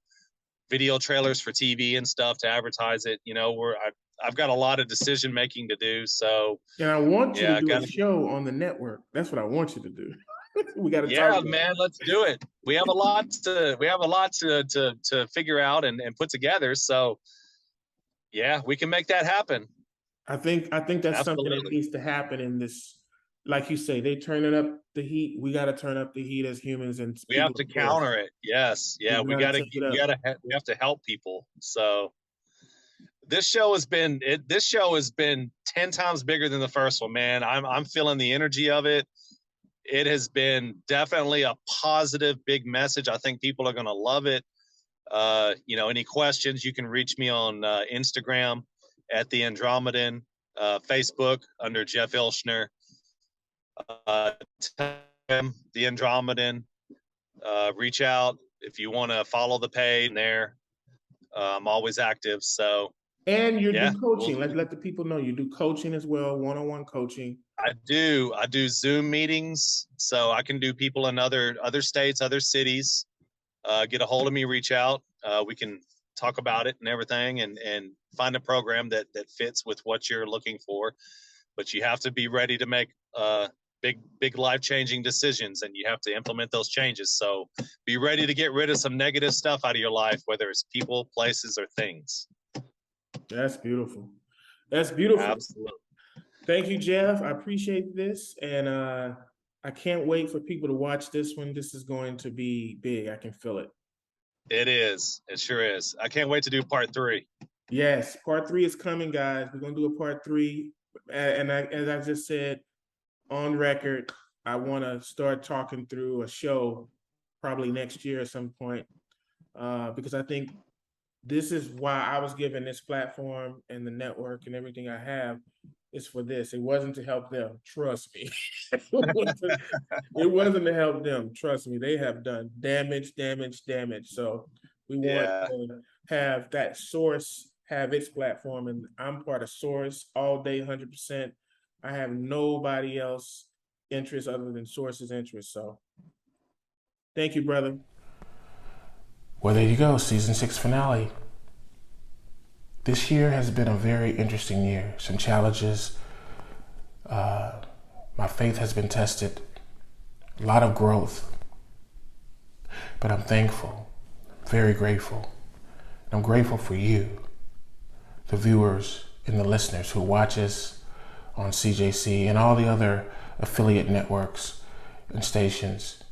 [SPEAKER 2] video trailers for TV and stuff to advertise it. You know, I've got a lot of decision making to do. So,
[SPEAKER 4] and I want you to do a show on the network. That's what I want you to do. We got to talk about
[SPEAKER 2] man, let's do it. We have a lot to figure out and put together. So, yeah, we can make that happen.
[SPEAKER 4] I think that's
[SPEAKER 2] Absolutely.
[SPEAKER 4] something that needs to happen in this. Like you say, they turning up the heat. We got to turn up the heat as humans, and
[SPEAKER 2] we have to counter it. Yes, yeah, we have to help people. So this show has been 10 times bigger than the first one, man. I'm feeling the energy of it. It has been definitely a positive, big message. I think people are going to love it. You know, any questions, you can reach me on Instagram at the Andromedan, Facebook under Jeff IIschner. The Andromedan. Reach out if you want to follow the page there. I'm always active. So,
[SPEAKER 4] and you do coaching. Let's let the people know you do coaching as well, one-on-one coaching.
[SPEAKER 2] I do Zoom meetings, so I can do people in other states, other cities. Get a hold of me, reach out. We can talk about it and everything, and find a program that fits with what you're looking for. But you have to be ready to make big life-changing decisions, and you have to implement those changes. So be ready to get rid of some negative stuff out of your life, whether it's people, places, or things.
[SPEAKER 4] That's beautiful. That's beautiful.
[SPEAKER 2] Absolutely.
[SPEAKER 4] Thank you, Jeff. I appreciate this, and I can't wait for people to watch this one. This is going to be big. I can feel it.
[SPEAKER 2] It is. It sure is. I can't wait to do part 3.
[SPEAKER 4] Yes, part 3 is coming, guys. We're going to do a part 3. And as I just said on record, I want to start talking through a show probably next year at some point, because I think this is why I was given this platform and the network and everything I have is for this. It wasn't to help them. Trust me. It wasn't to help them. Trust me. They have done damage. So we want to have that Source have its platform, and I'm part of Source all day, 100%. I have nobody else interest other than Source's interest. So thank you, brother.
[SPEAKER 1] Well, there you go. Season 6 finale. This year has been a very interesting year. Some challenges, My faith has been tested. A lot of growth. But I'm thankful, very grateful. I'm grateful for you, the viewers and the listeners who watch us on CJC and all the other affiliate networks and stations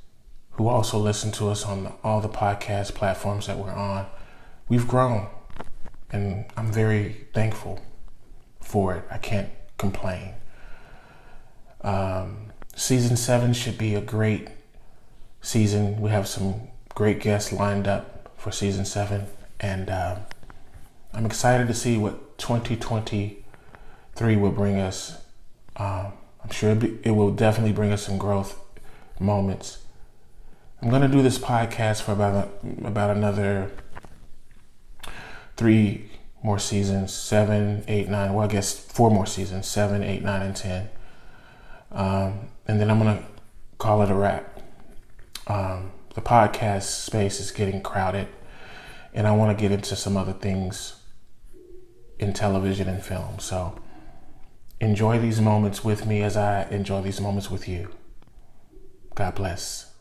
[SPEAKER 1] who also listen to us on all the podcast platforms that we're on. We've grown, and I'm very thankful for it. I can't complain. Season 7 should be a great season. We have some great guests lined up for season 7, and I'm excited to see what 2023 will bring us. I'm sure it will definitely bring us some growth moments. I'm going to do this podcast for about another 3 more seasons, 7, 8, 9. Well, I guess 4 more seasons, 7, 8, 9, and 10. And then I'm going to call it a wrap. The podcast space is getting crowded, and I want to get into some other things in television and film. So enjoy these moments with me as I enjoy these moments with you. God bless.